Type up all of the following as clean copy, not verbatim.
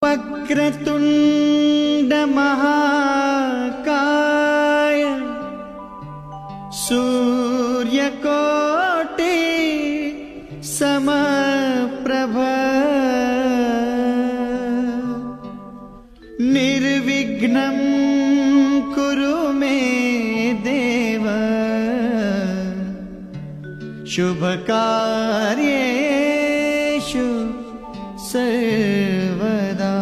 वक्रतुंड महाकाय सूर्यकोटि समप्रभ निर्विघ्नं कुरु मे देव शुभकार्येषु सर्वदा।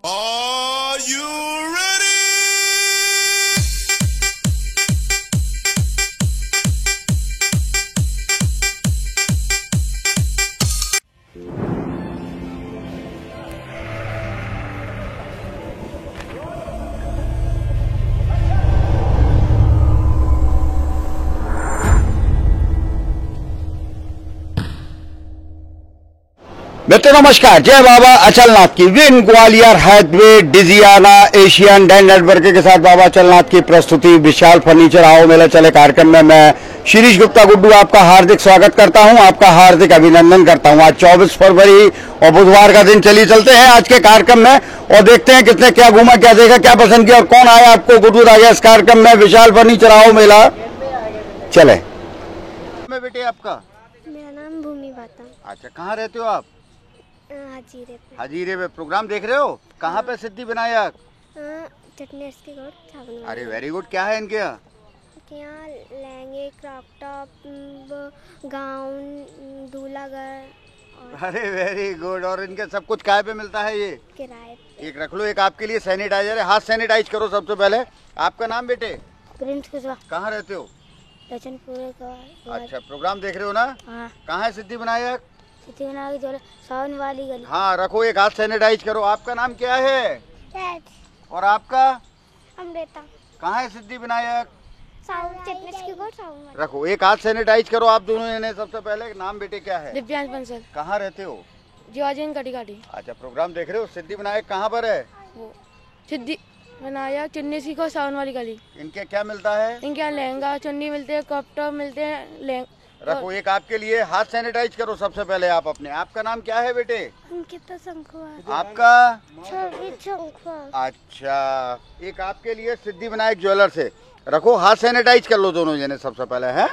Are you ready? मित्रों नमस्कार, जय बाबा अचलनाथ की। Win Gwalior Hathway Digiana Asian Den network के साथ बाबा अचलनाथ की प्रस्तुति विशाल फर्नीचर आओ मेला चले कार्यक्रम में मैं शिरीष गुप्ता गुड्डू आपका हार्दिक स्वागत करता हूं, आपका हार्दिक अभिनंदन करता हूं। आज 24 फरवरी और बुधवार का दिन। चलिए चलते हैं आज के कार्यक्रम में और देखते हैं किसने क्या घूमा, क्या देखा, क्या पसंद किया और कौन आया आपको गुड्डू आ गया इस कार्यक्रम में विशाल फर्नीचर आओ मेला चले। बेटे आपका मेरा नाम भूमि बाता। अच्छा, कहाँ रहते हो आप? हाजीरे पे। हाजीरे पे प्रोग्राम देख रहे हो? कहाँ पे सिद्धि विनायक? चटनेस की गोट छावन। अरे वेरी गुड। क्या है इनके यहाँ? लहंगे, क्रॉप टॉप, गाउन, दूल्हागढ़। अरे वेरी गुड। और इनके सब कुछ काय पे मिलता है? ये किराए। एक रख लो। एक आपके लिए सैनिटाइजर है, हाथ सैनिटाइज करो सबसे पहले। आपका नाम बेटे? प्रिंस कुशवाहा। कहाँ रहते हो? लचनपुर का। अच्छा, प्रोग्राम देख रहे हो ना? हाँ। कहाँ है सिद्धि विनायक? सिद्धि विनायक जो सावन वाली गली। हाँ, रखो। एक हाथ सैनिटाइज करो। आपका नाम क्या है? और आपका? अमृता। कहाँ है सिद्धि विनायक? चटनेस की गोट सावन। रखो। एक हाथ सैनिटाइज करो आप दोनों ने। सबसे पहले नाम बेटे क्या है? दिव्यांश बंसल। कहाँ रहते हो? जिवाजिन कटी काटी। अच्छा, प्रोग्राम देख रहे हो? सिद्धि विनायक कहाँ पर है? वो सिद्धि विनायक चुन्नी सी को सावन वाली गली। इनके क्या मिलता है? इनके यहाँ लहंगा चुन्नी मिलते हैं, क्रॉप टॉप मिलते हैं। रखो। एक आपके लिए हाथ सैनिटाइज करो सबसे पहले आप अपने। आपका नाम क्या है बेटे? अंकिता शंखुआ। आपका? छवि शंखुआ। अच्छा, एक आपके लिए सिद्धि विनायक ज्वेलर से। रखो। हाथ सैनिटाइज कर लो दोनों जने सबसे पहले। है,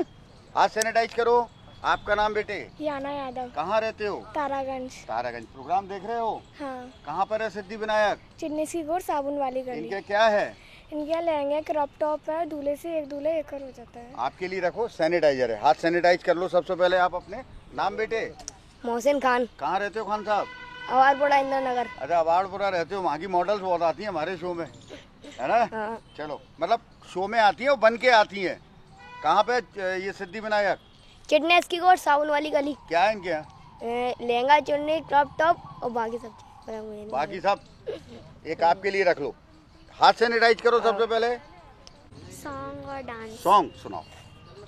हाथ सैनिटाइज करो। आपका नाम बेटे? याना यादव। कहाँ रहते हो? तारागंज। तारागंज। प्रोग्राम देख रहे हो? हाँ। कहाँ पर है सिद्धि विनायक? चिन्नी सी गोर साबुन वाली गली। इनके क्या है? इनके लहंगे, क्रॉप टॉप है। दूल्हे से एक दूल्हे एक हो जाता है। आपके लिए रखो सैनिटाइजर है। हाथ सैनिटाइज कर लो सबसे पहले आप अपने। नाम बेटे? मोहसिन खान। कहाँ रहते हो खान साहब? अवारपुरा इंदिरा नगर। अच्छा, अवारपुरा रहते हो। वहाँ की मॉडल्स बहुत आती हैं हमारे शो में, है ना? हाँ। चलो, मतलब शो में आती है और बन के आती है। कहाँ पे ये सिद्धि विनायक? चिटनेस की गोर साबुन वाली गली। क्या है इनके यहाँ? लहंगा, चुन्नी, क्रॉप टॉप और बाकी सब चीज। बाकी सब एक आपके लिए रख लो। हाथ सैनिटाइज करो सबसे पहले। सॉन्ग और डांस। सॉन्ग सुनाओ।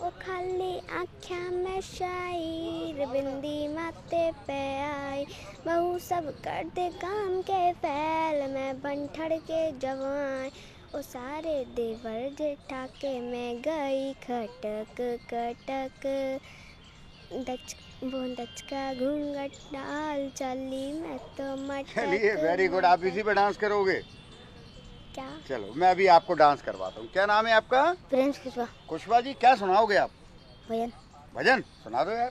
ओ खाली आँख्या में शायर बिंदी माथे पे आई, बहू सब करते काम के फैल में बनठड़ के जवान, ओ सारे देवर जेठा के मैं गई खटक कटक, दच का घूंघट डाल चली मैं तो मटक। चलिए वेरी गुड। आप इसी पे डांस करोगे क्या? चलो, मैं अभी आपको डांस करवाता हूँ। क्या नाम है आपका? प्रिंस कुशवाहा। कुशवाहा जी, क्या सुनाओगे आप? भजन। भजन सुना दो यार।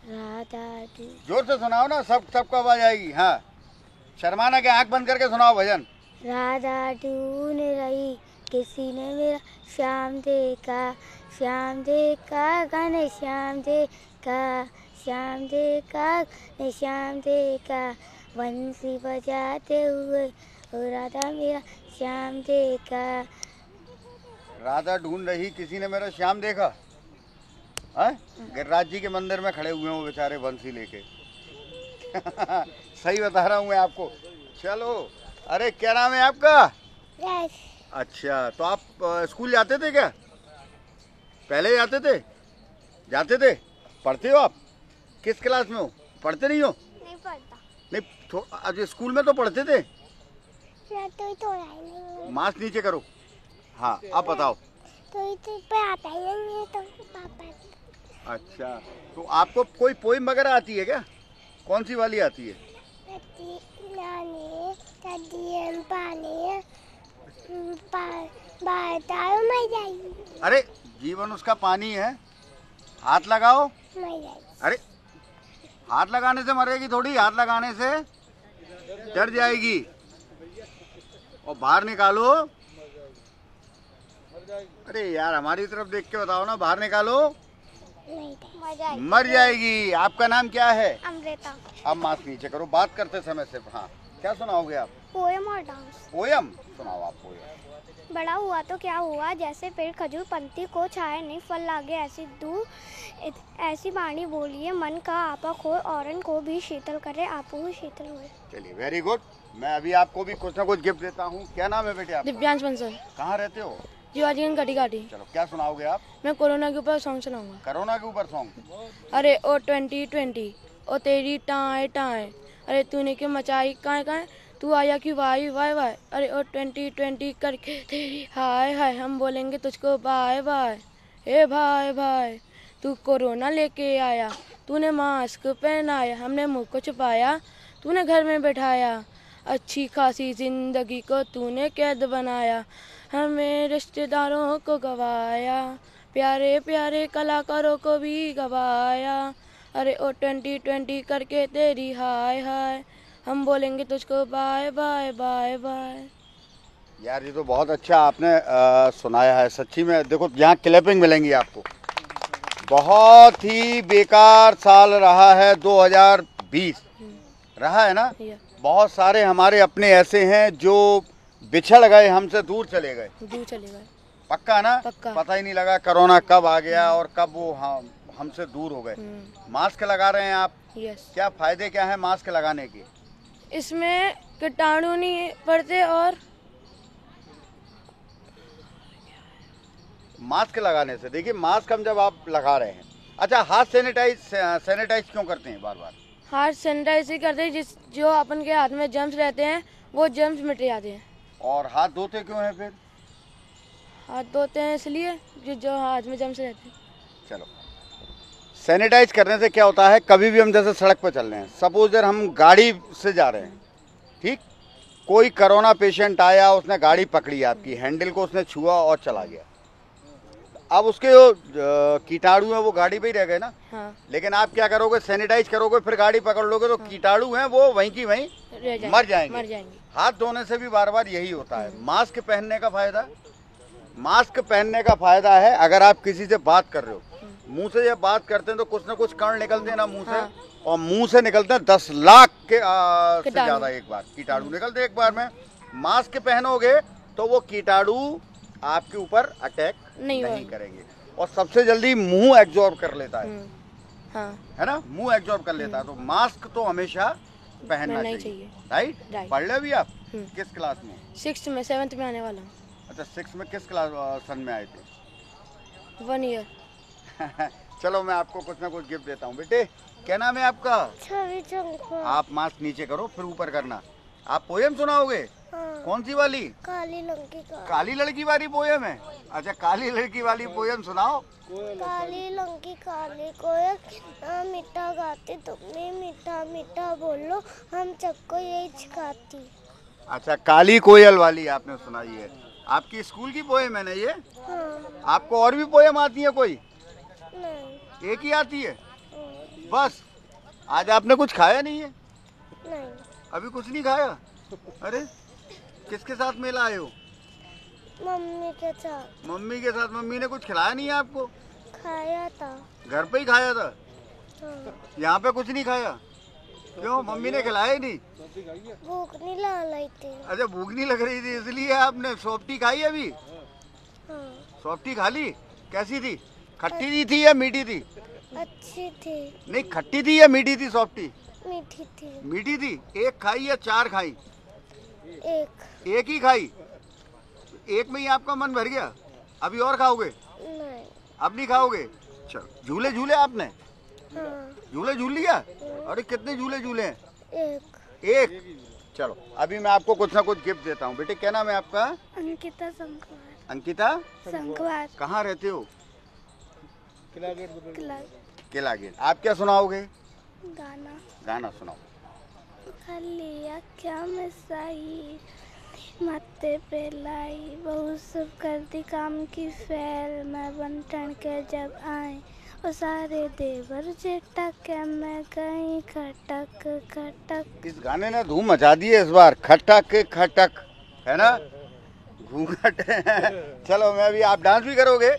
राधा जोर से सुनाओ ना, सबको आवाज आएगी। हाँ, शर्माना के, आंख बंद करके सुनाओ भजन। राधा ढूंढ रही किसी ने मेरा श्याम देखा, श्याम देखा घने श्याम देखा, श्याम देखा ने श्याम देखा, बंसी बजाते हुए ओ राधा मेरा श्याम देखा। राधा ढूंढ रही किसी ने मेरा श्याम देखा। गिरिराज जी के मंदिर में खड़े हुए हैं वो बेचारे बंसी लेके। सही बता रहा हूँ मैं आपको। चलो, अरे क्या नाम है आपका? यस। अच्छा, तो आप स्कूल जाते थे क्या? पहले जाते थे? जाते थे? पढ़ते हो आप? किस क्लास में हो? पढ़ते नहीं हो? नहीं पढ़ता। नहीं तो आज स्कूल में तो पढ़ते थे। तो मास्क नीचे करो। हाँ, अब बताओ। तो पे आता ही नहीं तो पापा। अच्छा, तो आपको कोई पोइम वगैरह आती है क्या? कौन सी वाली आती है? अरे जीवन उसका पानी है, हाथ लगाओ। अरे हाथ लगाने से मरेगी थोड़ी, हाथ लगाने से डर जाएगी। और बाहर निकालो। अरे यार हमारी तरफ देख के बताओ ना, बाहर निकालो। मर जाएगी। आपका नाम क्या है? अमृता। अब मास्क नीचे करो, बात करते समय सिर्फ। हाँ, क्या सुनाओगे आप? पोयम और डांस। पोयम सुनाओ आप। पोयम। बड़ा हुआ तो क्या हुआ, जैसे पेड़ खजूर पंक्ति को छाया नहीं, फल लागे ऐसी दूर, ऐसी वाणी बोलिए, मन का आपा खोए, औरन को भी शीतल करे, आपो ही शीतल हुए। चलिए, वेरी गुड। मैं अभी आपको भी कुछ ना कुछ गिफ्ट देता हूँ। क्या नाम है बेटे आपका? दिव्यांश बंसल। कहाँ रहते हो? जीवाजी घाटी घाटी। चलो, क्या सुनाओगे आप? मैं कोरोना के ऊपर सॉन्ग सुनाऊंगा। कोरोना के ऊपर सॉन्ग? अरे ओ 2020 ओ तेरी टाए टाए, अरे तूने क्यों मचाई काए काए, तू आया क्यों वाई वाई वाई, अरे ओ 2020 करके तेरी हाय हाय, हम बोलेंगे तुझको बाय बाय। ए भाई भाई, तू कोरोना लेके आया, तूने मास्क पहनाया, हमने मुंह को छुपाया, तूने घर में बैठाया, अच्छी खासी जिंदगी को तूने कैद बनाया, हमें रिश्तेदारों को गवाया, प्यारे प्यारे कलाकारों को भी गवाया, अरे ओ 2020 करके तेरी हाय हाय, हम बोलेंगे तुझको बाय बाय बाय बाय। यार ये तो बहुत अच्छा आपने सुनाया है सच्ची में। देखो यहाँ क्लैपिंग मिलेंगी आपको। बहुत ही बेकार साल रहा है 2020 रहा है ना। बहुत सारे हमारे अपने ऐसे हैं जो बिछड़ गए, हमसे दूर चले गए। पक्का ना? पक्का। पता ही नहीं लगा कोरोना कब आ गया और कब वो हमसे दूर हो गए। मास्क लगा रहे हैं आप? यस। क्या फायदे क्या है मास्क लगाने के? इसमें कीटाणु नहीं पड़ते और मास्क लगाने से, देखिए मास्क हम जब आप लगा रहे हैं, अच्छा हाथ सैनिटाइज क्यों करते हैं बार बार? हाथ सैनिटाइज ही करते हैं, जो अपन के हाथ में जर्म्स रहते हैं वो जर्म्स मिट जाते हैं। और हाथ धोते क्यों हैं फिर? हाथ धोते हैं इसलिए जो हाथ में जर्म्स रहते हैं। चलो, सैनिटाइज करने से क्या होता है, कभी भी हम जैसे सड़क पर चल रहे हैं, सपोज दैट हम गाड़ी से जा रहे हैं, ठीक, कोई कोरोना पेशेंट आया, उसने गाड़ी पकड़ी, आपकी हैंडल को उसने छुआ और चला गया, अब उसके जो कीटाणु है वो गाड़ी पे ही रह गए ना। हाँ। लेकिन आप क्या करोगे, सैनिटाइज करोगे, फिर गाड़ी पकड़ लोगे तो कीटाणु हैं वो वहीं की वहीं मर जाएंगे। हाथ धोने से भी बार बार यही होता है। मास्क पहनने का फायदा, मास्क पहनने का फायदा है, अगर आप किसी से बात कर रहे हो, मुंह से जब बात करते हैं तो कुछ ना कुछ कण निकलते हैं ना मुंह से। और मुंह से निकलते हैं 10 लाख के से ज्यादा एक बार कीटाणु निकलते एक बार में। मास्क पहनोगे तो वो कीटाणु आपके ऊपर अटैक नहीं करेंगे। और सबसे जल्दी मुंह एब्जॉर्ब कर लेता है। हाँ। है ना, मुंह एब्जॉर्ब कर लेता है। तो मास्क तो हमेशा पहनना चाहिए। राइट। पढ़ ले अभी आप किस क्लास में? 6th में, 7th में आने वाला हूँ। अच्छा, 6th में किस क्लास सन में आए थे? 1 ईयर। चलो मैं आपको कुछ ना कुछ गिफ्ट देता हूँ। बेटे क्या नाम है आपका? आप मास्क नीचे करो फिर ऊपर करना। आप पोयम सुनाओगे? हाँ। कौन सी वाली? काली लड़की का। काली लड़की वाली पोयम है? अच्छा, काली लड़की वाली पोयम सुनाओ। काली लड़की काली कोयल मीठा गाती, तुमने मीठा मीठा बोलो, हम सबको यही सिखाती। अच्छा, काली कोयल वाली आपने सुनाई है। आपकी स्कूल की पोयम है ना ये? हाँ। आपको और भी पोयम आती है कोई? नहीं। एक ही आती है बस? आज आपने कुछ खाया नहीं है? नहीं। अभी कुछ नहीं खाया? अरे किसके साथ मेला आए हो? मम्मी के साथ। मम्मी के साथ? मम्मी ने कुछ खिलाया नहीं है आपको? खाया था। घर पे ही खाया था? हाँ। यहाँ पे कुछ नहीं खाया? क्यों, मम्मी ने खिलाया ही नहीं? भूख नहीं लग रही थी। अच्छा, भूख नहीं लग रही थी इसलिए आपने सॉफ्टी खाई अभी? हाँ। सॉफ्टी खा ली? कैसी थी? खट्टी थी या मीठी थी? अच्छी थी। नहीं, खट्टी थी या मीठी थी सॉफ्टी? मीठी थी। मीठी थी। एक खाई या 4 खाई? एक ही खाई? एक में ही आपका मन भर गया? अभी और खाओगे? नहीं। अब नहीं खाओगे? चलो, झूले झूले आपने? हाँ। झूले झूल लिया? अरे कितने झूले झूले हैं? एक। चलो अभी मैं आपको कुछ ना कुछ गिफ्ट देता हूँ। बेटे क्या नाम है आपका? अंकिता संखवार। अंकिता संखवार। कहाँ रहते हो? किला गेट। किला गेट। आप क्या सुनाओगे? गाना। गाना सुनाओ। खलिया क्या मसाई माथे पे लाई बहुत सब कर दी काम की फैल मैं बंटन के जब आए और सारे देवर जेटा के मैं कहीं खटक खटक। इस गाने ने धूम मचा दी है इस बार, खटक खटक, है ना, घूंघट। चलो मैं भी, आप डांस भी करोगे,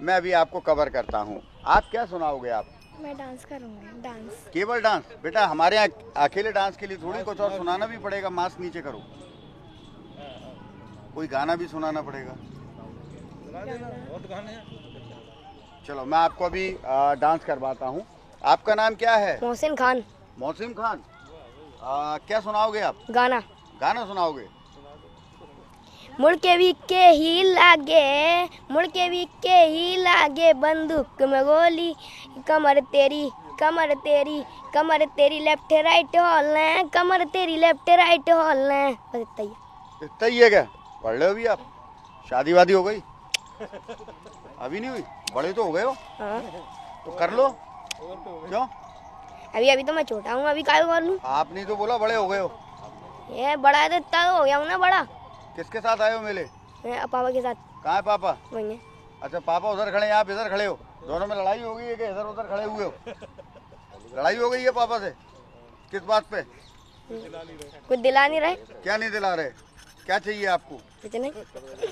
मैं भी आपको कवर करता हूँ। आप क्या सुनाओगे? आप? मैं डांस करूँगी। डांस केवल डांस? बेटा हमारे यहाँ अकेले डांस के लिए थोड़ी, कुछ और सुनाना भी पड़ेगा। मास्क नीचे करो, कोई गाना भी सुनाना पड़ेगा। चलो मैं आपको अभी डांस करवाता हूँ। आपका नाम क्या है? मोहसिन खान। मोहसिन खान, क्या सुनाओगे आप? गाना गाना सुनाओगे? मुड़ के भी के ही लागे, मुड़ के भी के ही लागे बंदूक में गोली, कमर तेरी कमर तेरी कमर तेरी लेफ्ट राइट हॉलने, कमर तेरी लेफ्ट राइट हॉलने। बस इतना ही। इतना ही है क्या? पढ़ लो अभी आप? शादी वादी हो गई? अभी नहीं हुई? बड़े तो हो गए हो। हाँ। तो कर लो। क्यों? अभी अभी तो मैं छोटा हूँ, अभी क्या कर लूँ? आपने तो बोला बड़े हो गए हो। ये बड़ा है तो इतना हो गया हूँ ना बड़ा। किसके साथ आए हो मेले? पापा के साथ। कहाँ है पापा? वही है। अच्छा पापा उधर खड़े हैं, आप इधर खड़े हो, दोनों में लड़ाई हो गई है कि इधर उधर खड़े हुए हो? लड़ाई हो गई है पापा से? किस बात पे? कुछ दिला नहीं रहे। क्या नहीं दिला रहे? क्या चाहिए आपको? कुछ नहीं।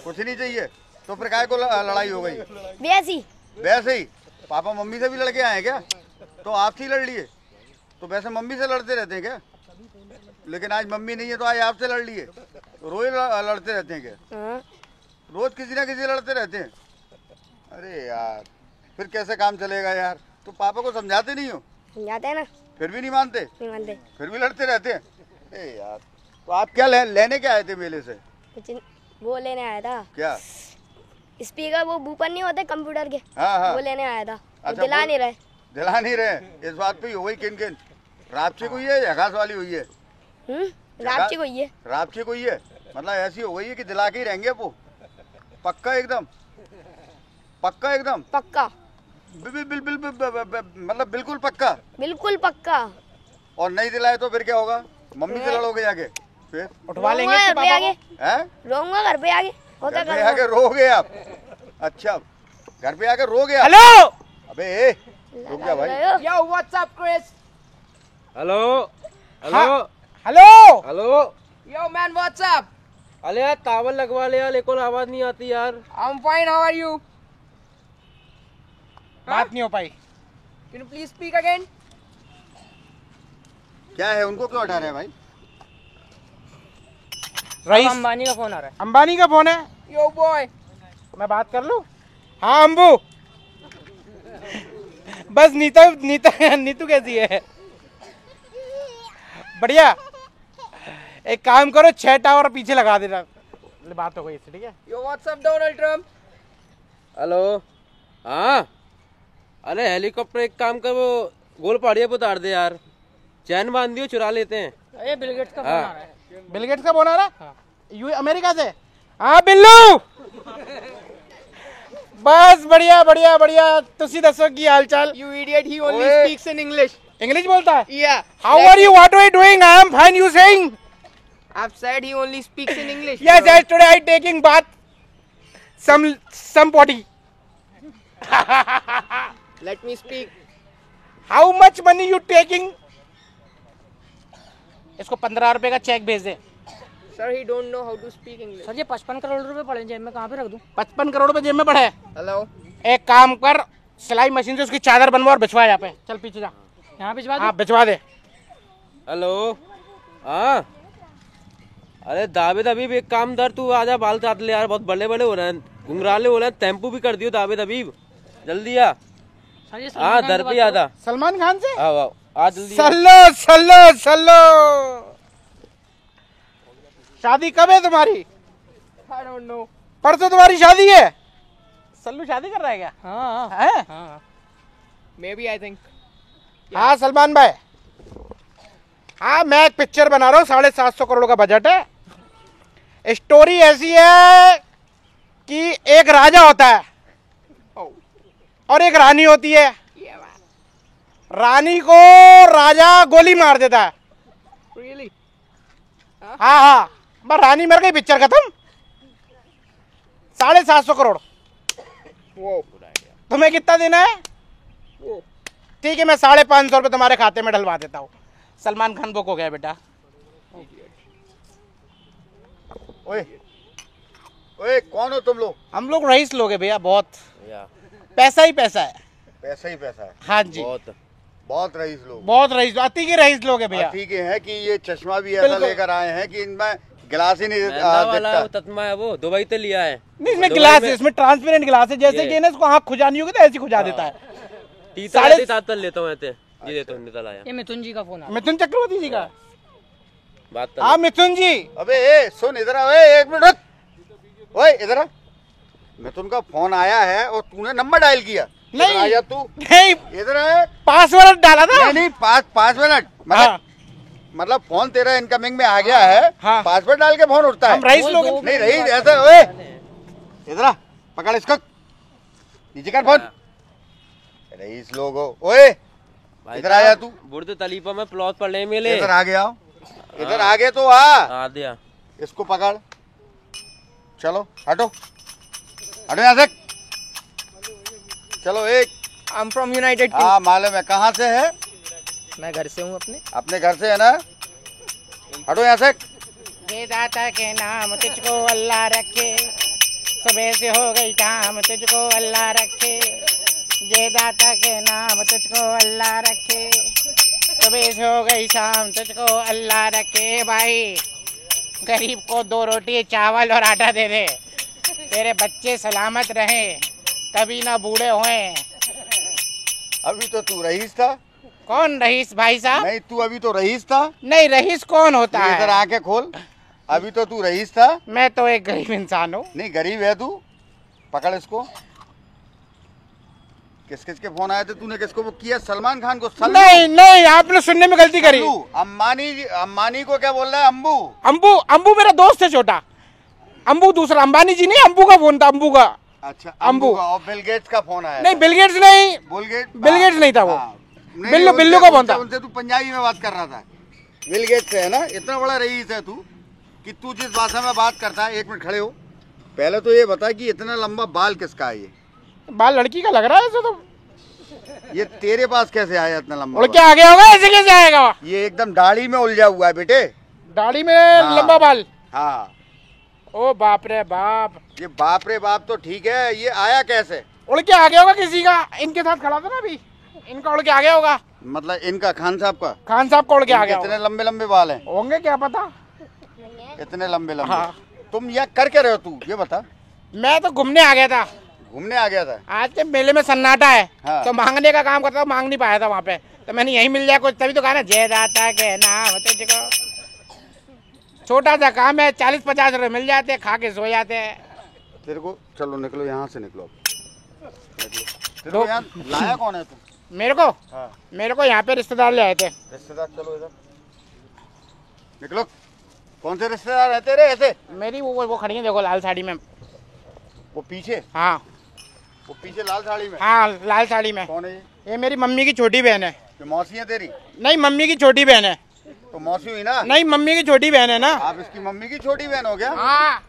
कुछ नहीं चाहिए तो फिर काहे को लड़ाई हो गई? वैसी वैसे ही पापा मम्मी से भी लड़के आए क्या? तो आपसे ही लड़ लिए? तो वैसे मम्मी से लड़ते रहते हैं क्या? लेकिन आज मम्मी नहीं है तो आज आपसे लड़ लिए। रोज लड़ते रहते हैं क्या? हाँ। रोज किसी ना किसी लड़ते रहते हैं। अरे यार फिर कैसे काम चलेगा यार? तो पापा को समझाते नहीं हो? समझाते हैं ना। फिर भी नहीं मानते? नहीं मानते। फिर भी लड़ते रहते हैं। ए यार, तो आप क्या लेने के आए थे मेले से? कुछ वो लेने आया था। क्या? स्पीकर, वो बूपर नहीं होते कंप्यूटर के? हाँ हाँ। वो लेने आया था। अच्छा, दिला नहीं रहे। दिला नहीं रहे? इस बात पे हो गई किन किन? रापची को ही है या घास वाली हुई है? रापची को ही है। रापची को ही है, मतलब ऐसी हो गई है कि दिला के ही रहेंगे वो। पक्का एकदम? पक्का एकदम? पक्का। मतलब बिल्कुल पक्का? बिल्कुल पक्का। और नहीं दिलाए तो फिर क्या होगा? मम्मी से लड़ोगे जाके? फिर उठवा लेंगे घर पे आगे। हैं? रोऊंगा घर पे आगे। और क्या घर पे करूंगा? आके रोगे आप? अच्छा घर पे आके रोगे आप? हेलो अबे रुक जा भाई। Yo what's up Chris. Hello hello hello hello. Yo man what's up. अरे यार टावर लगवा ले यार, लेकिन आवाज नहीं आती यार। I am fine, how are you? बात नहीं हो पाई। Can you please speak again? क्या है, उनको क्यों हटा रहे हैं भाई? रईस, अंबानी का फोन आ रहा है। अंबानी का फोन है। यो बॉय, मैं बात कर लूं? हाँ अंबू। बस नीतू कैसी है? बढ़िया। एक काम करो, 6 टावर पीछे लगा देना। बात हो गई इससे, ठीक है? यो व्हाट्सअप डोनाल्ड ट्रम्प। हेलो। हाँ अरे हेलीकॉप्टर एक काम कर, वो गोल पहाड़िया पे उतार दे यार। चैन बांध दियो, चुरा लेते हैं। ये बिल गेट्स का फोन आ रहा है। बिल गेट्स का फोन आ रहा? हाँ। यू अमेरिका से? हाँ बिल्लू। बस बढ़िया बढ़िया बढ़िया। तुसी दसो की हाल चाल? You idiot, he only speaks in English. English बोलता है? Yeah. How are you? What are you doing? I am fine. You saying? I've said he only speaks in English. Yes, yes. Today I taking bath. Some potty. Let me speak. How much money you taking? इसको 15 रुपए का check भेज दे। Sir, he don't know how to speak English. Sir ये 55 करोड़ रुपए पड़े जेब में, कहाँ पे रख दूं? 55 करोड़ रुपए जेब में पड़े। Hello. एक काम कर, सिलाई मशीन से उसकी चादर बनवा और बिछवा यहाँ पे। चल पीछे जा। यहाँ भिजवा हाँ बिछवा दे। हेलो। हाँ अरे दावेद अबीब एक काम कर, तू आजा बाल काट ले यार, बहुत बड़े बड़े हो रहे हैं, घुंघराले हो रहे हैं। टेम्पू भी कर दियो दावेद अबीब, जल्दी आ। सर ये हाँ दर पे आधा। सलमान खान से? आओ आओ आ जल्दी। सल्लो सल्लो सल्लो। शादी कब है तुम्हारी? I don't know. परसों तुम्हारी शादी है? सल्लू शादी कर रहा है क्या? हाँ है? हाँ। Maybe I think. हाँ सलमान भाई। हाँ मैं एक पिक्चर बना रहा हूँ, 750 करोड़ का बजट है। स्टोरी ऐसी है कि एक राजा होता है और एक रानी होती है। रानी को राजा गोली मार देता है। Really? हाँ हाँ, बस रानी मर गई, पिक्चर खत्म। 750 करोड़। Whoa. तुम्हें कितना देना है? Whoa. ठीक है, मैं 550 रुपये तुम्हारे खाते में डलवा देता हूँ। सलमान खान बुक हो गया बेटा। ओए ओए, कौन हो तुम लोग? हम लोग रईस लोग हैं भैया, बहुत या पैसा ही पैसा है। पैसा ही पैसा है। हाँ जी, बहुत रईस लोग। बहुत रईस, अति के रईस लोग हैं भैया। ठीक है कि ये चश्मा भी ऐसा बिल्कुल। लेकर आए हैं कि इनमें गिलास ही नहीं महंगा वाला दिखता। वो तत्मा है, वो दुबई से लिया है। नहीं, इसमें दुबई गिलास में- है, इसमें ट्रांसपेरेंट गिलास है, जैसे ये। कि ना इसको आँख खुजानी होगी तो ऐसी खुजा देता है। तीता साढ़े- ऐसे तातल लेता हूँ ऐसे। ये देता हूँ, निकल आया। ये मिथुन जी का फोन आ मिथुन चक्रवर्ती जी का। बात कर हाँ मिथुन जी, अबे ए, सुन इधर आ, ओए एक मिनट रुक। ओए इधर आ, मिथुन का फोन आया है और तूने नंबर डायल किया। नहीं। इधर आ जा तू, नहीं, इधर आ। पासवर्ड डाला था। नहीं नहीं, 5 मिनट हाँ, मतलब फोन तेरा इनकमिंग में आ गया है। हाँ। पासवर्ड डाल के फोन उठता है। हम रईस लोग हैं। नहीं रही ऐसा। ओए इधर आ, पकड़ इसको, नीचे कर फोन। रईस लोग हो। ओए भाई इधर आया तू। बुर्द तलीफा में प्लॉट पर नहीं मिले। इधर आ गया, इधर आगे तो आ। आ दिया। इसको पकड़, चलो हटो हटो यहाँ से। चलो एक। I'm from United Kingdom. हाँ मालूम है, कहाँ से है? मैं घर से हूँ अपने। अपने घर से है ना? हटो यहाँ से। ये दाता के नाम तुझको अल्लाह रखे, सुबह से हो गई शाम तुझको अल्लाह रखे। ये दाता के नाम तुझको अल्लाह रखे, सुबह से हो गई शाम तुझको अल्लाह रखे। भाई गरीब को 2 रोटी चावल और आटा दे दे, तेरे बच्चे सलामत रहें, कभी ना बूढ़े होए। अभी तो तू रईस था। कौन रईस भाई साहब? नहीं, तू अभी तो रईस था। नहीं, रईस कौन होता तू इधर है? आके खोल, अभी तो तू रईस था। मैं तो एक गरीब इंसान हूँ। नहीं गरीब है तू। पकड़ इसको। किस किस के फोन आए थे? तूने किसको वो किया? सलमान खान को? नहीं नहीं, आपने सुनने में गलती करी। अम्बानी को क्या बोल रहा है? अम्बू। अंबू, अंबू मेरा दोस्त है छोटा। अंबू दूसरा, अंबानी जी नहीं, अंबू का फोन था, अंबू का। अच्छा, अम्बू। का। और बिल गेट्स का फोन आया? नहीं, बिल गेट्स नहीं, बिल गेट्स नहीं था वो। बिल्लू, बिल्लू का फोन था। उनसे तू पंजाबी में बात कर रहा था। बिल गेट्स है ना? इतना बड़ा रईस है तू कि तू जिस भाषा में बात करता है। 1 मिनट खड़े हो, पहले तो ये बता कि इतना लंबा बाल किसका है? ये बाल लड़की का लग रहा है ऐसे तो। ये तेरे पास कैसे आया इतना लंबा और बाल? क्या आगे होगा? ऐसे कैसे आएगा? ये एकदम दाढ़ी में उलझा हुआ है बेटे। दाढ़ी में हाँ। लंबा बाल? हाँ। ओ बाप रे बाप। ये बाप रे बाप तो ठीक है, ये आया कैसे? उड़ के आगे होगा किसी का। इनके साथ खड़ा था ना अभी, इनका उड़ के आगे होगा। मतलब इनका खान साहब का? खान साहब का उड़ के आगे इतने लंबे लंबे बाल हैं? होंगे, क्या पता। इतने लंबे लंबे। हाँ। तुम यहाँ कर क्या रहे हो? तू ये बता। मैं तो घूमने आ गया था। घूमने आ गया था? आज के मेले में सन्नाटा है। हाँ। तो मांगने का काम करता हूँ, मांग नहीं पाया था वहाँ पे, तो मैंने यही मिल जाए कुछ, तभी तो कहा ना जय दाता के नाम तुझको। छोटा सा काम है, 40-50 रुपए मिल जाते हैं, खा के सो जाते हैं। तेरे को चलो निकलो यहाँ से, निकलो तेरे को यहाँ लाया कौन है तू? मेरे को हाँ। मेरे को यहाँ पे रिश्तेदार ले आए थे। रिश्तेदार? चलो इधर निकलो। कौन से रिश्तेदार है तेरे ऐसे? मेरी वो खड़ी है, देखो लाल साड़ी में। वो पीछे? हाँ वो पीछे लाल साड़ी में? हाँ, लाल साड़ी में। कौन है ये? ये मेरी मम्मी की छोटी बहन है। ये मौसी है तेरी? नहीं, मम्मी की छोटी बहन है। तो मौसी हुई ना? नहीं, मम्मी की छोटी बहन है ना। आप इसकी मम्मी की छोटी बहन हो गया? हाँ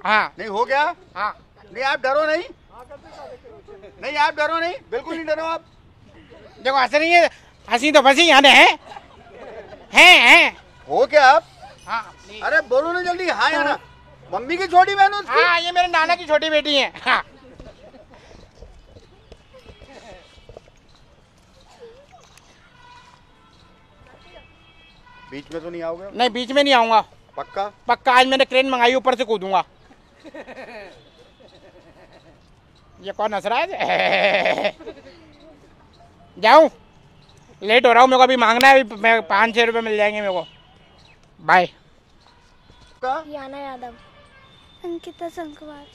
हाँ नहीं हो गया? हाँ। नहीं आप डरो नहीं, नहीं आप डरो नहीं, बिल्कुल नहीं डरो आप। देखो हंस रही है, हंसी तो फंसी यहाँ हैं। हो क्या आप? हाँ अरे बोलो ना जल्दी। हाँ या ना? मम्मी की छोटी बहन हो उसकी? हाँ, ये मेरे नाना की छोटी बेटी है। हाँ। बीच में तो नहीं आओगे? नहीं, बीच में नहीं आऊंगा। पक्का? पक्का, आज मैंने क्रेन मंगाई, ऊपर से कूदूंगा। ये कौन हंस रहा है? जाऊं? लेट हो रहा हूँ, मेरे को अभी मांगना है। अभी 5-6 रुपए मिल जाएंगे मेरे को। बाय। याना यादव, अंकिता संकवार,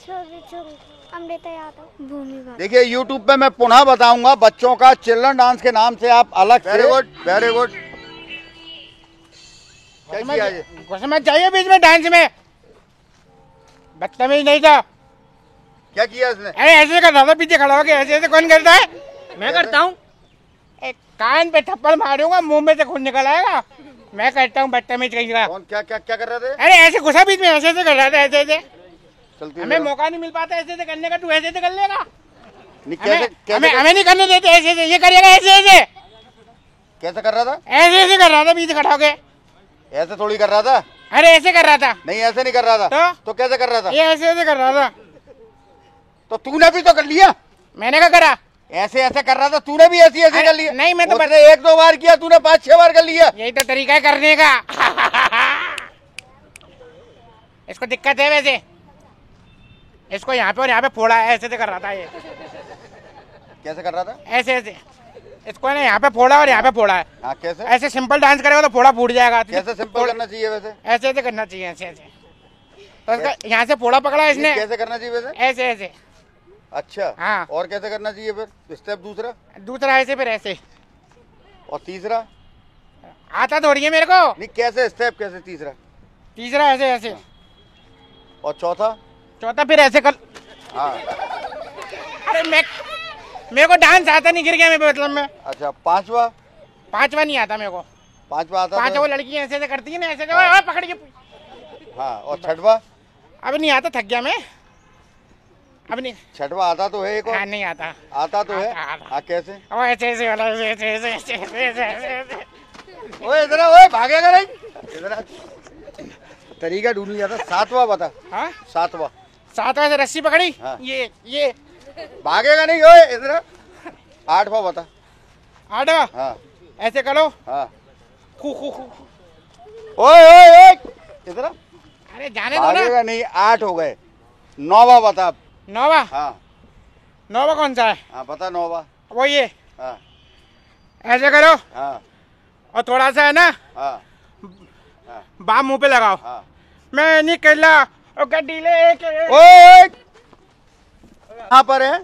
अमृता यादव, भूमि भाट। देखिए YouTube पे मैं पुनः बताऊंगा, बच्चों का चिल्ड्रन डांस के नाम से आप अलग। Very good, very good. कुछ मत चाहिए बीच में डांस में, बदतमीज नहीं था। क्या किया इसने? अरे ऐसे करता था, पीछे खड़ा होकर ऐसे ऐसे कौन करता है? मैं करता हूँ। एक कान पे थप्पड़ मारूंगा, मुंह में से खून निकल आएगा। मैं कहता हूँ बदतमीज कहीं का। कौन क्या क्या क्या कर रहे थे? अरे ऐसे घुसा बीच में, ऐसे कर रहा था, ऐसे चलती हमें मौका नहीं मिल पाता ऐसे करने का। तू ऐसे कर लेगा? नहीं, कैसे हमें नहीं करने देते ऐसे। ये करिएगा ऐसे कैसे कर रहा था? ऐसे कर रहा था बीच खड़ा होके। ऐसे थोड़ी कर रहा था। अरे ऐसे कर रहा था। नहीं ऐसे नहीं कर रहा था। तो कैसे कर रहा था? ये ऐसे कर रहा था। तो तूने भी तो कर लिया। मैंने क्या करा? ऐसे ऐसे कर रहा था, तूने भी ऐसे ऐसे कर लिया। नहीं, मैं तो उसने 1-2 बार किया, तूने 5-6 बार कर लिया। यही तो तरीका है करने का। इसको दिक्कत है वैसे। इसको यहाँ पे और यहाँ पे फोड़ा है, ऐसे कर रहा था ये। कैसे कर रहा था? ऐसे ऐसे। इसको ना यहाँ पे फोड़ा और यहाँ पे फोड़ा है। हाँ, कैसे? ऐसे सिंपल डांस करेगा तो फोड़ा फूट जाएगा। कैसे सिंपल करना चाहिए वैसे? ऐसे ऐसे करना चाहिए, ऐसे ऐसे। तो इसका यहाँ से फोड़ा पकड़ा इसने। कैसे करना चाहिए वैसे? ऐसे ऐसे। अच्छा हाँ। और कैसे करना चाहिए फिर? स्टेप दूसरा ऐसे, फिर ऐसे। और तीसरा? आता थोड़ी है मेरे को। नहीं, कैसे स्टेप, कैसे तीसरा ऐसे ऐसे। और चौथा फिर ऐसे कर। हाँ। अरे मेरे को डांस आता नहीं, गिर गया मैं मतलब में। अच्छा, पांचवा नहीं आता मेरे को। पांचवा आता? पांचवा लड़कियां ऐसे करती है ना, ऐसे ओए पकड़ के। हाँ। और छठवा? अब नहीं आता, थक गया मैं। अब नहीं। छठवा आता तो है एक और? हाँ, नहीं आता। आता तो है। हाँ, कैसे? ऐसे वाला, ऐसे। ओए इधर ओए, भागेगा नहीं इधर। तरीका ढूंढ लिया था। 7वां बता। हाँ, 7वां से रस्सी पकड़ी। हाँ। ये भागेगा नहीं। ओए इधर। 8वां बता। 8वां? हाँ। ऐसे करो। हाँ। खू। ओए इधर। अरे जाने दो ना। भागेगा नहीं। 8 हो गए। 9वां बता। 9वां? हाँ। 9वां कौन सा है? हाँ, बता 9वां। वो ये। हाँ। ऐसे करो। हाँ। और थोड़ा सा है ना, हाँ। बाम मुंह पे लगाओ। हाँ। मैं निकला और गड्डी लेके। ओए कहाँ पर है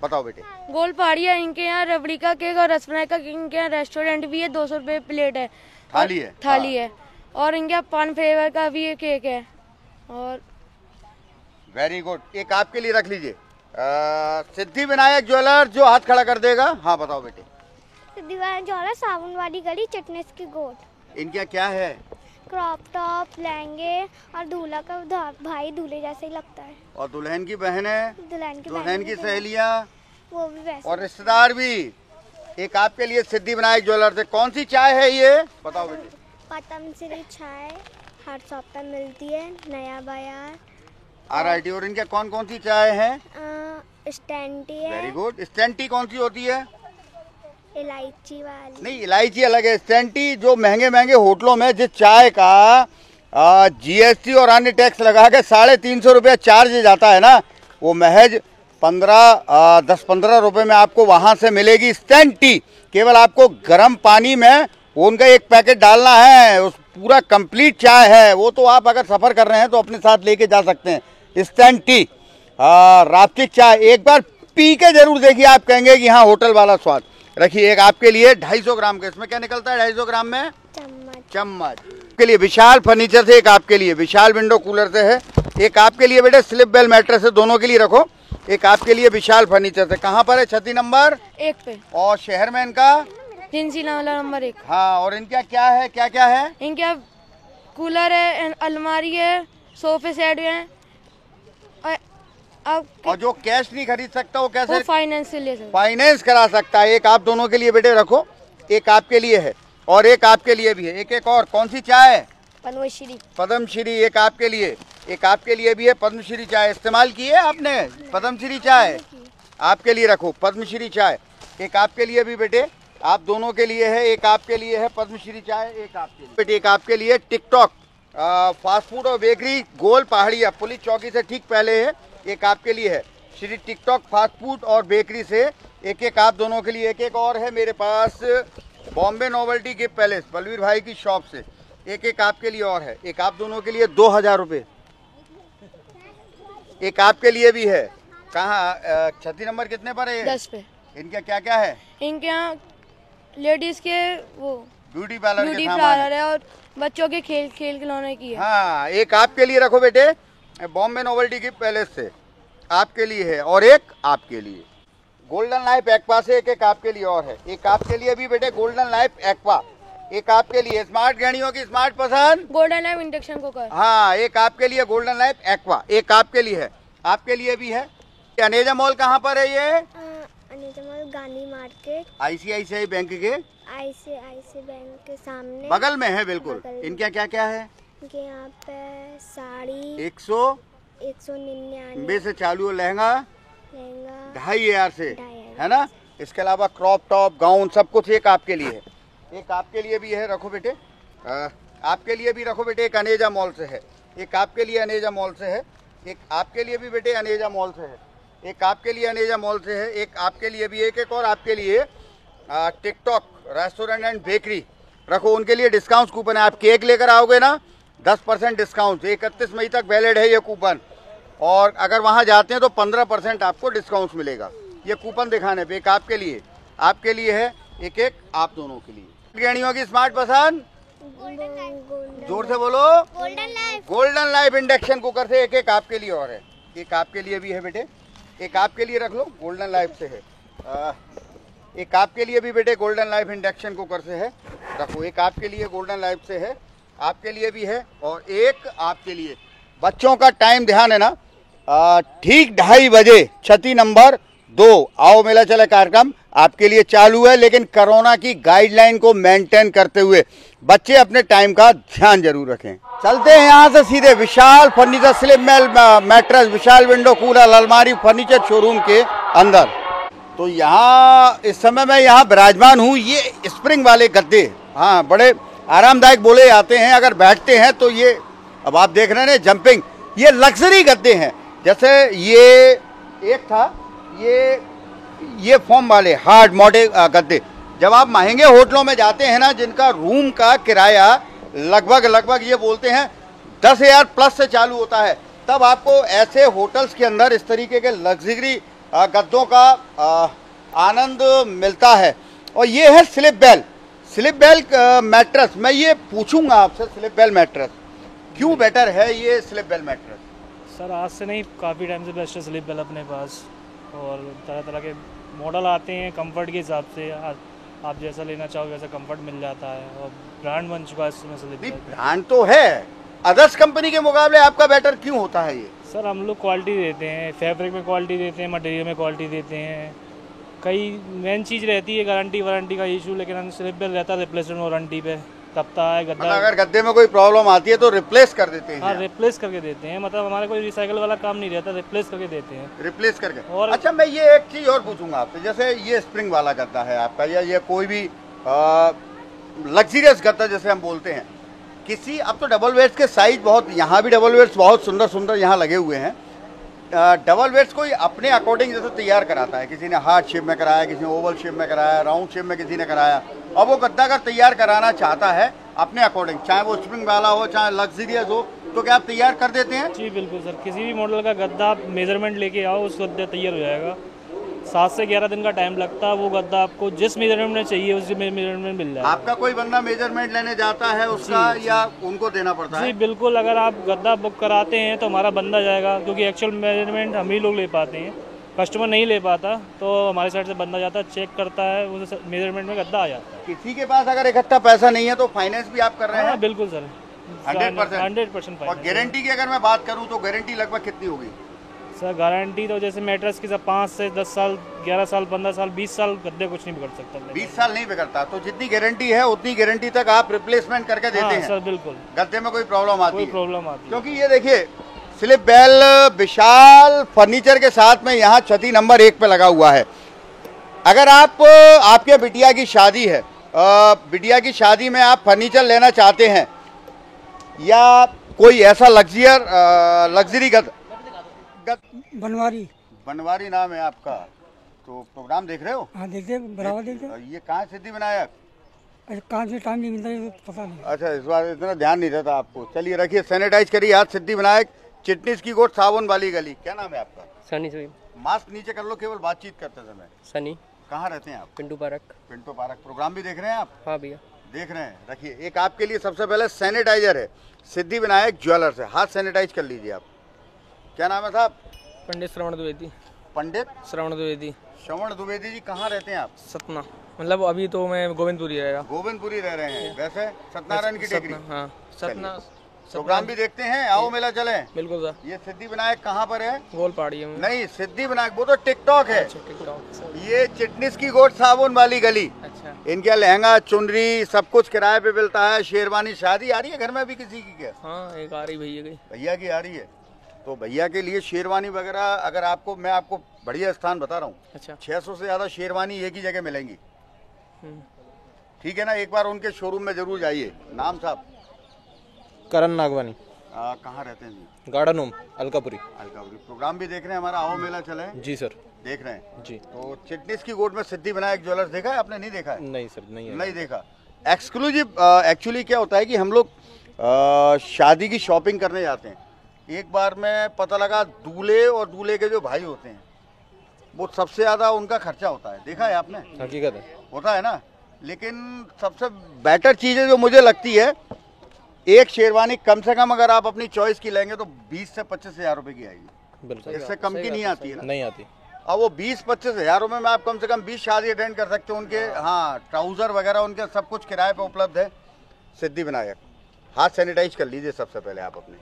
बताओ बेटे? गोल पहाड़ी है। इनके यहाँ रबड़ी का केक और रसमलाई का केक। इनके यहाँ रेस्टोरेंट भी है, 200 रुपये प्लेट है। थाली है? थाली है। और इनके यहाँ पान फ्लेवर का भी केक है। और वेरी गुड। एक आपके लिए रख लीजिए। सिद्धि विनायक ज्वेलर जो हाथ खड़ा कर देगा। हाँ बताओ बेटे। सिद्धि विनायक ज्वेलर, साबुन वाली गली, चटनेस की गोट। इनका क्या है? क्रॉप टॉप, लहंगे और दूल्हा का भाई दूल्हे जैसे ही लगता है। और दुल्हन की बहनें, दुल्हन की सहेलियाँ, वो भी वैसे। और रिश्तेदार भी। एक आपके लिए सिद्धि विनायक ज्वेलर से। कौन सी चाय है ये बताओ बेटे? पतंजलि चाय हर शॉप पर मिलती है, नया बाजार। RIT। और इनके कौन कौन सी चाय है? स्टैंटी है। Very good. स्टैंटी कौन सी होती है? इलायची वाली। नहीं, इलायची अलग है। स्टैंटी जो महंगे होटलों में जिस चाय का GST और अन्य टैक्स लगा के 350 रुपया चार्ज जाता है ना, वो महज 10-15 रुपए में आपको वहां से मिलेगी स्टैंटी। केवल आपको गर्म पानी में उनका एक पैकेट डालना है, उस पूरा कंप्लीट चाय है वो। तो आप अगर सफर कर रहे हैं तो अपने साथ लेके जा सकते हैं स्टैंटी। रात्रिक चाय एक बार पी के जरूर देखिए, आप कहेंगे कि हाँ होटल वाला स्वाद। रखिए एक आपके लिए 250 ग्राम का। इसमें क्या निकलता है 250 ग्राम में? चम्मच। के लिए विशाल फर्नीचर से। एक आपके लिए विशाल विंडो कूलर से है। एक आपके लिए बेटे स्लिप बेल मैट्रेस है, दोनों के लिए रखो। एक आपके लिए विशाल फर्नीचर से। कहाँ पर है? छती नंबर 1 पे। और शहर में इनका जिनसी नाला नंबर 1। हाँ। और इनका क्या है, क्या क्या है? इनके यहाँ कूलर है, अलमारी है, सोफे सेट है। और जो कैश नहीं खरीद सकता वो कैसे? वो फाइनेंस से ले सकते। फाइनेंस करा सकता है। एक आप दोनों के लिए बेटे रखो। एक आपके लिए है और एक आपके लिए भी है। एक और कौन सी चाय? पद्मश्री। एक आपके लिए, एक आपके लिए भी है पद्मश्री चाय। इस्तेमाल की है आपने पद्मश्री चाय? आपके लिए रखो पद्मश्री चाय। एक आपके लिए भी बेटे, आप दोनों के लिए है। एक आपके लिए है पद्मश्री चाय, एक आपके लिए बेटे। एक आपके लिए टिकटॉक फास्ट फूड और बेकरी, गोल पहाड़िया पुलिस चौकी से ठीक पहले है। एक आपके लिए है श्री टिकटॉक फास्ट फूड और बेकरी से। एक आप दोनों के लिए। एक और है मेरे पास Bombay novelty gift palace, Balveer भाई की शॉप से। एक आपके लिए और है। एक आप दोनों के लिए 2000 रुपये। एक आपके लिए भी है। कहाँ? छत्ती नंबर कितने पर है? 10 पे। इनका क्या क्या है? इनके यहाँ लेडीज के वो ब्यूटी पार्लर है और बच्चों के खेल खिलौने की है। हाँ। एक आपके लिए रखो बेटे बॉम्बे नोवेल्टी गिफ्ट पैलेस से, आपके लिए है। और एक आपके लिए गोल्डन लाइफ एक्वा से एक आपके लिए और है। एक आपके लिए भी बेटे गोल्डन लाइफ एक्वा, एक आपके लिए स्मार्ट गृहिणियों की स्मार्ट पसंद गोल्डन लाइफ इंडक्शन कुकर। हाँ, एक आपके लिए गोल्डन लाइफ एक्वा, एक आपके लिए है, आपके लिए भी है। अनेजा मॉल कहाँ पर है ये? Aneja mall Gandhi market, ICICI bank के ICICI बैंक के सामने बगल में है बिल्कुल। इनके क्या क्या है? इनके यहाँ पे साड़ी 199 से चालू, लहंगा लहंगा 2500 से, 2500 है ना। इसके अलावा क्रॉप टॉप, गाउन, सब कुछ एक आपके लिए है। एक आपके लिए भी है, रखो बेटे, आपके लिए भी रखो बेटे। एक अनेजा मॉल से है, एक आपके लिए अनेजा मॉल से है, एक आपके लिए भी बेटे अनेजा मॉल से है, एक आपके लिए अनेजा मॉल से है, एक आपके लिए भी, एक और आपके लिए टिकटॉक रेस्टोरेंट एंड बेकरी रखो, उनके लिए डिस्काउंट कूपन है। आप केक लेकर आओगे ना 10% डिस्काउंट, 31 मई तक वैलिड है ये कूपन, और अगर वहां जाते हैं तो 15% आपको डिस्काउंट मिलेगा ये कूपन दिखाने पे। एक आपके लिए है, एक आप दोनों के लिए। गृहिणियों की स्मार्ट पसंद, जोर से बोलो, गोल्डन लाइफ इंडक्शन कुकर से एक आपके लिए और है। एक आपके लिए भी है बेटे, एक आपके लिए रख लो, गोल्डन लाइफ से है। एक आपके लिए भी बेटे गोल्डन लाइफ इंडक्शन कुकर से है, रखो। एक आपके लिए गोल्डन लाइफ से है, आपके लिए भी है, और एक आपके लिए। बच्चों का टाइम ध्यान है ना, ठीक 2:30 बजे क्षति नंबर 2 आओ मेला चले कार्यक्रम आपके लिए चालू है, लेकिन कोरोना की गाइडलाइन को मेंटेन करते हुए बच्चे अपने टाइम का ध्यान जरूर रखें। चलते हैं यहाँ से सीधे विशाल फर्नीचर स्लिप मैट्रेस, विशाल विंडो कूलर, अलमारी फर्नीचर शोरूम के अंदर। तो यहाँ इस समय मैं यहाँ विराजमान हूँ। ये स्प्रिंग वाले गद्दे, हाँ, बड़े आरामदायक बोले जाते हैं। अगर बैठते हैं तो ये, अब आप देख रहे हैं जंपिंग, ये लग्जरी गद्दे हैं। जैसे ये एक था, ये फोम वाले हार्ड मॉडल गद्दे, जब आप महंगे होटलों में जाते हैं ना, जिनका रूम का किराया लगभग ये बोलते हैं 10,000 प्लस से चालू होता है, तब आपको ऐसे होटल्स के अंदर इस तरीके के लग्जरी गद्दों का आनंद मिलता है। और ये है स्लिप बेल मैट्रेस। मैं ये पूछूंगा आपसे, स्लिप बेल मैट्रेस क्यों बेटर है ये स्लिप बेल मैट्रेस? सर आज से नहीं, काफ़ी टाइम से बेस्ट है स्लिप बेल अपने पास, और तरह तरह के मॉडल आते हैं कंफर्ट के हिसाब से। आप जैसा लेना चाहो वैसा कंफर्ट मिल जाता है, और ब्रांड बन चुका है इसमें स्लिप बेल। ब्रांड तो है, अदर्स कंपनी के मुकाबले आपका बेटर क्यों होता है ये? सर हम लोग क्वालिटी देते हैं, फैब्रिक में क्वालिटी देते हैं, मटेरियल में क्वालिटी देते हैं। कई मेन चीज़ रहती है गारंटी वारंटी का इशू, लेकिन स्लिप बेल रहता है रिप्लेसमेंट वारंटी पे, तबता है गद्दा। अगर गद्दे में कोई प्रॉब्लम आती है तो रिप्लेस कर देते हैं? हाँ, रिप्लेस करके देते हैं, मतलब हमारा कोई रिसाइकल वाला काम नहीं रहता, रिप्लेस करके देते हैं। रिप्लेस करके। और अच्छा, मैं ये एक चीज़ और पूछूंगा आपसे, जैसे ये स्प्रिंग वाला गद्दा है आपका, या ये कोई भी लग्जरियस गद्दा जैसे हम बोलते हैं, किसी, अब तो डबल बेड्स के साइज बहुत, यहाँ भी डबल बेड्स बहुत सुंदर यहाँ लगे हुए हैं। डबल बेड्स कोई अपने अकॉर्डिंग जैसे तैयार कराता है, किसी ने हार्ट शेप में कराया, किसी ने ओवल शेप में कराया, राउंड शेप में किसी ने कराया, और वो गद्दा अगर तैयार कराना चाहता है अपने अकॉर्डिंग, चाहे वो स्प्रिंग वाला हो चाहे लग्जरियस हो, तो क्या आप तैयार कर देते हैं? जी बिल्कुल सर, किसी भी मॉडल का गद्दा आप मेजरमेंट लेके आओ, उस गद्दा तैयार हो जाएगा। 7 से 11 दिन का टाइम लगता है, वो गद्दा आपको जिस मेजरमेंट में चाहिए उसी मेजरमेंट मिल जाएगा। आपका कोई बंदा मेजरमेंट लेने जाता है उसका, या उनको देना पड़ता है? जी बिल्कुल, अगर आप गद्दा बुक कराते हैं तो हमारा बंदा जाएगा, क्योंकि एक्चुअल मेजरमेंट हम ही लोग ले पाते हैं, कस्टमर नहीं ले पाता, तो हमारी साइड से बंदा जाता है, चेक करता है, उस मेजरमेंट में गद्दा आ जाता है। किसी के पास अगर इकट्ठा पैसा नहीं है तो फाइनेंस भी आप कर रहे हैं? बिल्कुल सर, 100%। और गारंटी की अगर मैं बात करूं तो गारंटी लगभग कितनी होगी सर? गारंटी तो जैसे मैट्रेस की सब 5 से 10 साल, 11 साल, 15 साल, 20 साल गद्दे कुछ नहीं बिगड़ सकता। 20 साल नहीं बिगड़ता, तो जितनी गारंटी है उतनी गारंटी तक आप रिप्लेसमेंट करके देते हैं? सर बिल्कुल, गद्दे में कोई प्रॉब्लम आती है? कोई प्रॉब्लम आती है, क्योंकि ये देखिए स्लिप बेल विशाल फर्नीचर के साथ में यहाँ क्षति नंबर 1 पे लगा हुआ है। अगर आपके बिटिया की शादी है, बिटिया की शादी में आप फर्नीचर लेना चाहते हैं, या कोई ऐसा लग्जरी बनवारी नाम है आपका, तो प्रोग्राम देख रहे हो? हाँ देखते हैं, बराबर देखते हैं। ये कहाँ सिद्धि विनायक? काम से टाइम नहीं मिलता, ये पता नहीं। अच्छा, इस बार इतना ध्यान नहीं रहता आपको। चलिए रखिए, सैनिटाइज करिए हाथ। सिद्धि विनायक, चिटनीस की गोट, साबुन वाली गली। क्या नाम है आपका? सनी सोई। मास्क नीचे कर लो केवल बातचीत करते समय। सनी। कहाँ रहते हैं आप? Pintu park. Pintu park. Program भी देख रहे हैं आप? हाँ भैया देख रहे हैं। रखिए, एक आपके लिए सबसे पहले सैनिटाइजर है सिद्धि विनायक ज्वेलर्स है, हाथ सैनिटाइज कर लीजिए आप। क्या नाम है साहब? पंडित श्रवण द्विवेदी। पंडित श्रवण द्विवेदी। श्रवण द्विवेदी जी कहाँ रहते हैं आप? सतना, मतलब अभी तो मैं गोविंदपुरी रहेगा। गोविंदपुरी रह रहे हैं। वैसे सत्यनारायण की टेकरी। हाँ, सतना। प्रोग्राम भी देखते हैं, आओ मेला चले। बिल्कुल सर। ये सिद्धि विनायक कहाँ पर है? गोलपाड़ी में। नहीं, सिद्धि विनायक वो तो टिकटॉक है। टिकटॉक। ये चिटनिस की गोट साबुन वाली गली। अच्छा। इनका लहंगा चुनरी सब कुछ किराए पे मिलता है। शेरवानी। शादी आ रही है घर में अभी किसी की क्या? हाँ, एक आ रही भैया की। भैया की आ रही है, तो भैया के लिए शेरवानी वगैरह अगर आपको, मैं आपको बढ़िया स्थान बता रहा हूँ। अच्छा। 600 से ज्यादा शेरवानी एक ही जगह मिलेंगी। ठीक है ना, एक बार उनके शोरूम में जरूर जाइए। नाम साहब? करण नागवानी। कहाँ रहते हैं जी? Garden home, Alkapuri. Alkapuri. Programme भी देख रहे हैं हमारा आओ मेला चले? जी सर, देख रहे हैं जी। तो चिटनिस की गोट में सिद्धि विनायक ज्वेलर्स देखा है आपने? नहीं देखा है? नहीं सर, नहीं है। नहीं देखा। एक्सक्लूसिव एक्चुअली क्या होता है कि हम लोग शादी की शॉपिंग करने जाते हैं। एक बार में पता लगा दूल्हे और दूल्हे के जो भाई होते हैं वो सबसे ज्यादा उनका खर्चा होता है। देखा है आपने? हकीकत है, होता है ना। लेकिन सबसे बेटर चीज़ है जो मुझे लगती है, एक शेरवानी कम से कम अगर आप अपनी चॉइस की लेंगे तो 20 से 25 हज़ार रुपए की आएगी। बिल्कुल। इससे कम की नहीं आती है ना? नहीं आती। अब वो 20-25 हज़ार रुपये में आप कम से कम 20 शादी अटेंड कर सकते हो उनके। हाँ, ट्राउज़र वगैरह उनके सब कुछ किराए पे उपलब्ध है। सिद्धि विनायक। हाथ सैनिटाइज कर लीजिए सबसे पहले आप अपने।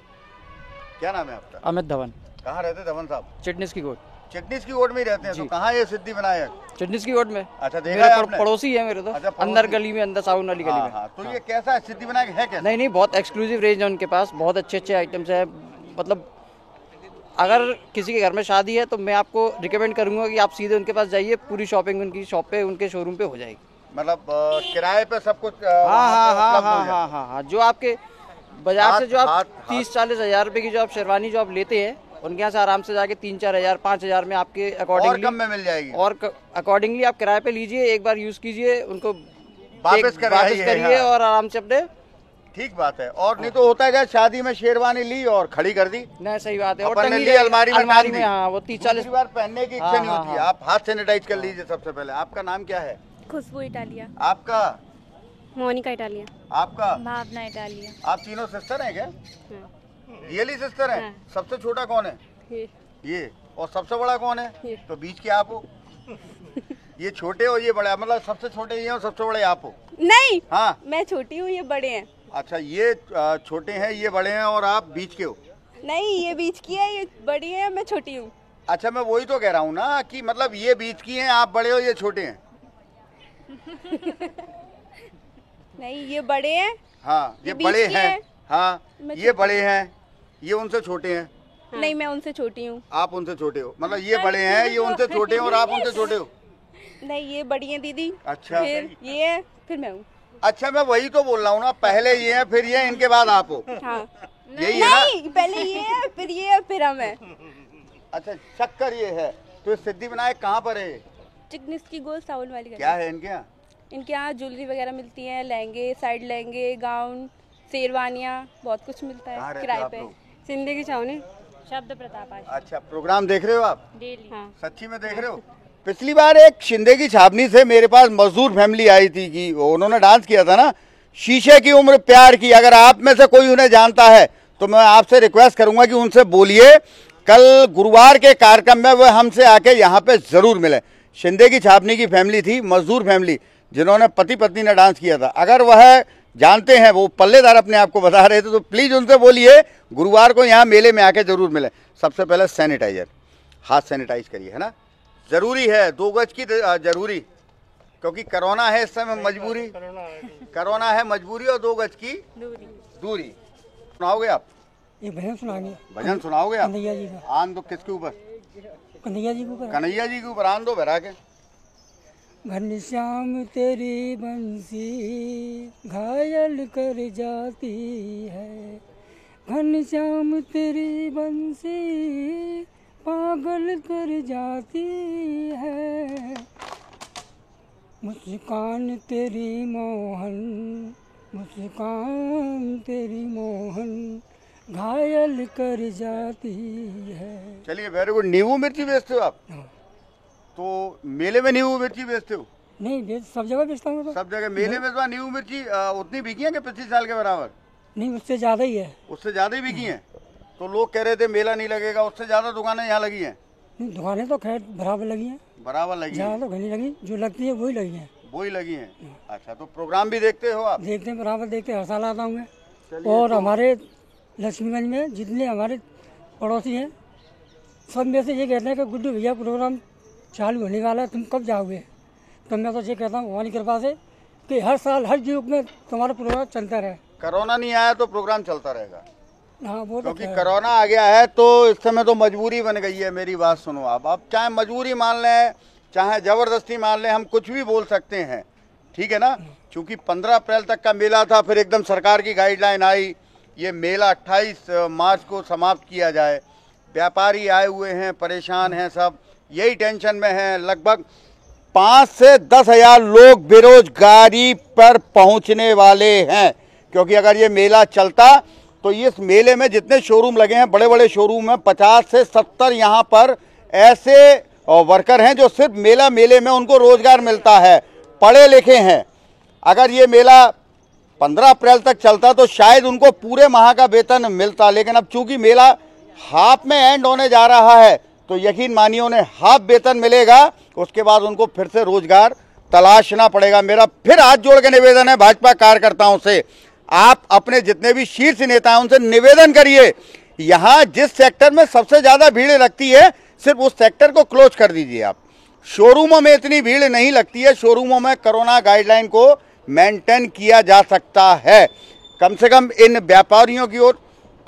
क्या नाम है आपका? अमित धवन। कहाँ रहते धवन साहब? चिटनिस की गोट। चिटनिस की गोट में ही रहते हैं? तो कहाँ है सिद्धि विनायक? चिटनिस की गोट में। अच्छा, देखा है आपने? पड़ोसी है मेरे तो। अच्छा, अंदर गली में, अंदर साउन वाली गली में। हाँ, तो ये कैसा है सिद्धि विनायक है कैसा? नहीं, बहुत एक्सक्लूसिव रेंज है उनके पास, बहुत अच्छे अच्छे आइटम्स है। मतलब अगर किसी के घर में शादी है तो मैं आपको रिकमेंड करूंगा कि आप सीधे उनके पास जाइए। पूरी शॉपिंग उनकी शॉप पे, उनके शोरूम पे हो जाएगी। मतलब किराए पे सब कुछ? हाँ। जो आपके बाजार से जो आप 30-40 हज़ार रुपए की जो आप शेरवानी जो आप लेते हैं, उनके यहाँ से आराम से जाके 3-4 हज़ार 5 हज़ार में आपके अकॉर्डिंगली कम में मिल जाएगी। और अकॉर्डिंगली आप किराए पे लीजिए, एक बार यूज कीजिए, उनको वापस करिए और आराम से अपने। ठीक बात है। और नहीं तो होता है शादी में शेरवानी ली और खड़ी कर दी। नहीं, सही बात है। और अलमारी में हाँ, वो 30-40 बार पहनने की इच्छा नहीं होती है। आप हाथ सैनिटाइज कर लीजिए सबसे पहले। आपका नाम क्या है? खुशबू इटालिया। आपका? मोनिका इटालिया। आपका? भावना इटालिया। आप तीनों सिस्टर हैं क्या? रियली सिस्टर हैं? सबसे छोटा कौन है? ये। और सबसे बड़ा कौन है? तो बीच के आप हो। ये छोटे हो, ये बड़े, मतलब सबसे छोटे ये और सबसे बड़े आप हो? नहीं। हाँ, मैं छोटी हूँ, ये बड़े हैं। अच्छा, ये छोटे हैं, ये बड़े हैं और आप बीच के हो? नहीं, ये बीच की है, ये बड़ी है, मैं छोटी हूँ। अच्छा, मैं वही तो कह रहा हूँ ना कि मतलब ये बीच की हैं, आप बड़े हो, ये छोटे हैं। नहीं, ये बड़े हैं। हाँ, ये बड़े हैं। हाँ, ये बड़े हैं, ये उनसे छोटे हैं। हाँ। नहीं, मैं उनसे छोटी हूँ। आप उनसे छोटे हो, मतलब ये बड़े हैं, ये उनसे छोटे हैं और आप उनसे छोटे हो? नहीं, ये बड़ी हैं दीदी। अच्छा, फिर ये है, फिर मैं हूँ। अच्छा, मैं वही तो बोल रहा हूँ ना, पहले ये है, फिर ये, इनके बाद आप हो। हाँ। यही है ना? नहीं, पहले ये है, फिर ये है, फिर हम हैं। अच्छा, चक्कर ये है। तो सिद्धि विनायक कहाँ पर है? चिटनिस की गोल साउन वाली गली। क्या है इनके यहाँ? इनके यहाँ ज्वेलरी वगैरह मिलती है, लहंगे, साइड लहंगे, गाउन, शेरवानियाँ, बहुत कुछ मिलता है किराए पे। सिंधी की छावनी, शब्द प्रताप। अच्छा, प्रोग्राम देख रहे हो आप? डेली। हाँ। सच्ची में देख रहे हो? पिछली बार एक शिंदे की छावनी से मेरे पास मजदूर फैमिली आई थी कि उन्होंने डांस किया था ना, शीशे की उम्र प्यार की। अगर आप में से कोई उन्हें जानता है तो मैं आपसे रिक्वेस्ट करूंगा कि उनसे बोलिए कल गुरुवार के कार्यक्रम में वह हमसे आके यहाँ पे जरूर मिले। शिंदे की छावनी की फैमिली थी, मजदूर फैमिली, जिन्होंने पति पत्नी ने डांस किया था। अगर वह जानते हैं, वो पल्लेदार अपने आप को बता रहे थे, तो प्लीज उनसे बोलिए गुरुवार को यहाँ मेले में आके जरूर मिले। सबसे पहले सैनिटाइजर, हाथ सैनिटाइज करिए, है ना, जरूरी है। 2 गज की जरूरी, क्योंकि कोरोना है इस समय, मजबूरी। कोरोना है मजबूरी और 2 गज की दूरी। सुनाओगे आप? एक भजन सुनाएंगे। भजन सुनाओगे आप? कन्हैया जी का। आन दो। किसके ऊपर? कन्हैया जी के ऊपर। कन्हैया जी के ऊपर आन दो भरा के। घनश्याम तेरी बंसी घायल कर जाती है, घनश्याम तेरी बंसी पागल कर जाती है, मुस्कान तेरी मोहन, मुस्कान तेरी मोहन घायल कर जाती है। चलिए, वेरी गुड। नींबू मिर्ची बेचते हो आप? तो मेले में नींबू मिर्ची बेचते हो? नहीं, सब जगह बेचता हूँ। सब जगह मेले में तो नींबू मिर्ची उतनी बिकी है कि 25 साल के बराबर? नहीं, उससे ज़्यादा ही है। उससे ज़्यादा ही बिकी है? तो लोग कह रहे थे मेला नहीं लगेगा, उससे ज़्यादा दुकानें यहाँ लगी हैं। दुकानें तो खैर बराबर लगी हैं। बराबर लगी? ज्यादा तो घनी लगी, जो लगती है वही लगी है। वही लगी है। अच्छा, तो प्रोग्राम भी देखते हो आप? देखते हैं, बराबर देखते हैं, हर साल आता हूँ मैं। और हमारे लक्ष्मीगंज में जितने हमारे पड़ोसी हैं सब में से ये कहते हैं कि गुड्डू भैया प्रोग्राम चालू होने वाला है, तुम कब जाओगे? तो मैं तो ये कहता हूँ भगवान की कृपा से कि हर साल हर युग में तुम्हारा प्रोग्राम चलता रहे। कोरोना नहीं आया तो प्रोग्राम चलता रहेगा। हाँ, वो तो क्योंकि कोरोना आ गया है तो इस समय तो मजबूरी बन गई है। मेरी बात सुनो आप, अब चाहे मजबूरी मान लें चाहे जबरदस्ती मान लें, हम कुछ भी बोल सकते हैं, ठीक है ना। क्योंकि 15 अप्रैल तक का मेला था, फिर एकदम सरकार की गाइडलाइन आई ये मेला 28 मार्च को समाप्त किया जाए। व्यापारी आए हुए हैं, परेशान हैं, सब यही टेंशन में हैं। लगभग 5 से 10 हजार लोग बेरोजगारी पर पहुंचने वाले हैं। क्योंकि अगर ये मेला चलता तो इस मेले में जितने शोरूम लगे हैं, बड़े बड़े शोरूम हैं, 50 से 70 यहाँ पर ऐसे वर्कर हैं जो सिर्फ मेले में उनको रोजगार मिलता है, पढ़े लिखे हैं। अगर ये मेला 15 अप्रैल तक चलता तो शायद उनको पूरे माह का वेतन मिलता। लेकिन अब चूंकि मेला हाफ में एंड होने जा रहा है तो यकीन मानिए उन्हें हाफ वेतन मिलेगा, उसके बाद उनको फिर से रोजगार तलाशना पड़ेगा। मेरा फिर हाथ जोड़ के निवेदन है भाजपा कार्यकर्ताओं से, आप अपने जितने भी शीर्ष नेता हैं उनसे निवेदन करिए, यहाँ जिस सेक्टर में सबसे ज्यादा भीड़ लगती है सिर्फ उस सेक्टर को क्लोज कर दीजिए आप। शोरूमों में इतनी भीड़ नहीं लगती है, शोरूमों में कोरोना गाइडलाइन को मेंटेन किया जा सकता है। कम से कम इन व्यापारियों की ओर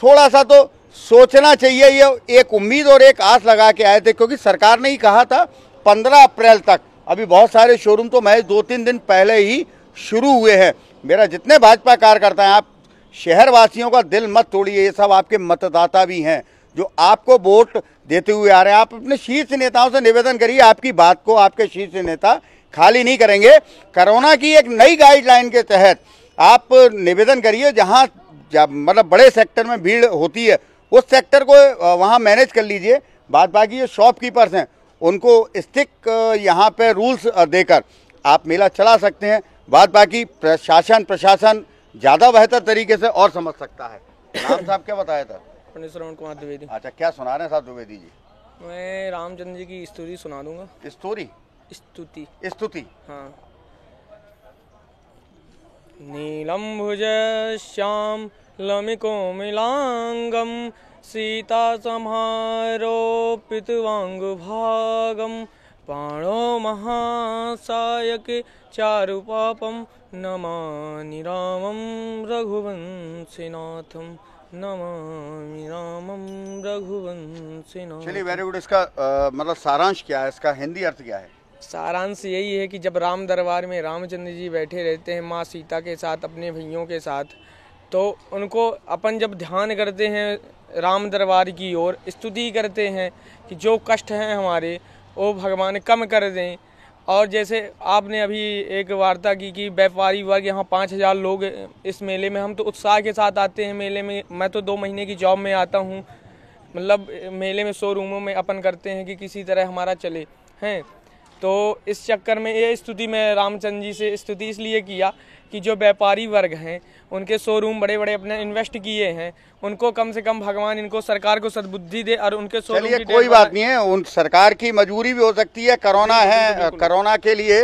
थोड़ा सा तो सोचना चाहिए। ये एक उम्मीद और एक आस लगा के आए थे, क्योंकि सरकार ने ही कहा था 15 अप्रैल तक। अभी बहुत सारे शोरूम तो महज 2-3 दिन पहले ही शुरू हुए हैं। मेरा जितने भाजपा कार्यकर्ता हैं, आप शहरवासियों का दिल मत तोड़िए, ये सब आपके मतदाता भी हैं जो आपको वोट देते हुए आ रहे हैं। आप अपने शीर्ष नेताओं से निवेदन करिए, आपकी बात को आपके शीर्ष नेता खाली नहीं करेंगे। कोरोना की एक नई गाइडलाइन के तहत आप निवेदन करिए, जहां मतलब बड़े सेक्टर में भीड़ होती है उस सेक्टर को वहां मैनेज कर लीजिए। बाकी ये शॉपकीपर्स हैं उनको स्टिक यहाँ पे रूल्स देकर आप मेला चला सकते हैं। बाकी प्रशासन ज़्यादा बेहतर तरीके से और समझ सकता है। नाम साहब क्या बताया था? पंडित श्रवण कुमार द्विवेदी। अच्छा, क्या सुना रहे हैं साहब द्विवेदी जी? मैं रामचंद्र जी की स्तुति सुना दूंगा। स्तुति हाँ। नीलम भुज श्याम लमिकोमिलांगम सीता समारोपित वांग भागम पाणो महासायक चारुपापम नमामि रामं रघुवंशीनाथम नमामि रामं रघुवंशीनाथम। चलिए, वेरी गुड। इसका मतलब सारांश क्या है, इसका हिंदी अर्थ क्या है? सारांश यही है कि जब राम दरबार में रामचंद्र जी बैठे रहते हैं माँ सीता के साथ, अपने भैयों के साथ, तो उनको अपन जब ध्यान करते हैं राम दरबार की ओर, स्तुति करते हैं कि जो कष्ट हैं हमारे वो भगवान कम कर दें। और जैसे आपने अभी एक वार्ता की कि व्यापारी वर्ग यहाँ 5000 लोग इस मेले में, हम तो उत्साह के साथ आते हैं मेले में। मैं तो 2 महीने की जॉब में आता हूँ, मतलब मेले में शोरूमों में अपन करते हैं कि किसी तरह हमारा चले हैं। तो इस चक्कर में ये स्तुति मैं रामचंद्र जी से स्तुति इसलिए किया कि जो व्यापारी वर्ग हैं उनके शोरूम बड़े बड़े अपने इन्वेस्ट किए हैं, उनको कम से कम भगवान इनको सरकार को सद्बुद्धि दे और उनके शोरूम की कोई बात नहीं है, उन सरकार की मजबूरी भी हो सकती है, कोरोना है कोरोना के लिए।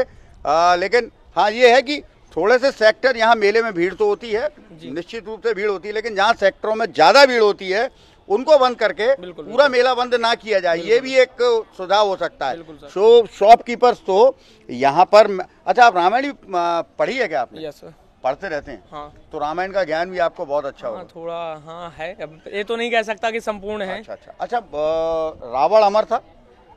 लेकिन हाँ ये है कि थोड़े से सेक्टर यहाँ मेले में भीड़ तो होती है, निश्चित रूप से भीड़ होती है, लेकिन जहाँ सेक्टरों में ज्यादा भीड़ होती है उनको बंद करके पूरा मेला बंद ना किया जाए, ये भी एक सुझाव हो सकता है। शॉपकीपर्स तो यहाँ पर। अच्छा, आप रामायण पढ़ी है क्या आपने? Yes sir. पढ़ते रहते हैं? हाँ। तो रामायण का ज्ञान भी आपको बहुत अच्छा होगा। थोड़ा हाँ है, अब ये तो नहीं कह सकता कि संपूर्ण है। अच्छा, रावण अमर था?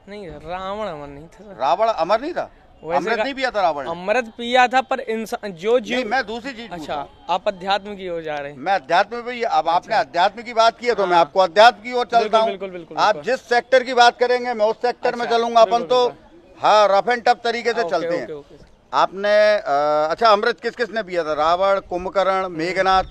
नहीं, रावण अमर नहीं था। रावण अमर नहीं था? अमृत नहीं पिया था रावण? अमृत पिया था, पर इंसान जो जीव। मैं दूसरी चीज। अच्छा, आप अध्यात्म की ओर जा रहे हैं। मैं अध्यात्म पे, अब आपने अध्यात्म की बात की है तो मैं आपको अध्यात्म की ओर चलता हूँ। बिल्कुल। आप जिस सेक्टर की बात करेंगे मैं उस सेक्टर में चलूंगा। अपन तो हाँ रफ एंड टफ तरीके से चलते हैं। आपने अच्छा, अमृत किस किसने पिया था? रावण, कुंभकर्ण, मेघनाथ?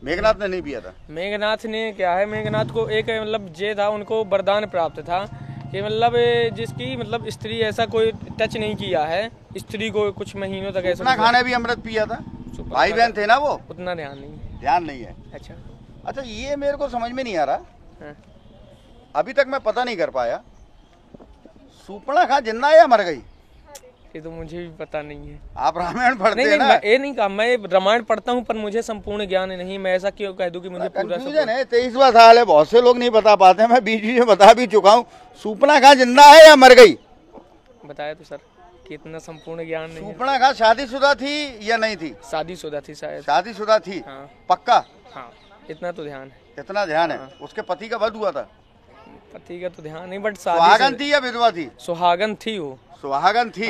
मेघनाथ ने नहीं पिया था। मेघनाथ ने क्या है, मेघनाथ को एक मतलब जे था, उनको वरदान प्राप्त था कि मतलब जिसकी मतलब स्त्री ऐसा कोई टच नहीं किया है स्त्री को कुछ महीनों तक। ऐसा खाने भी अमृत पिया था, भाई बहन थे ना वो? उतना ध्यान नहीं है। अच्छा, ये मेरे को समझ में नहीं आ रहा, अभी तक मैं पता नहीं कर पाया। सूपड़ा खा जिंदा है या मर गई? ये तो मुझे भी पता नहीं है। आप रामायण पढ़ते नहीं, हैं ना? ये नहीं कहा, मैं रामायण पढ़ता हूँ पर मुझे संपूर्ण ज्ञान नहीं। मैं ऐसा क्यों कह दूं कि मुझे पूरा कंफ्यूजन है। 23वां साल है, बहुत से लोग नहीं बता पाते, मैं बीच बीच में बता भी चुका हूँ। सूपड़ा खा जिंदा है या मर गई? बताया तो सर कि इतना संपूर्ण ज्ञान नहीं है। सूपड़ा खा शादीशुदा थी या नहीं थी? शादीशुदा थी शायद। शादीशुदा थी? हाँ। पक्का? हाँ, इतना तो ध्यान है। इतना ध्यान है। उसके पति का वध हुआ था? पति का तो ध्यान नहीं, बट सुहागन थी या विधवा थी? सुहागन थी वो। सुहागन थी।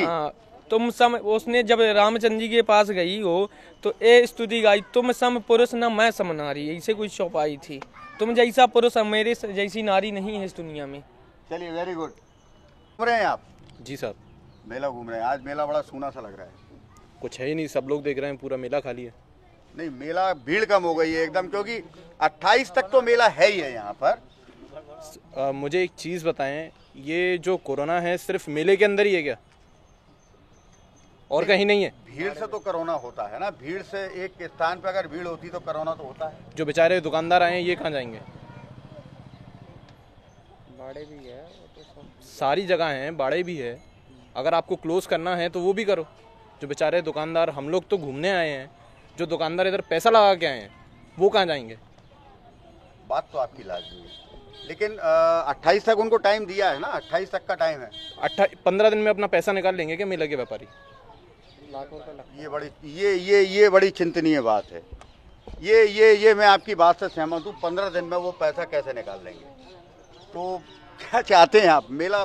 तुम सम उसने जब रामचंद्र जी के पास गई हो तो ए स्तुति गाई, तुम सम पुरुष न मैं सम नारी, ऐसे कुछ चौपाई थी। तुम जैसा पुरुष मेरे जैसी नारी नहीं है इस दुनिया में। चलिए, वेरी गुड। घूम रहे हैं आप? जी साहब, मेला घूम रहे हैं। आज मेला बड़ा सूना सा लग रहा है। कुछ है ही नहीं, सब लोग देख रहे हैं, पूरा मेला खाली है। नहीं, मेला भीड़ कम हो गई है एकदम, क्योंकि 28 तक तो मेला है ही है यहाँ पर। मुझे एक चीज़ बताएं, ये जो कोरोना है सिर्फ मेले के अंदर ही है क्या, और कहीं नहीं है? भीड़ से तो कोरोना होता है ना, भीड़ से एक स्थान पे अगर भीड़ होती तो कोरोना तो होता है। जो बेचारे दुकानदार आए हैं ये कहाँ जाएंगे? बाड़े भी है, सारी जगह हैं, बाड़े भी है। अगर आपको क्लोज करना है तो वो भी करो। जो बेचारे दुकानदार, हम लोग तो घूमने आए हैं, जो दुकानदार इधर पैसा लगा के आए हैं वो कहाँ जाएंगे? बात तो आपकी लाजमी है, लेकिन 28 तक उनको टाइम दिया है ना, 28 तक का टाइम है। 15 दिन में अपना पैसा निकाल लेंगे क्या मेले के व्यापारी? ये बड़ी चिंतनीय बात है। ये मैं आपकी बात से सहमत हूँ। 15 दिन में वो पैसा कैसे निकाल लेंगे? तो क्या चाहते हैं आप? मेला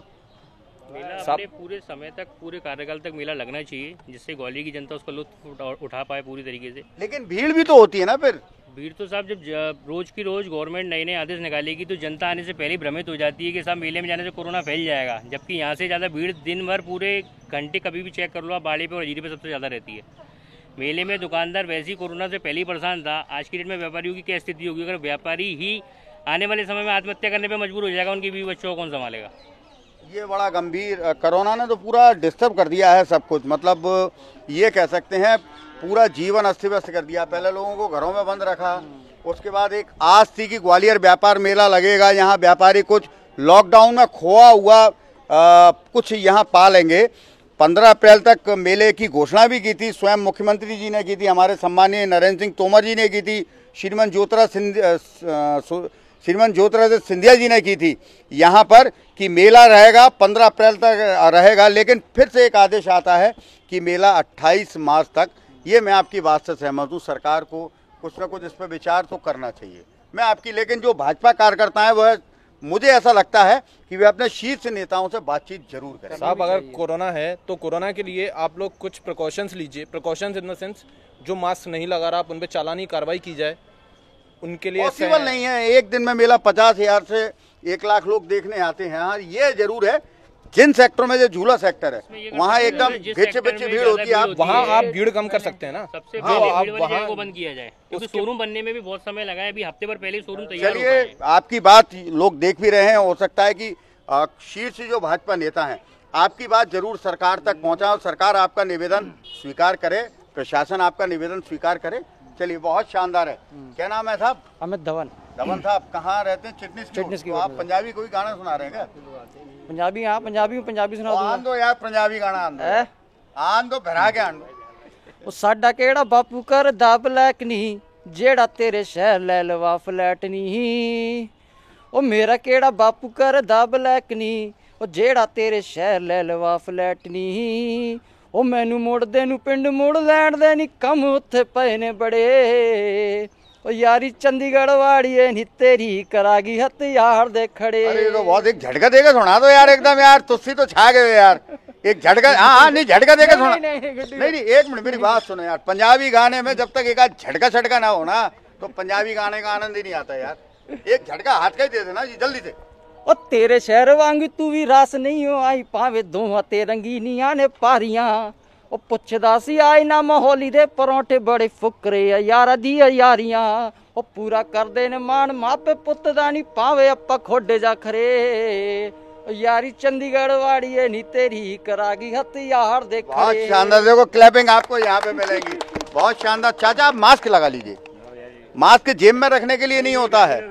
अपने पूरे समय तक, पूरे कार्यकाल तक मेला लगना चाहिए, जिससे ग्वालियर की जनता उसका लुत्फ उठा पाए पूरी तरीके से। लेकिन भीड़ भी तो होती है ना फिर? भीड़ तो साहब जब रोज की रोज गवर्नमेंट नए नए आदेश निकालेगी तो जनता आने से पहले भ्रमित हो जाती है कि साहब मेले में जाने से कोरोना फैल जाएगा, जबकि यहाँ से ज़्यादा भीड़ दिन भर पूरे घंटे कभी भी चेक कर लो आप, बाड़े पे और हजीरे पे सबसे ज़्यादा रहती है। मेले में दुकानदार वैसे ही कोरोना से पहले ही परेशान था। आज की डेट में व्यापारियों की क्या स्थिति होगी? अगर व्यापारी ही आने वाले समय में आत्महत्या करने पर मजबूर हो जाएगा, उनके बीवी बच्चों को कौन संभालेगा? ये बड़ा गंभीर, कोरोना ने तो पूरा डिस्टर्ब कर दिया है सब कुछ। मतलब ये कह सकते हैं पूरा जीवन अस्त व्यस्त कर दिया। पहले लोगों को घरों में बंद रखा, उसके बाद एक आस थी कि ग्वालियर व्यापार मेला लगेगा, यहाँ व्यापारी कुछ लॉकडाउन में खोआ हुआ कुछ यहाँ पा लेंगे। 15 अप्रैल तक मेले की घोषणा भी की थी, स्वयं मुख्यमंत्री जी ने की थी, हमारे सम्मानीय नरेंद्र सिंह तोमर जी ने की थी, श्रीमान ज्योतिरादित्य सिंधिया जी ने की थी यहाँ पर कि मेला रहेगा, 15 अप्रैल तक रहेगा। लेकिन फिर से एक आदेश आता है कि मेला 28 मार्च तक। ये मैं आपकी बात से सहमत हूँ, सरकार को कुछ न कुछ इस पर विचार तो करना चाहिए। मैं आपकी, लेकिन जो भाजपा कार्यकर्ता हैं वह, मुझे ऐसा लगता है कि वे अपने शीर्ष नेताओं से बातचीत जरूर करें। साहब, अगर कोरोना है तो कोरोना के लिए आप लोग कुछ प्रिकॉशंस लीजिए। प्रिकॉशंस इन द सेंस, जो मास्क नहीं लगा रहा आप उन पर चालानी कार्रवाई की जाए। उनके लिए पॉसिबल नहीं है एक दिन में मेला 50,000 से 1 लाख लोग देखने आते हैं। हाँ, ये जरूर है जिन सेक्टरों में जो झूला सेक्टर है वहाँ एकदम भिच्छ भीड़ होती है, आप वहाँ आप भीड़ कम कर सकते हैं ना। सबसे पहले भीड़ वाली जगह को बंद किया जाए, क्योंकि शोरूम बनने में भी बहुत समय लगा है। अभी हफ्ते भर पहले शोरूम तैयार हो चलिए, आपकी बात लोग देख भी रहे हैं। हो सकता है कि शीर्ष जो भाजपा नेता हैं आपकी बात जरूर सरकार तक पहुँचाए और सरकार आपका निवेदन स्वीकार करे, प्रशासन आपका निवेदन स्वीकार करे। चलिए, बहुत शानदार है। क्या नाम है साहब? अमित धवन। धवन साहब कहाँ रहते हैं? चिटनिस की। आप पंजाबी कोई गाना सुना रहे हैं क्या? पंजाबी? हाँ, पंजाबी सुना आन दो यार, पंजाबी गाना आन दो भरा के आन दो। साडा केड़ा बापू कर दा ब्लैक नी, जेड़ा तेरे शहर ले लवा फ्लैट नी। ओ मेरा केड़ा बापू कर दा ब्लैक नी, ओ जेड़ा तेरे शहर ले लवा फ्लैट नी। ओ मैनू मुड़दे नू पिंड मुड़ लैण दे नी, कम उत्थे पए ने बड़े। ओ यारी चंडीगढ़ वाड़िए नी तेरी करागी हथियार दे खड़े। अरे तो बहुत एक झटका देके सुना दो यार एकदम यार, तुस्सी तो छा गए यार। एक झटका, हाँ नहीं झटका देके सुना। नहीं, 1 मिनट मेरी बात सुनो यार। पंजाबी गाने में जब तक एक आध झटका छटका ना हो ना तो पंजाबी गाने का आनंद ही नहीं आता यार। एक झटका हाथ का ही दे देना जी जल्दी से। ओ तेरे शहर वांग तू भी रास नहीं हो आई, पावे दोहा ते रंगीनियां ने पारियां। ओ पुछदा सी आए ना माहौली दे परौंठे बड़े फुकरे यारा दी यारियां। ओ पूरा करदे ने मान मापे पुत्त दा नी, पावे अप्पा खोडे जा खरे। ओ यारी चंडीगढ़ वाड़िए नी तेरी करागी हथियार दे खड़े। बहुत शानदार, देखो क्लैपिंग आपको यहाँ पे मिलेगी। बहुत शानदार। चाचा आप मास्क लगा लीजिए, मास्क जेब में रखने के लिए नहीं होता है।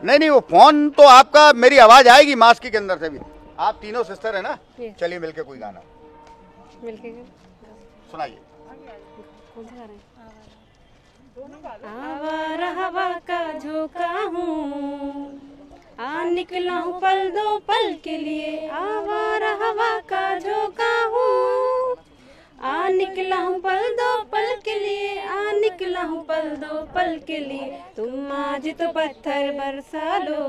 नहीं, वो फोन तो आपका, मेरी आवाज आएगी मास्क के अंदर से भी। आप तीनों सिस्टर है ना? Yes. चलिए मिलके कोई गाना मिलके सुनाइए। आवारा हवा का झोंका हूँ, आ निकला हूँ पल दो पल के लिए। आवारा हवा का झोंका हूँ, आ निकला हूँ पल दो पल के लिए। आ निकला हूँ पल दो पल के लिए। तुम आज तो पत्थर बरसा लो,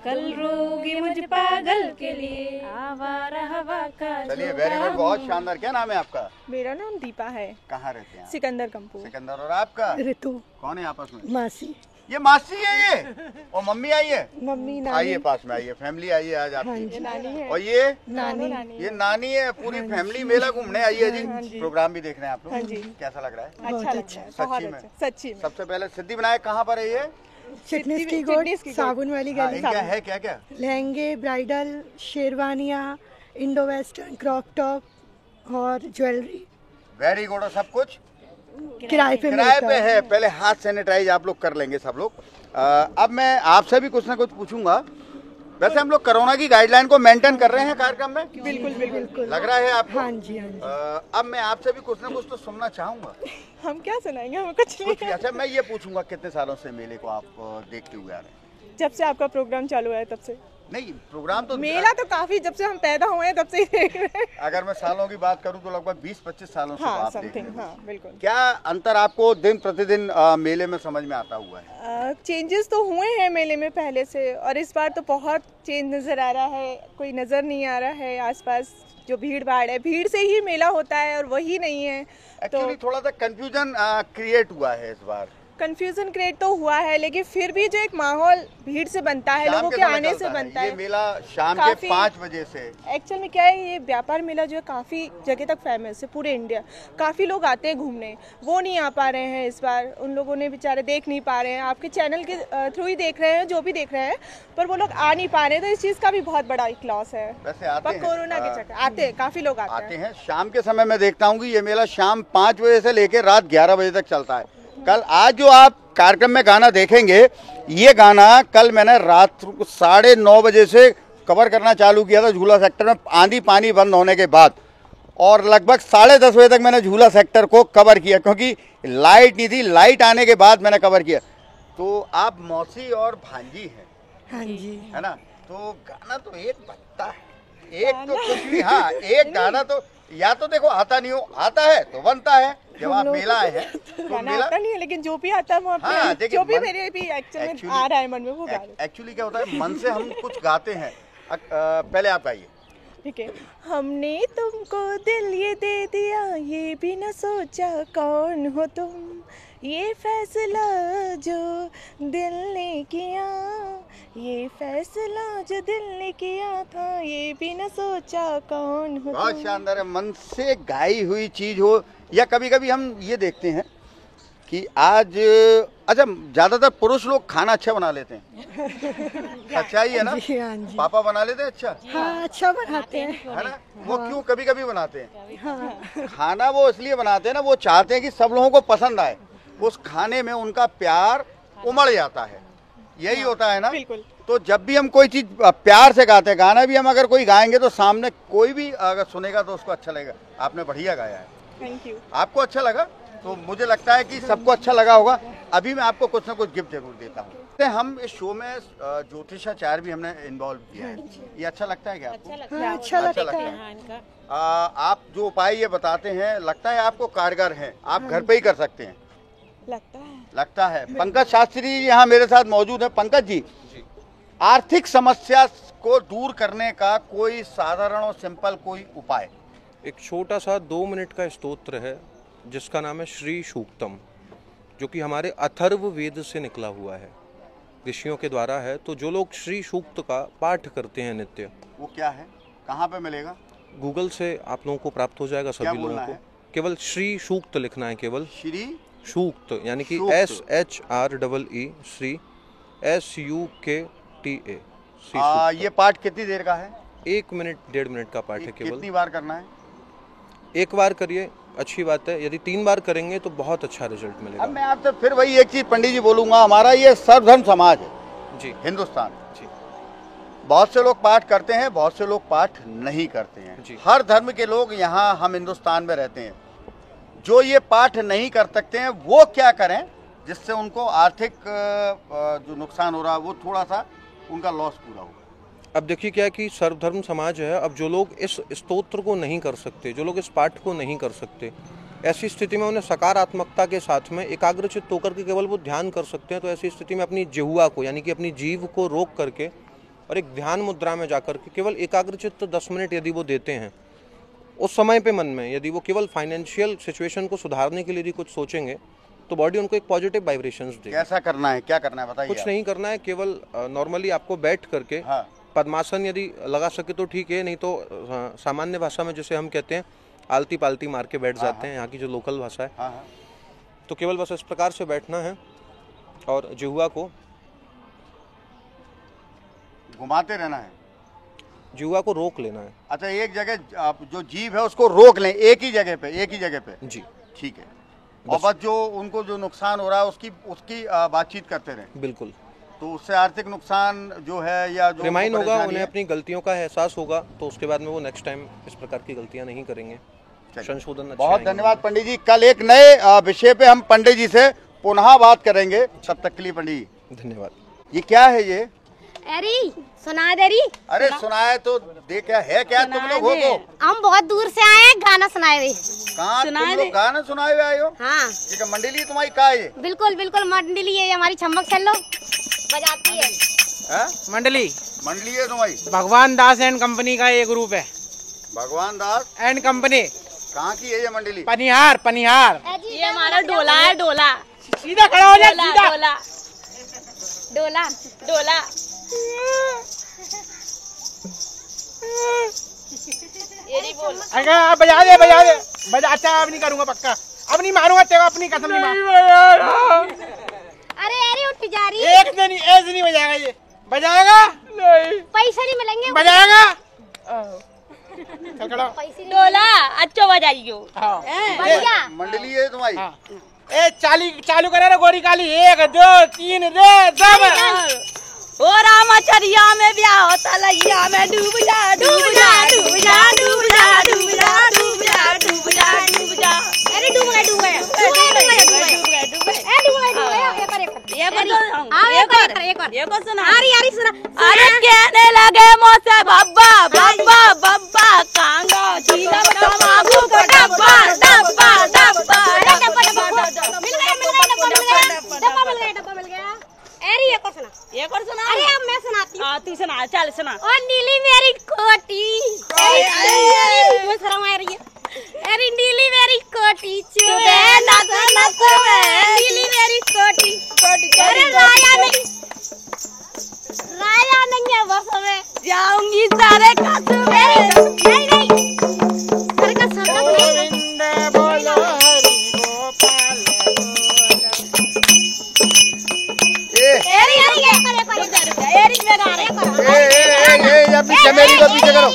कल रोगी मुझ पागल के लिए। आवारा हवा का चलिए वेरी गुड, बहुत शानदार। क्या नाम है आपका? मेरा नाम दीपा है। कहाँ रहते हैं? सिकंदर कंपू। सिकंदर। और आपका? ऋतु। कौन है आपस में? मासी। ये मासी है ये? और मम्मी आई है? मम्मी नानी। आइए पास में आइए, फैमिली आई है आज आपकी। हाँ जी। नानी है। और ये नानी। ये नानी है, पूरी फैमिली मेला घूमने आई है जी। प्रोग्राम भी देख रहे हैं आप लोग? हाँ जी। कैसा लग रहा है? अच्छा अच्छा, सच्ची में? सच्ची में। सबसे पहले सिद्धि विनायक कहाँ पर है ये? फिटनेस की गोड, साबुन वाली गली। इनका है क्या क्या? लहंगे, ब्राइडल, शेरवानियाँ, इंडो वेस्टर्न, क्रॉप टॉप और ज्वेलरी। Very good. और सब कुछ किराए पे है। पहले हाथ सैनिटाइज आप लोग कर लेंगे सब लोग। अब मैं आपसे भी कुछ ना कुछ पूछूंगा। वैसे हम लोग कोरोना की गाइडलाइन को मेंटेन कर रहे हैं कार्यक्रम में? बिल्कुल बिल्कुल। लग रहा है आपको? हाँ जी हाँ जी। अब मैं आपसे भी कुछ ना कुछ तो सुनना चाहूंगा। हम क्या सुनाएंगे? हमें कुछ नहीं। अच्छा, मैं ये पूछूंगा कितने सालों से मेले को आप देखते हुए आ रहे हैं? जब से आपका प्रोग्राम चालू है तब से। नहीं, प्रोग्राम तो मेला तो काफी जब से हम पैदा हुए हैं तब से ही देख रहे हैं। अगर मैं सालों की बात करूं तो लगभग 20-25 सालों से हाँ, आप देख रहे हैं। हाँ, बिल्कुल। क्या अंतर आपको दिन प्रतिदिन मेले में समझ में आता हुआ है? चेंजेस तो हुए हैं मेले में पहले से, और इस बार तो बहुत चेंज नजर आ रहा है। कोई नजर नहीं आ रहा है आसपास जो भीड़ भाड़ है, भीड़ से ही मेला होता है और वही नहीं है। एक्चुअली थोड़ा सा कंफ्यूजन क्रिएट हुआ है इस बार। कंफ्यूजन क्रिएट तो हुआ है, लेकिन फिर भी जो एक माहौल भीड़ से बनता है, लोगों के आने से बनता है। ये मेला शाम के 5 बजे से। एक्चुअल में क्या है, ये व्यापार मेला जो है काफी जगह तक फेमस है, पूरे इंडिया। काफी लोग आते हैं घूमने, वो नहीं आ पा रहे हैं इस बार। उन लोगों ने बेचारे देख नहीं पा रहे हैं, आपके चैनल के थ्रू ही देख रहे हैं, जो भी देख रहे हैं, पर वो लोग आ नहीं पा रहे हैं। तो इस चीज का भी बहुत बड़ा एक लॉस है। वैसे आते हैं कोरोना के चक्कर आते हैं, काफी लोग आते हैं। शाम के समय मैं देखता हूँ कि ये मेला शाम 5 बजे से लेकर रात 11 बजे तक चलता है। कल आज जो आप कार्यक्रम में गाना देखेंगे, ये गाना कल मैंने रात 9:30 बजे से कवर करना चालू किया था झूला सेक्टर में, आंधी पानी बंद होने के बाद, और लगभग 10:30 बजे तक मैंने झूला सेक्टर को कवर किया, क्योंकि लाइट नहीं थी। लाइट आने के बाद मैंने कवर किया। तो आप मौसी और भांजी हैं? हाँ जी। है ना? तो गाना तो एक बनता है, एक तो कुछ भी। हाँ, एक गाना तो या तो देखो आता नहीं हो, आता है तो बनता है। जब आप मेला आए हैं तो मेला आता नहीं है, लेकिन जो भी आता है वो अपने जो भी मेरे भी एक्चुअली आ रहा है मन में वो गा रहे हैं। एक्चुअली क्या होता है, मन से हम कुछ गाते हैं। पहले आप गाइए। ठीक है। हमने तुमको दिल ये दे दिया, ये भी न सोचा कौन हो तुम, ये फैसला जो दिल ने किया, ये फैसला जो दिल ने किया था, ये भी न सोचा कौन हो। बहुत शानदार है। मन से गाई हुई चीज हो, या कभी कभी हम ये देखते हैं कि आज अच्छा ज्यादातर पुरुष लोग खाना अच्छा बना लेते हैं। अच्छा ही है ना? हाँ जी। पापा बना लेते हैं अच्छा? हाँ, अच्छा बनाते हैं, है ना? वो क्यों कभी कभी बनाते हैं? हाँ। खाना वो इसलिए बनाते हैं ना, वो चाहते हैं कि सब लोगों को पसंद आए, उस खाने में उनका प्यार उमड़ जाता है। यही होता है ना? बिल्कुल। तो जब भी हम कोई चीज प्यार से गाते हैं, गाना भी हम अगर कोई गाएंगे तो सामने कोई भी अगर सुनेगा तो उसको अच्छा लगेगा। आपने बढ़िया गाया है। Thank you. आपको अच्छा लगा तो मुझे लगता है कि सबको अच्छा लगा होगा। अभी मैं आपको कुछ ना कुछ गिफ्ट जरूर देता हूँ। हम इस शो में ज्योतिषाचार्य भी हमने इन्वॉल्व किया है। ये अच्छा लगता है क्या आपको? अच्छा लगता है। आप जो उपाय ये बताते हैं, लगता है आपको कारगर हैं, आप घर पे ही कर सकते हैं? लगता है। पंकज शास्त्री यहाँ मेरे साथ मौजूद है। पंकज जी, आर्थिक समस्या को दूर करने का कोई साधारण और सिंपल कोई उपाय? एक छोटा सा 2 मिनट का स्तोत्र है जिसका नाम है श्री सूक्तम, जो कि हमारे अथर्व वेद से निकला हुआ है, ऋषियों के द्वारा है। तो जो लोग श्री सूक्त का पाठ करते हैं नित्य, वो क्या है, कहाँ पे मिलेगा? गूगल से आप लोगों को प्राप्त हो जाएगा। सभी लोगों को केवल श्री सूक्त लिखना है, केवल श्री सूक्त, यानी कि SHREE श्री SUKTA। ये पाठ कितनी देर का है? 1 मिनट 1.5 मिनट का पाठ है केवल। कितनी बार करना है? 1 बार करिए, अच्छी बात है। यदि 3 बार करेंगे तो बहुत अच्छा रिजल्ट मिलेगा। अब मैं आपसे फिर वही एक चीज पंडित जी बोलूंगा, हमारा ये सर्वधर्म समाज है जी, हिंदुस्तान जी। बहुत से लोग पाठ करते हैं, बहुत से लोग पाठ नहीं करते हैं। हर धर्म के लोग यहाँ हम हिंदुस्तान में रहते हैं। जो ये पाठ नहीं कर सकते हैं वो क्या करें जिससे उनको आर्थिक जो नुकसान हो रहा है वो थोड़ा सा उनका लॉस पूरा हो? अब देखिए क्या है कि सर्वधर्म समाज है। अब जो लोग इस स्तोत्र को नहीं कर सकते, जो लोग इस पाठ को नहीं कर सकते, ऐसी स्थिति में उन्हें सकारात्मकता के साथ में एकाग्रचित्त होकर के केवल वो ध्यान कर सकते हैं। तो ऐसी स्थिति में अपनी जिह्वा को यानी कि अपनी जीभ को रोक करके और एक ध्यान मुद्रा में जाकर के केवल एकाग्रचित्त 10 मिनट यदि वो देते हैं, उस समय पे मन में यदि वो केवल फाइनेंशियल सिचुएशन को सुधारने के लिए यदि कुछ सोचेंगे तो बॉडी उनको एक पॉजिटिव वाइब्रेशंस देगी। कैसा करना है, क्या करना है बताइए? कुछ नहीं करना है, केवल नॉर्मली आपको बैठ करके पद्मासन यदि लगा सके तो ठीक है, नहीं तो सामान्य भाषा में जैसे हम कहते हैं आलती पालती मार के बैठ जाते हैं, यहाँ की जो लोकल भाषा है। तो केवल बस इस प्रकार से बैठना है और जिह्वा को घुमाते रहना है, जिह्वा को रोक लेना है। अच्छा, एक जगह आप जो जीभ है उसको रोक लें, एक ही जगह पे जी, ठीक है। और बस जो उनको जो नुकसान हो रहा है उसकी बातचीत करते रहें। बिल्कुल। तो उससे आर्थिक नुकसान जो है या जो रिमाइंड होगा, उन्हें अपनी गलतियों का एहसास होगा, तो उसके बाद में वो नेक्स्ट टाइम इस प्रकार की गलतियां नहीं करेंगे। संशोधन। बहुत धन्यवाद पंडित जी। कल एक नए विषय पे हम पंडित जी से पुनः बात करेंगे। तब तक के लिए पंडित जी धन्यवाद। ये क्या है ये? अरे सुना दे रही। अरे सुनाए तो दे, क्या है क्या तुम लोग हो? तो हम बहुत दूर से आए हैं, गाना सुनाए दे। कहाँ तुम लोग गाना सुनाए हुए आए हो? हाँ। ठीक है, मंडली तुम्हारी कहाँ है? बिल्कुल बिल्कुल मंडली है हमारी, छमक चलो बजाती है। मंडली है तुम्हारी? भगवान दास एंड कंपनी का एक ग्रुप है। भगवान दास एंड कंपनी। कहाँ की है ये मंडली? पनिहार। ये हमारा डोला है, डोला। सीधा खड़ा हो जा, सीधा। डोला डोला डोला। ये नहीं बोल। अगर बजा दे बजाता अब नहीं करूँगा, पक्का अब नहीं मारूंगा तेरा, अपनी कसम नहीं मारूंगा। अरे उठ जा रही। एक दिन ऐसे नहीं बजाएगा, ये बजाएगा नहीं, पैसे नहीं मिलेंगे। बजाएगा डोला अच्छा बजाइयो। बढ़िया मंडली है तुम्हारी। ए चालू करे रे गोरी काली। 1 2 3 रे सब। ओ रामाचरिया में ब्याह होता लगिया में डूब जा डूब जा डूब जा डूब जा डूब जा डूब जा डूब जा डूब जा। अरे डूब गए डूब गए ये को सुना। अरे सुना। अरे कहने लगे मोसे बब्बा बब्बा बब्बा कांगा जीना तमाकू को डब्बा डब्बा डब्बा डब्बा मिल गया। अरे ये को सुना। अरे अब मैं सुनाती हूँ। तू सुना, चल सुना। ओ नीली मेरी कोटी। मुझे शर्म आ रही है। अरे नीली मेरी कोटी चुभे नस नस में, नीली मेरी कोटी। अरे राया नहीं है बस में, जाऊंगी सारे कासू में। नहीं सर का गोविंद बोलो हरि गोपाल पीछे मेरी को पीछे करो।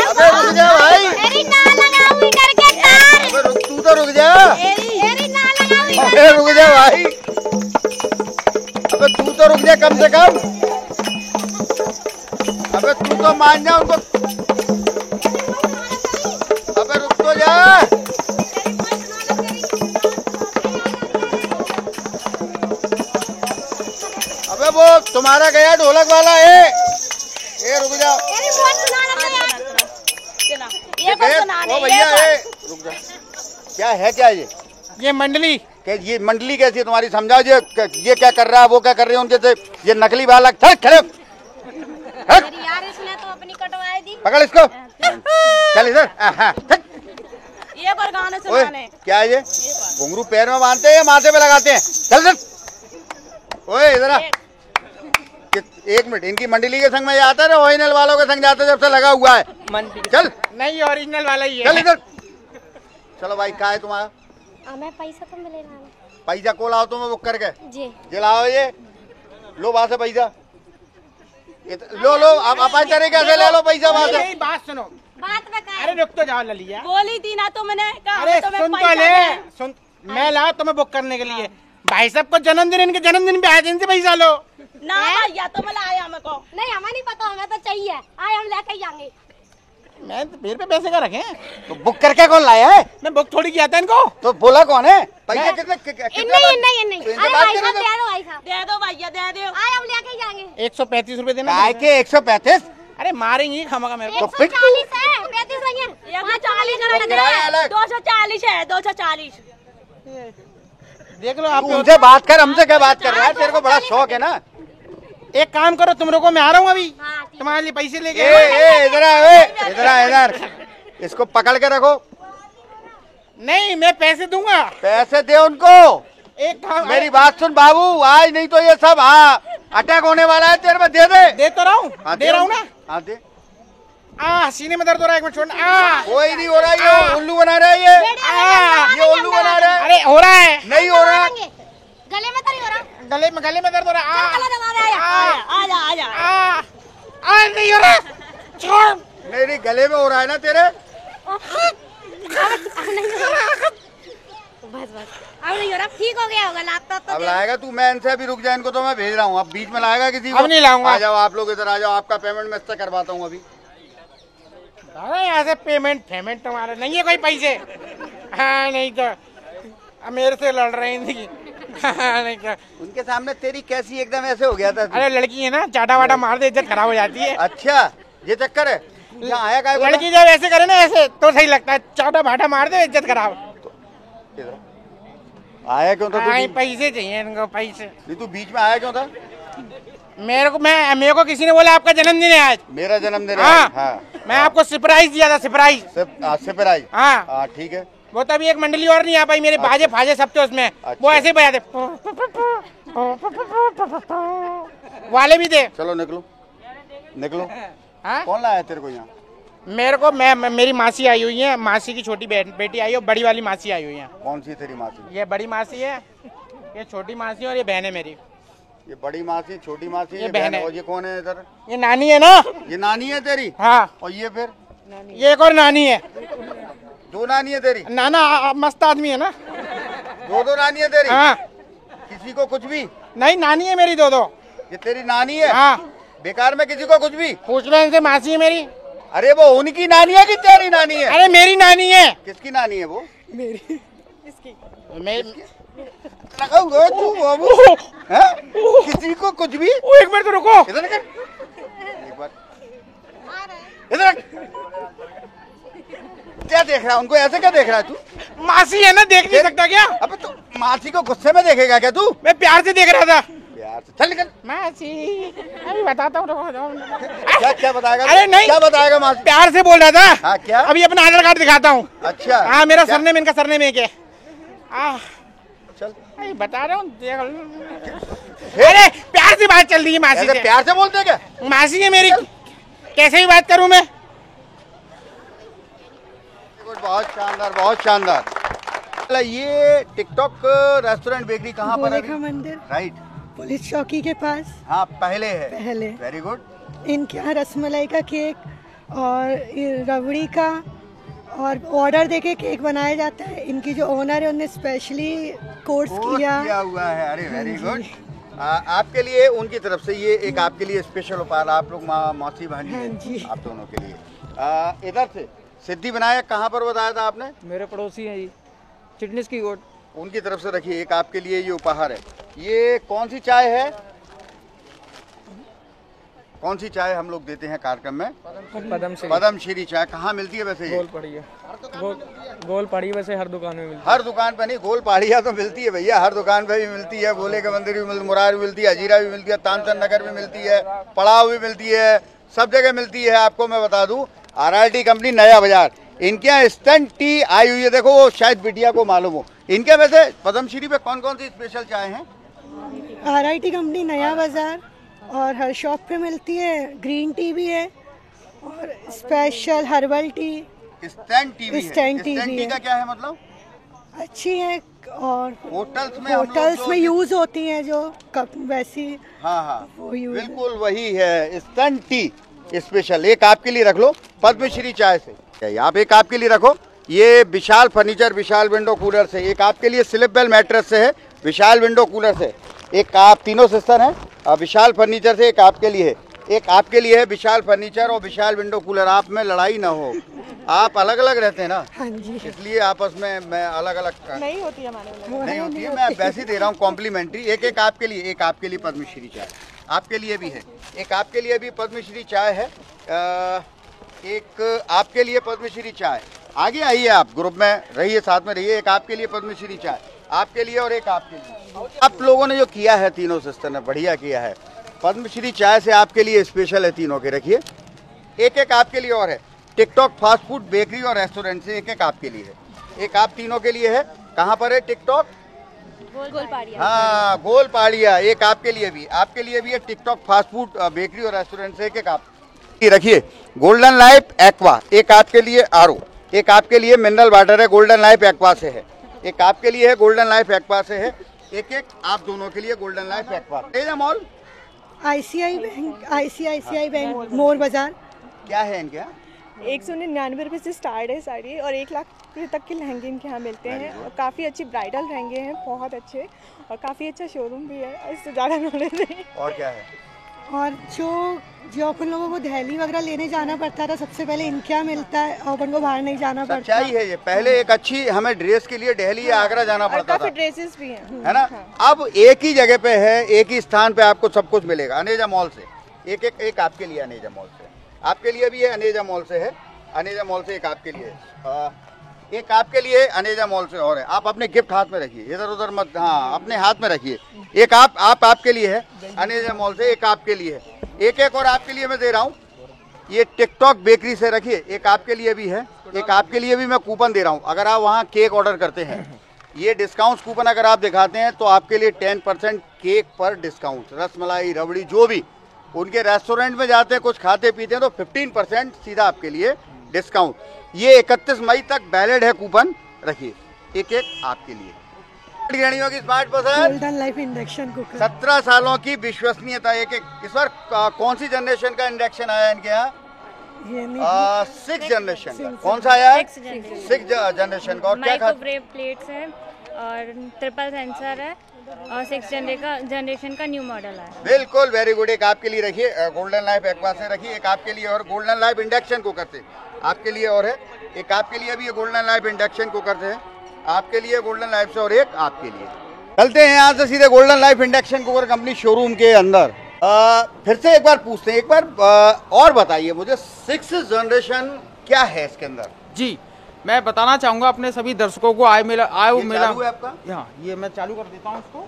अबे रुक जाओ भाई। तू तो रुक जा। अबे रुक जा भाई। अबे तू तो रुक जा कम से कम। अबे तू तो मान जा उनको। अबे रुक तो जा। अबे वो तुम्हारा गया ढोलक वाला है। ए रुक जाओ। ओ भैया रुक जा। क्या है क्या ये मंडली? ये मंडली कैसी है तुम्हारी? समझाओ ये क्या कर रहा है, वो क्या कर रहे हैं उनके से। ये नकली बालक खड़े यार इसने तो अपनी कटवाई दी। पकड़ इसको। चल इधर। ये पर गाने सुनाने। क्या है ये? घुंघरू पैर में बांधते हैं या माथे पे लगाते हैं? चल ओए इधर आ। 1 मिनट, इनकी मंडली के संग में जाता है, ओरिजिनल वालों के संग जाता है जब से लगा हुआ है। चल नहीं, ओरिजिनल वाला ही है। चल इधर। चलो भाई, क्या है तुम्हारा? हमें पैसा तो मिलेगा। पैसा को लाओ तुम्हें बुक करके। जी लाओ ये लो वहां से पैसा। लो आप तरीके से ले लो पैसा वहां से। बात सुनो, बात अरे रुक तो जाओ ललिया। बोली थी ना तुमने। अरे सुन तो ले, सुन मैं लाओ तुम्हें बुक करने के लिए। भाई साहब को जन्मदिन, इनके जन्मदिन पे आए दिन से पैसा लो ना भैया, तुम लाए हमको। नहीं हमें नहीं पता, हमें तो चाहिए। आए हम लेके जाएंगे। मैं तो मेरे पे पैसे का रखे तो बुक करके कौन लाया है? मैं बुक थोड़ी किया था इनको। तो बोला कौन है? पैसे नहीं। अरे भाई साहब दे दो भैया, दे दो। आए हम लेके जाएंगे। 135 रुपए देना। काय के 135? अरे मारेंगे खामा का मेरे को। 140 है, 35 नहीं है। 240 है, 240। देख लो आप। उनसे बात कर, हमसे क्या बात कर रहा है? तेरे को बड़ा शौक है ना। एक काम करो, तुम रुको, मैं आ रहा हूँ अभी। तुम्हारे लिए पैसे लेके। इधर इसको पकड़ के रखो। नहीं मैं पैसे दूंगा। पैसे दे उनको। एक काम, मेरी बात सुन बाबू, आज नहीं तो ये सब अटैक होने वाला है तेरे में। दे दे तो रहा हूँ, दे रहा हूँ ना। हाँ दे। सीने में दर्द हो रहा है, एक मिनट छोड़। कोई नहीं हो रहा, ये उल्लू बना रहा है। ये उल्लू बना रहा है। अरे हो रहा है। नहीं हो रहा। गले में तो नहीं हो रहा। गले में दर्द हो रहा है। आजा। नहीं हो रहा, छोड़। मेरी गले में हो रहा है ना तेरे। बस अब नहीं हो रहा, ठीक हो गया होगा। लैपटॉप तो अब लाएगा तू? मैं इनसे अभी रुक जा, इनको तो मैं भेज रहा हूँ। अब बीच में लाएगा किसी को? अब नहीं लाऊंगा। आ जाओ आप लोग इधर आ जाओ, आपका पेमेंट मैं इससे करवाता हूँ अभी। अरे यहाँ से पेमेंट तुम्हारा नहीं है कोई पैसे। हाँ नहीं तो अब मेरे से लड़ रही थी। नहीं तो उनके सामने तेरी कैसी एकदम ऐसे हो गया था। अरे लड़की है ना, चाटा वाटा मार दे, इज्जत खराब हो जाती है। अच्छा ये चक्कर है। यहाँ आया काय? लड़की जब ऐसे करे ना, ऐसे तो सही लगता है। चाटा भाटा मार दे, इज्जत खराब। आया क्यों था? पैसे चाहिए इनको, पैसे। नहीं तू बीच में आया क्यों था? मेरे को किसी ने बोला आपका जन्मदिन है आज। मेरा जन्मदिन है। हाँ। मैं आपको सरप्राइज दिया था। सरप्राइज। हाँ ठीक है। वो तभी एक मंडली और नहीं आ पाई, मेरे बाजे फाजे सब थे उसमें। वो ऐसे ही बजाते वाले भी थे। चलो निकलो निकलो। कौन लाया तेरे को यहाँ? मेरे को मेरी मासी आई हुई है, मासी की छोटी बेटी आई है, बड़ी वाली मासी आई हुई है। कौन सी तेरी मासी? ये बड़ी मासी है, ये छोटी मासी है और ये बहन है मेरी। ये बड़ी मासी, छोटी मासी, ये बहन है। और ये कौन है इधर? ये नानी है ना। ये नानी है तेरी? हाँ। और ये फिर? ये एक और नानी है। दो नानी है तेरी? नाना मस्त आदमी है ना। दो नानी है तेरी? हाँ। किसी को कुछ भी नहीं, नानी है मेरी दो। ये तेरी नानी है? हाँ। बेकार में किसी को कुछ भी पूछ रहे इनसे, मासी है मेरी। अरे वो उनकी नानी है कि तेरी नानी है? अरे मेरी नानी है। किसकी नानी है वो? मेरी। लगाऊंगा तू बाबू। किसी को कुछ भी? एक मिनट तो रुको। इधर एक बार इधर। क्या देख रहा है उनको? ऐसे क्या देख रहा है तू? मासी है ना, देख नहीं सकता क्या? अबे तू मासी को गुस्से में देखेगा क्या तू? मैं प्यार से देख रहा था। प्यार से? चल निकल। मासी अभी बताता हूँ। क्या बताएगा? अरे नहीं, क्या बताएगा मासी? प्यार से बोल रहा था। हाँ क्या? अभी अपना आधार कार्ड दिखाता हूँ। अच्छा। हाँ मेरा सरनेम इनका सरनेम एक है। चल बता रहा हूँ। अरे प्यार से बात चल रही है मासी से। प्यार से बोलते क्या? मासी है मेरी, कैसे ही बात करूँ मैं? बहुत शानदार, बहुत शानदार। ये टिकटॉक रेस्टोरेंट बेकरी कहाँ पर है? मंदिर, राइट, पुलिस चौकी के पास। हाँ पहले है। पहले। Very good. इनके यहाँ रसमलाई का केक और रबड़ी का और ऑर्डर देके केक बनाया जाता है। इनकी जो ओनर है उन्होंने स्पेशली कोर्स किया हुआ है। अरे वेरी गुड। आपके लिए उनकी तरफ से ये एक आपके लिए स्पेशल उपहार, आप लोग मौसी भांजी हैं, आप दोनों के लिए। इधर से सिद्धि विनायक कहाँ पर बताया था आपने? मेरे पड़ोसी हैं जी, चिटनिस की गोट। उनकी तरफ से रखिए एक आपके लिए ये उपहार है। ये कौन सी चाय है? कौन सी चाय हम लोग देते हैं कार्यक्रम में? पद्मश्री चाय। कहाँ मिलती है वैसे? गोलपहाड़ी वैसे हर दुकान में मिलती है। हर दुकान पे नहीं, गोलपहाड़िया तो मिलती है भैया, हर दुकान पे भी मिलती है। भोले के मंदिर भी मिलती, मुरार भी मिलती है, हजीरा भी मिलती है, तानसेन नगर भी मिलती है, पड़ाव भी मिलती है, सब जगह मिलती है। आपको मैं बता दूं, RRT कंपनी नया बाजार, इनके यहाँ इंस्टेंट टी आई हुई है। देखो वो शायद बिटिया को मालूम हो। इनके वैसे पद्मश्री पे कौन कौन सी स्पेशल चाय हैं? RRT कंपनी नया बाजार और हर शॉप पे मिलती है। ग्रीन टी भी है और special herbal tea, instant T भी है। इंस्टेंट टी का क्या है मतलब? अच्छी है और होटल्स में यूज होती हैं जो कप वैसी। हाँ बिल्कुल वही है इंस्टेंट टी स्पेशल। एक आपके लिए रख लो पद्मश्री चाय से। आप एक आपके लिए रखो, ये विशाल फर्नीचर विशाल विंडो कूलर से, एक आपके लिए स्लिप बेल मैट्रेस से है, विशाल विंडो कूलर से, एक आप तीनों सिस्टर हैं विशाल फर्नीचर से, एक आपके लिए है, एक आपके लिए है विशाल फर्नीचर और विशाल विंडो कूलर। आप में लड़ाई ना हो, आप अलग अलग रहते हैं ना। हाँ जी। इसलिए आपस में मैं अलग अलग नहीं होती है हमारे, नहीं होती है, मैं वैसे ही दे रहा हूँ कॉम्प्लीमेंट्री। एक एक आपके लिए, एक आपके लिए पद्मश्री चाय आपके लिए भी है, एक आपके लिए भी पद्मश्री चाय है, एक आपके लिए पद्मश्री चाय। आगे आइए, आप ग्रुप में रहिए, साथ में रहिए। एक आपके लिए पद्मश्री चाय आपके लिए और एक आपके लिए। आप लोगों ने जो किया है, तीनों सिस्टर ने बढ़िया किया है। पद्मश्री चाय से आपके लिए स्पेशल है, तीनों के रखिए। एक एक आपके लिए और है, टिकटॉक फास्ट फूड बेकरी और रेस्टोरेंट से एक एक आपके लिए है, एक आप तीनों के लिए है। कहाँ पर है टिकटॉक? गोलपाड़िया। हाँ, गोलपाड़िया। एक आपके लिए भी है टिकटॉक फास्ट फूड बेकरी और रेस्टोरेंट से एक एक आप रखिए। गोल्डन लाइफ एक्वा एक आपके लिए, आरओ एक आपके लिए, मिनरल वाटर है गोल्डन लाइफ एक्वा से है, एक आपके लिए है गोल्डन लाइफ एक्वा से है, एक एक आप दोनों के लिए golden life aqua. Teja mall, ICICI bank, More Bazaar. क्या है इनके यहाँ? 199 से स्टार्ट है साड़ी और 1 लाख रुपये तक के लहंगे इनके यहाँ मिलते हैं और काफ़ी अच्छी ब्राइडल लहंगे हैं, बहुत अच्छे, और काफ़ी अच्छा शोरूम भी है, इससे ज़्यादा नॉलेज नहीं। और क्या है? और जो अपन लोगों को दिल्ली वगैरह लेने जाना पड़ता था, सबसे पहले इनके यहाँ मिलता है और अपन को बाहर नहीं जाना पड़ता। सच्चाई है ये। पहले एक अच्छी हमें ड्रेस के लिए दिल्ली या आगरा जाना पड़ता था, काफी ड्रेसेस भी हैं, है ना। अब एक ही जगह पे है, एक ही स्थान पे आपको सब कुछ मिलेगा। अनेजा मॉल से एक आपके लिए, अनेजा मॉल से आपके लिए भी है, अनेजा मॉल से है, अनेजा मॉल से एक आपके लिए एक आपके लिए अनेजा मॉल से और है। आप अपने गिफ्ट हाथ में रखिए, इधर उधर मत, हाँ अपने हाथ में रखिए। एक आपके लिए है अनेजा मॉल से, एक आपके लिए है, एक और आपके लिए मैं दे रहा हूँ। ये टिकटॉक बेकरी से रखिए, एक आपके लिए भी है, एक आपके लिए भी मैं कूपन दे रहा हूँ। अगर आप वहाँ केक ऑर्डर करते हैं, ये डिस्काउंट कूपन अगर आप दिखाते हैं तो आपके लिए 10% केक पर डिस्काउंट, रसमलाई रबड़ी जो भी उनके रेस्टोरेंट में जाते हैं कुछ खाते पीते हैं तो 15% सीधा आपके लिए डिस्काउंट। ये 31 मई तक वैलिड है कूपन, रखिए। एक आपके लिए। गृहिणियों की स्मार्ट पसंद, गोल्डन लाइफ इंडक्शन कुकर, 17 सालों की विश्वसनीयता। एक इस बार कौन सी जनरेशन का इंडक्शन आया इनके यहाँ? 6 जनरेशन का। कौन सा आया है? 6 जनरेशन का। और क्या माइक्रोवेव प्लेट्स है और ट्रिपल सेंसर है और 6 जनरेशन का न्यू मॉडल है। बिल्कुल, वेरी गुड। एक आपके लिए रखिए, गोल्डन लाइफ एक्वा से रखिए, एक आपके लिए और गोल्डन लाइफ इंडक्शन कुकर से आपके लिए और है, एक आपके लिए भी गोल्डन लाइफ इंडक्शन कुकर से है आपके लिए, गोल्डन लाइफ से, और एक आपके लिए। चलते हैं यहाँ से सीधे golden life induction cooker company showroom के अंदर। फिर से एक बार पूछते हैं, एक बार और बताइए मुझे 6 जनरेशन क्या है इसके अंदर? जी, मैं बताना चाहूंगा अपने सभी दर्शकों को, आयो मेला चालू है आपका? हाँ, ये मैं चालू कर देता हूँ इसको।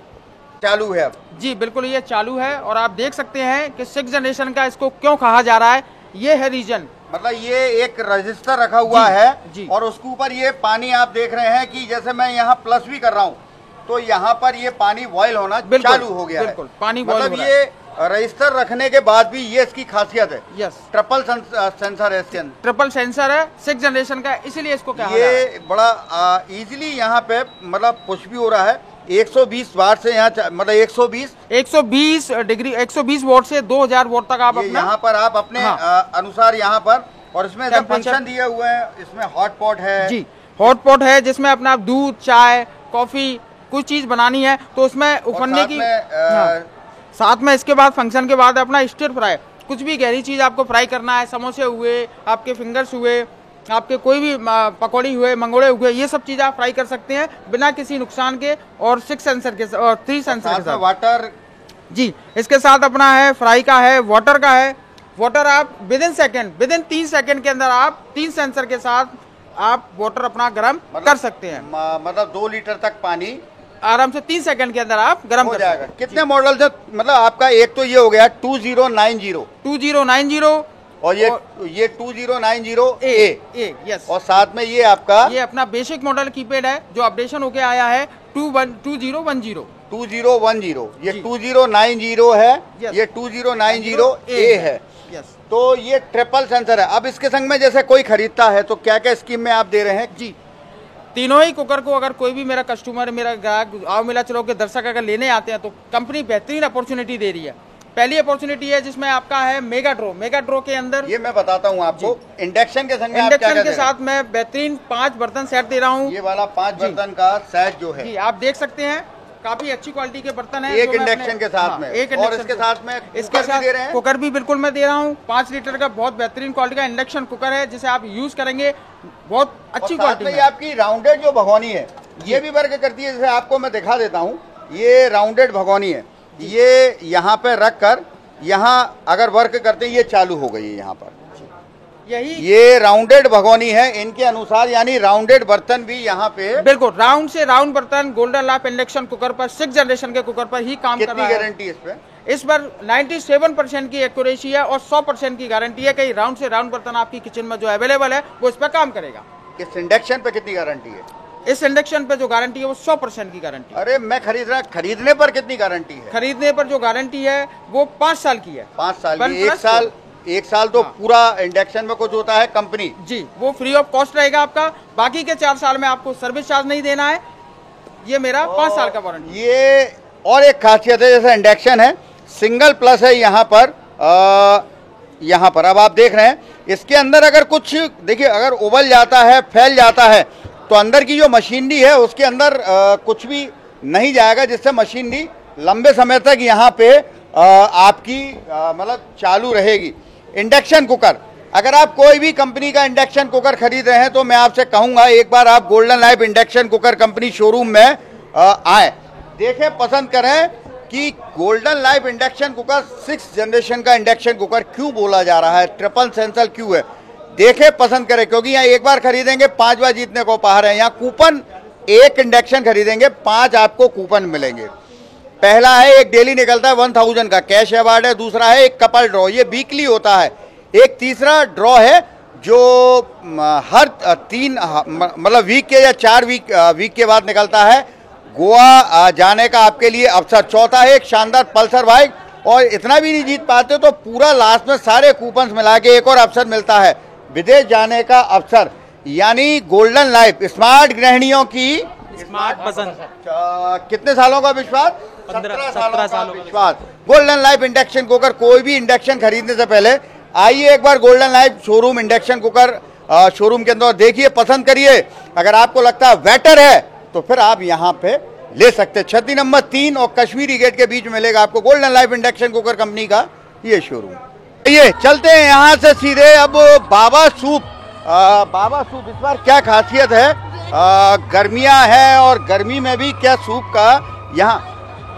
चालू है अब? जी बिल्कुल, ये चालू है। और आप देख सकते हैं कि 6 जनरेशन का इसको क्यों कहा जा रहा है, ये है रीजन। मतलब ये एक रजिस्टर रखा हुआ है और उसके ऊपर ये पानी आप देख रहे हैं कि जैसे मैं यहाँ प्लस भी कर रहा हूँ तो यहाँ पर ये पानी बॉयल होना चालू हो गया है। पानी मतलब ये रजिस्टर रखने के बाद भी ये इसकी खासियत है। यस, ट्रिपल सेंसर है इसके अंदर, ट्रिपल सेंसर है, 6 जनरेशन का, इसीलिए इसको कहा ये बड़ा इजीली यहाँ पे मतलब पुश भी हो रहा है। 120 वाट से यहाँ मतलब 120 डिग्री 120 वोल्ट से 2000 वोल्ट तक आप अपना यहाँ पर आप अपने अनुसार यहाँ पर, और इसमें फंक्शन दिए हुए हैं। इसमें हॉट पॉट है। जी, हॉट पॉट है जिसमें अपना दूध, चाय, कॉफी कुछ चीज बनानी है तो उसमें उफनने की साथ में इसके बाद फंक्शन के बाद अपना स्टिर फ्राई, कुछ भी गहरी चीज आपको फ्राई करना है, समोसे हुए, आपके फिंगर्स हुए, आपके कोई भी पकौड़ी हुए, मंगोड़े हुए, ये सब चीज आप फ्राई कर सकते हैं बिना किसी नुकसान के, और 6 सेंसर के और 3 सेंसर के साथ। वाटर, जी, इसके साथ अपना है फ्राई का है, वाटर का है। वाटर आप विदिन 3 सेकंड के अंदर आप 3 सेंसर के साथ आप वाटर अपना गर्म कर सकते हैं। मतलब 2 लीटर तक पानी आराम से 3 सेकंड के अंदर आप गर्म हो जाएगा। कितने मॉडल से, मतलब आपका एक तो ये हो गया 2090 और ये 2090A, यस। और साथ में ये आपका ये अपना बेसिक मॉडल कीपैड है जो अपडेशन होके आया है 2010 ये 2090 है, ये 2090A है। तो ये ट्रिपल सेंसर है। अब इसके संग में जैसे कोई खरीदता है तो क्या क्या स्कीम में आप दे रहे हैं? जी, तीनों ही कुकर को अगर कोई भी मेरा कस्टमर, मेरा ग्राहक, आओ मेला चलो के दर्शक अगर लेने आते हैं तो कंपनी बेहतरीन अपॉर्चुनिटी दे रही है। पहली अपॉर्चुनिटी है जिसमें आपका है मेगा ड्रॉ के अंदर ये मैं बताता हूँ आपको, इंडक्शन के संग इंडक्शन के साथ मैं बेहतरीन 5 बर्तन सेट दे रहा हूँ। ये वाला 5 बर्तन का सेट जो है जी आप देख सकते हैं, काफी अच्छी क्वालिटी के बर्तन है। एक इंडक्शन के साथ में, एक और इसके साथ में इसके साथ कुकर भी बिल्कुल मैं दे रहा हूँ। 5 लीटर का बहुत बेहतरीन क्वालिटी का इंडक्शन कुकर है, जिसे आप यूज करेंगे बहुत अच्छी क्वालिटी में। आपकी राउंडेड जो भगोनी है ये भी वर्क करती है, जैसे आपको मैं दिखा देता हूँ। ये राउंडेड भगोनी है, ये यहाँ पे रख कर यहाँ अगर वर्क करते हैं ये चालू हो गई है यहाँ पर। यही ये राउंडेड भगोनी है इनके अनुसार, यानी राउंडेड बर्तन भी यहाँ पे बिल्कुल राउंड से राउंड बर्तन गोल्डन लाइफ इंडक्शन कुकर पर 6 जनरेशन के कुकर पर ही काम कर रहा है। कितनी गारंटी इस पे? इस पर 97% की एक्यूरेसी है और 100% की गारंटी है कि राउंड से राउंड बर्तन आपकी किचन में जो अवेलेबल है वो इस पर काम करेगा। इस इंडक्शन पे कितनी गारंटी है? इस इंडक्शन पे जो गारंटी है वो 100% की गारंटी है। अरे मैं खरीदने पर कितनी गारंटी है? खरीदने पर जो गारंटी है वो 5 साल की है। 5 साल की, एक साल तो पूरा इंडक्शन में कुछ होता है कंपनी जी, वो फ्री ऑफ कॉस्ट रहेगा आपका। बाकी के 4 साल में आपको सर्विस चार्ज नहीं देना है। ये मेरा 5 साल का वारंटी। ये और एक खासियत है, जैसे इंडक्शन है सिंगल प्लस है यहाँ पर अब आप देख रहे हैं इसके अंदर अगर कुछ देखिए, अगर उबल जाता है फैल जाता है तो अंदर की जो मशीनरी है उसके अंदर कुछ भी नहीं जाएगा, जिससे मशीनरी लंबे समय तक यहाँ पे आपकी मतलब चालू रहेगी। इंडक्शन कुकर, अगर आप कोई भी कंपनी का इंडक्शन कुकर खरीद रहे हैं तो मैं आपसे कहूंगा एक बार आप golden life induction cooker company showroom में आए, देखें, पसंद करें कि golden life induction cooker 6 generation का इंडक्शन कुकर क्यों बोला जा रहा है, ट्रिपल सेंसर क्यों है, देखें, पसंद करें। क्योंकि यहाँ एक बार खरीदेंगे 5 बार जीतने को पा रहे हैं। यहाँ कूपन, एक इंडक्शन खरीदेंगे 5 आपको कूपन मिलेंगे। पहला है एक डेली निकलता है 1000 का कैश अवार्ड है, दूसरा है एक कपल ड्रॉ, ये वीकली होता है। एक तीसरा ड्रॉ है जो हर 3 मतलब वीक के या 4 वीक के बाद निकलता है, गोवा जाने का आपके लिए अवसर। चौथा है एक शानदार पल्सर बाइक, और इतना भी नहीं जीत पाते तो पूरा लास्ट में सारे कूपन मिला के एक और अवसर मिलता है, विदेश जाने का अवसर। यानी गोल्डन लाइफ स्मार्ट गृहिणियों की स्मार्ट पसंद। कितने सालों का विश्वास? 17 सालों का विश्वास। गोल्डन लाइफ इंडक्शन कुकर, कोई भी इंडक्शन खरीदने से पहले आइए एक बार golden life showroom induction cooker showroom के अंदर देखिए, पसंद करिए। अगर आपको लगता है बेटर है तो फिर आप यहाँ पे ले सकते हैं। छतरी नंबर 3 और कश्मीरी गेट के बीच में मिलेगा आपको golden life induction cooker company का ये शोरूम। ये चलते हैं यहाँ से सीधे अब बाबा सूप। बाबा सूप इस बार क्या खासियत है, गर्मियाँ हैं और गर्मी में भी क्या सूप का यहाँ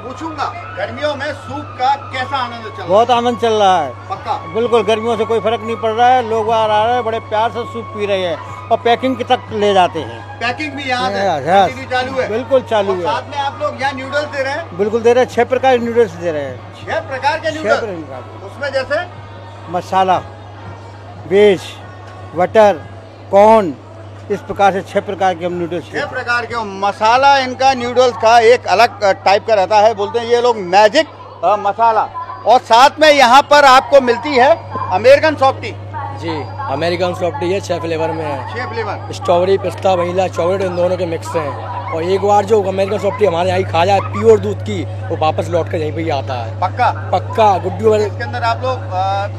पूछूंगा, गर्मियों में सूप का कैसा आनंद चल रहा है? बहुत आनंद चल रहा है, पक्का बिल्कुल। गर्मियों से कोई फर्क नहीं पड़ रहा है, लोग आ रहे हैं, बड़े प्यार से सूप पी रहे हैं और पैकिंग तक ले जाते हैं। पैकिंग भी यहाँ चालू है? बिल्कुल चालू है। साथ में आप लोग यहाँ नूडल्स दे रहे हैं? बिल्कुल दे रहे हैं, 6 प्रकार के नूडल्स दे रहे हैं। 6 प्रकार के नूडल्स? उसमें जैसे मसाला, वेज, बटर, कॉर्न, इस प्रकार से 6 प्रकार के हम नूडल्स। 6 प्रकार के मसाला इनका नूडल्स का एक अलग टाइप का रहता है, बोलते हैं ये लोग मैजिक मसाला। और साथ में यहाँ पर आपको मिलती है अमेरिकन सॉफ्टी। जी, अमेरिकन सॉफ्टी है, 6 फ्लेवर में है। 6 फ्लेवर, स्ट्रॉबेरी, पिस्ता, वनीला, चॉकलेट, इन दोनों के मिक्स हैं। और एक बार जो अमेरिकन सॉफ्टी हमारे यहाँ खा जाए प्योर दूध की, वो वापस लौट कर यहीं पे ही आता है। पक्का पक्का गुड्डू। इसके अंदर आप लोग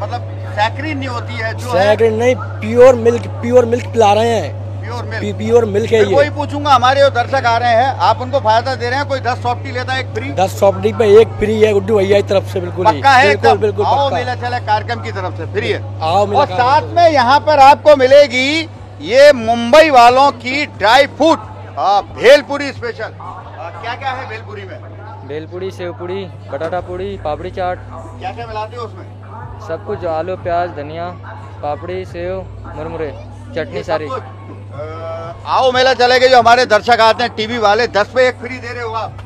मतलब सैकरीन नहीं होती है? जो सैकरीन नहीं, प्योर मिल्क पिला रहे हैं। प्योर मिल्क है ये। वही पूछूंगा, हमारे जो दर्शक आ रहे हैं आप उनको फायदा दे रहे हैं, कोई 10 सॉफ्टी लेता है एक फ्री? 10 सॉफ्टी पे एक फ्री है गुड्डू भैया की तरफ से। बिल्कुल पक्का है? बिल्कुल बिल्कुल आओ पक्का। मेला चले कार्यक्रम की तरफ से फ्री है। आओ और साथ में यहाँ पर आपको मिलेगी ये मुंबई वालों की ड्राई फ्रूट भेलपुरी स्पेशल। क्या क्या है भेलपुरी में? भेलपुरी, सेवपुरी, बटाटा पूरी, पापड़ी चाट। क्या क्या मिलाते हो उसमें? सब कुछ, आलू, प्याज, धनिया, पापड़ी, सेव, मुरमुरे, चटनी सारी। आओ मेला चलेगा। जो हमारे दर्शक आते हैं टीवी वाले, 10 पे एक फ्री दे रहे हो आप?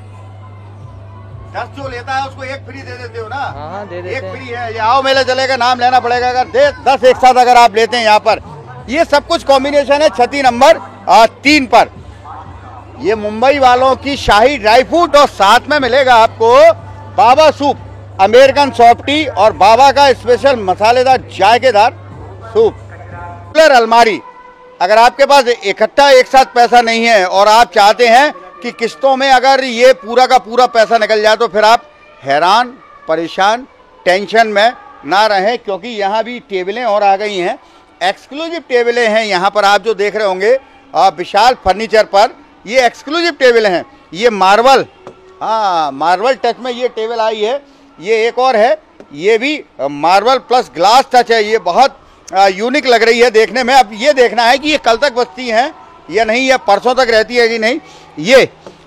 10 जो लेता है उसको एक फ्री दे देते हो ना? हाँ, दे देते एक फ्री है। ये आओ मेला चलेगा, नाम लेना पड़ेगा। अगर 10 एक साथ अगर आप लेते हैं यहाँ पर, ये सब कुछ कॉम्बिनेशन है छतरी नंबर 3 पर। ये मुंबई वालों की शाही ड्राई फ्रूट और साथ में मिलेगा आपको बाबा सूप, अमेरिकन सॉफ्टी और बाबा का स्पेशल मसालेदार जायकेदार सूप। अलमारी, अगर आपके पास इकट्ठा एक साथ पैसा नहीं है और आप चाहते हैं कि किस्तों में अगर ये पूरा का पूरा पैसा निकल जाए तो फिर आप हैरान परेशान टेंशन में ना रहें, क्योंकि यहाँ भी टेबलें और आ गई हैं, एक्सक्लूसिव टेबलें हैं यहाँ पर। आप जो देख रहे होंगे विशाल फर्नीचर पर, ये एक्सक्लूसिव टेबल हैं। ये मार्बल, हाँ मार्बल टच में ये टेबल आई है। ये एक और है, ये भी मार्बल प्लस ग्लास टच है। ये बहुत यूनिक लग रही है देखने में। अब ये देखना है कि ये कल तक बचती हैं या नहीं, या परसों तक रहती है कि नहीं।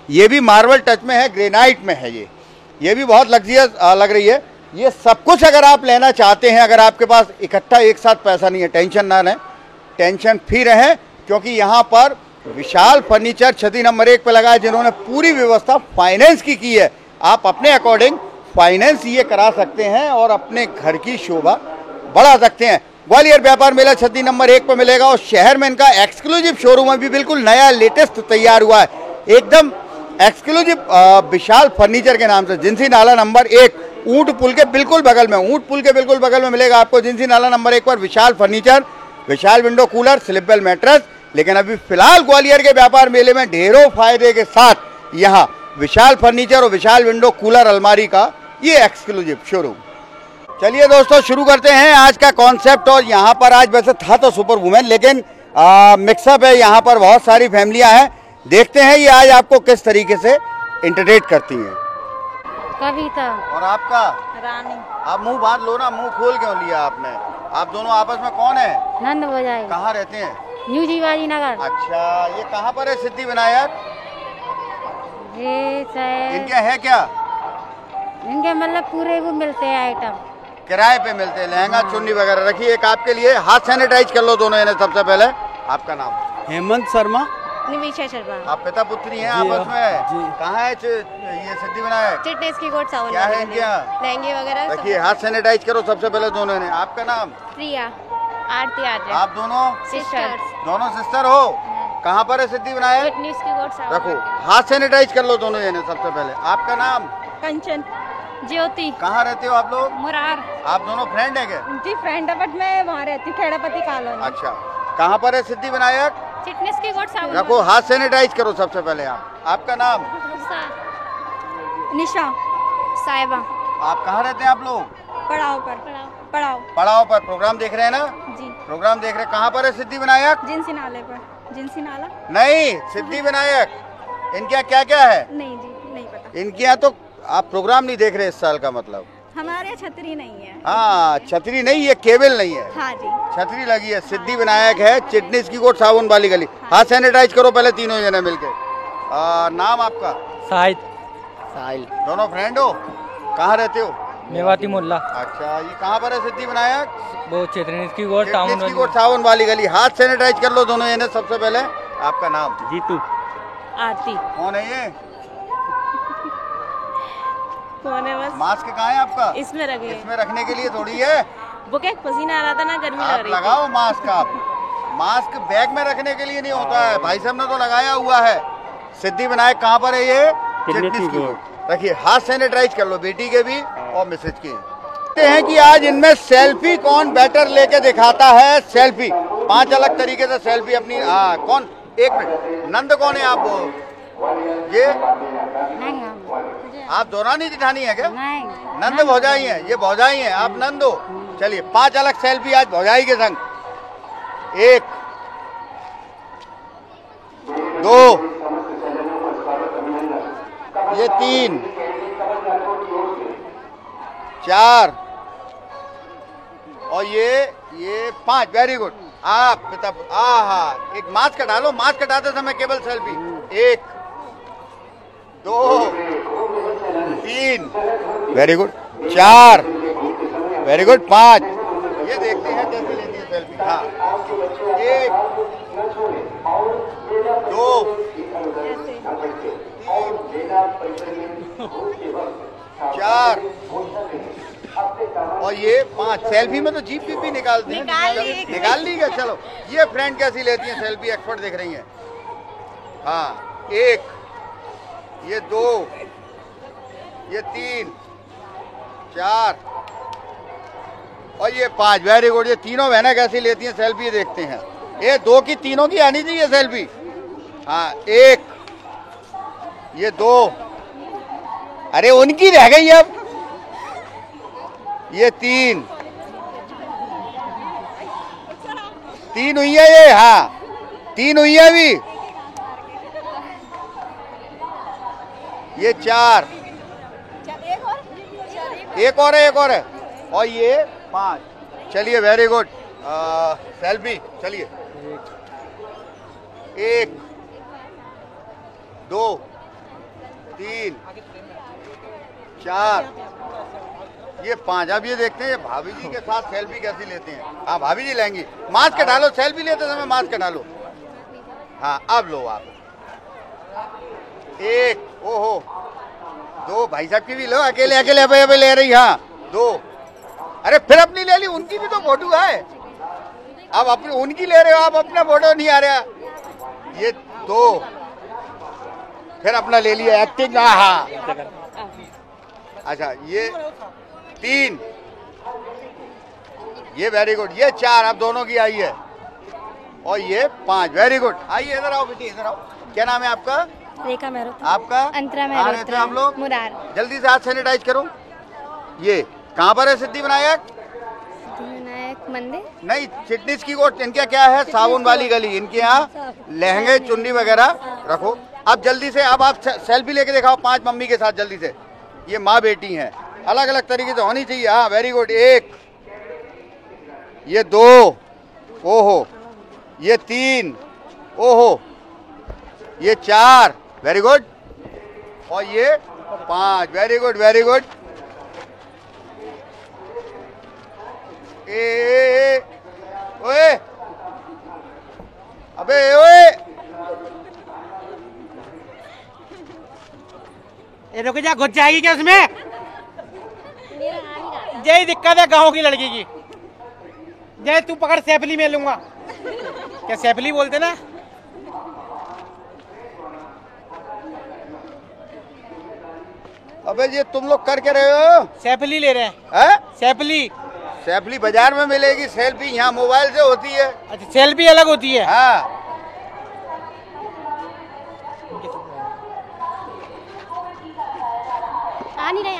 ये भी मार्बल टच में है, ग्रेनाइट में है। ये भी बहुत लग्जरियस लग रही है। ये सब कुछ अगर आप लेना चाहते हैं, अगर आपके पास इकट्ठा एक साथ पैसा नहीं है, टेंशन ना रहें, टेंशन फ्री रहें, क्योंकि यहाँ पर विशाल फर्नीचर छतरी नंबर 1 पे लगा है, जिन्होंने पूरी व्यवस्था फाइनेंस की है। आप अपने अकॉर्डिंग फाइनेंस ये करा सकते हैं और अपने घर की शोभा बढ़ा सकते हैं। ग्वालियर व्यापार मेला छतरी नंबर 1 पे मिलेगा और शहर में इनका एक्सक्लूसिव शोरूम अभी बिल्कुल नया लेटेस्ट तैयार हुआ है, एकदम एक्सक्लूसिव विशाल फर्नीचर के नाम से। जिंसी नाला नंबर 1 ऊंट पुल के बिल्कुल बगल में, ऊंट पुल के बिल्कुल बगल में मिलेगा आपको जिंसी नाला नंबर 1 पर Vishal furniture, Vishal window cooler, sleepwell mattress. लेकिन अभी फिलहाल ग्वालियर के व्यापार मेले में ढेरों फायदे के साथ यहाँ विशाल फर्नीचर और विशाल विंडो कूलर अलमारी का ये एक्सक्लूसिव शोरूम। चलिए दोस्तों शुरू करते हैं आज का कॉन्सेप्ट। और यहाँ पर आज वैसे था तो सुपर वुमेन, लेकिन मिक्सअप है, यहाँ पर बहुत सारी फैमिलियाँ हैं। देखते हैं ये आज आपको किस तरीके से इंटरटेन करती हैं। कविता। और आपका? रानी। आप मुंह बांध लो ना, मुंह खोल क्यों लिया आपने? आप दोनों आपस में कौन है? नंद बजाए। कहाँ रहते हैं? न्यू जीवाजी नगर। अच्छा, ये कहाँ पर है सिद्धि विनायक? इनके है क्या? इनके मतलब पूरे वो मिलते हैं आइटम, किराए पे मिलते हैं, लहंगा चुन्नी वगैरह। रखिए एक आपके लिए, हाथ सैनिटाइज कर लो दोनों इन्हें सबसे पहले। आपका नाम? हेमंत शर्मा। निमिषा शर्मा। आप पिता पुत्री हैं आपस में? कहाँ है ये सिद्धि विनायक? चिटनेस की कोट सावन। क्या है इनके यहाँ? लहंगे वगैरह। रखिए हाथ सैनिटाइज करो सबसे पहले दोनों ने। आपका नाम? प्रिया। आरती आर्य। आप दोनों सिस्टर्स। दोनों सिस्टर हो? कहाँ पर है सिद्धि विनायक? चिटनेस की कोट सावन। रखो हाथ सैनिटाइज कर लो दोनों ने सबसे पहले। आपका नाम? कंचन। ज्योति। कहाँ रहते हो आप लोग? मुरार। आप दोनों फ्रेंड है क्या? जी फ्रेंड है, बट मैं वहाँ रहती हूँ, खेड़ापति कॉलोनी। अच्छा, कहाँ पर है सिद्धि विनायक? चिटनेस की कोट सावन। रखो हाथ सैनिटाइज करो सबसे पहले। आप? आपका नाम? निशा। साहिबा। आप कहाँ रहते हैं आप लोग? पड़ाव पर। पड़ाव पर। प्रोग्राम देख रहे हैं ना? जी प्रोग्राम देख रहे हैं। कहाँ पर है सिद्धि विनायक? जिनसी नाले पर। जिनसी नाला नहीं, सिद्धि विनायक। इनके यहाँ क्या क्या है? नहीं जी, नहीं पता। इनके यहाँ तो आप प्रोग्राम नहीं देख रहे इस साल का मतलब? हमारे यहाँ छतरी नहीं है। हाँ, छतरी नहीं, ये केबल नहीं है। हाँ जी, छतरी लगी है। सिद्धि विनायक है, चिटनीस की कोट साबुन वाली गली। हाथ सैनिटाइज करो पहले तीनों जने मिलके। नाम आपका? साहिद। साहिल। दोनों फ्रेंड हो? कहाँ रहते हो? मेवाती मोहल्ला। अच्छा, ये कहाँ पर है सिद्धि विनायक? वो चिटनीस की कोट साबुन वाली गली। हाथ सैनिटाइज कर लो दोनों जने सबसे पहले। आपका नाम? जीतू। आरती। कौन है ये? कौन है? बस मास्क कहाँ है आपका? इसमें रखे। इसमें रखने के लिए थोड़ी है। वो क्या पसीना आ रहा था ना, गर्मी लग आप रही लगाओ मास्क। आप मास्क बैग में रखने के लिए नहीं होता है। भाई साहब ने तो लगाया हुआ है। सिद्धि विनायक कहाँ पर है ये? चिटनीस की कोट। रखिए हाथ सैनिटाइज कर लो, बेटी के भी और मिसेज के। देखते हैं कि आज इनमें सेल्फी कौन बेटर लेके दिखाता है। सेल्फी 5 अलग तरीके से सेल्फी अपनी। कौन? एक मिनट, नंद कौन है? आप ये आप दौरानी दिखानी है क्या? नहीं, नंद भौजाई हैं, ये भौजाई हैं, आप नंद हो। चलिए 5 अलग सेल्फी आज भौजाई के संग। 1 2 ये 3 4 और ये 5। Very good. आप पिता एक मास्क हटा लो। मास्क हटाते समय केवल selfie. 1 2 3 very good. 4 very good. 5 ये देखते हैं कैसे लेती है सेल्फी। हाँ 1 2 4 और ये 5। सेल्फी में तो जीप भी निकालते हैं। निकाल ली क्या? चलो ये फ्रेंड कैसी लेती हैं सेल्फी, एक्सपर्ट दिख रही हैं। हाँ 1 ये 2 ये 3 4 और ये 5। Very good. ये तीनों बहनें कैसी लेती हैं सेल्फी, देखते हैं। ये 2 की तीनों की आनी चाहिए सेल्फी। हाँ 1 ये 2 अरे उनकी रह गई अब। ये 3 हुई है ये, हाँ 3 हुई है अभी। ये 4, एक और है और ये 5। चलिए वेरी गुड। सेल्फी चलिए। 1 2 3 4 ये 5। अब ये देखते हैं भाभी जी के साथ सेल्फी कैसी लेते हैं। हाँ भाभी जी लेंगी। मास्क हटा लो, सेल्फी लेते समय मास्क हटा लो। हाँ अब लो आप। 1 ओहो 2 भाई साहब की भी लो, अकेले अबे ले रही। हाँ 2। अरे फिर अपनी ले ली, उनकी भी तो फोटो है। अब अपनी उनकी ले रहे हो आप, अपना फोटो नहीं आ रहा। ये 2 फिर अपना ले लिया एक्टिंग। हाँ अच्छा ये 3 ये वेरी गुड। ये 4 अब दोनों की आई है और ये 5 वेरी गुड। आइए इधर आओ बेटी, इधर आओ। क्या नाम है आपका? रेखा मेहरोत्रा। आपका? अंतरा मेहरोत्रा। रहते हैं आप लोग? मुरार। जल्दी से हाथ सैनिटाइज करो। ये कहाँ पर है सिद्धिविनायक? सिद्धिविनायक मंदिर नहीं, फिटनेस की कोर्ट। इनका क्या है? साबुन वाली गली। इनके यहाँ लहंगे चुन्नी वगैरह रखो। अब जल्दी से अब आप सेल्फी लेके दिखाओ 5 मम्मी के साथ जल्दी से। ये माँ बेटी हैं, अलग अलग तरीके से होनी चाहिए। हाँ वेरी गुड। 1 ये 2 ओहो ये 3 ओहो ये 4 वेरी गुड और ये 5 वेरी गुड वेरी गुड। ओए अबे ओए ये रुक जा, घुस जाएगी क्या उसमें? यही दिक्कत है गाँव की लड़की की। जय तू पकड़, सैफली में लूंगा। क्या सैफली बोलते ना? अबे ये तुम लोग कर के रहे हो? सैफली ले रहे हैं। सैफली सैफली बाजार में मिलेगी, सेल्फी यहाँ मोबाइल से होती है। अच्छा सेल्फी अलग होती है। हाँ आ नहीं रहे।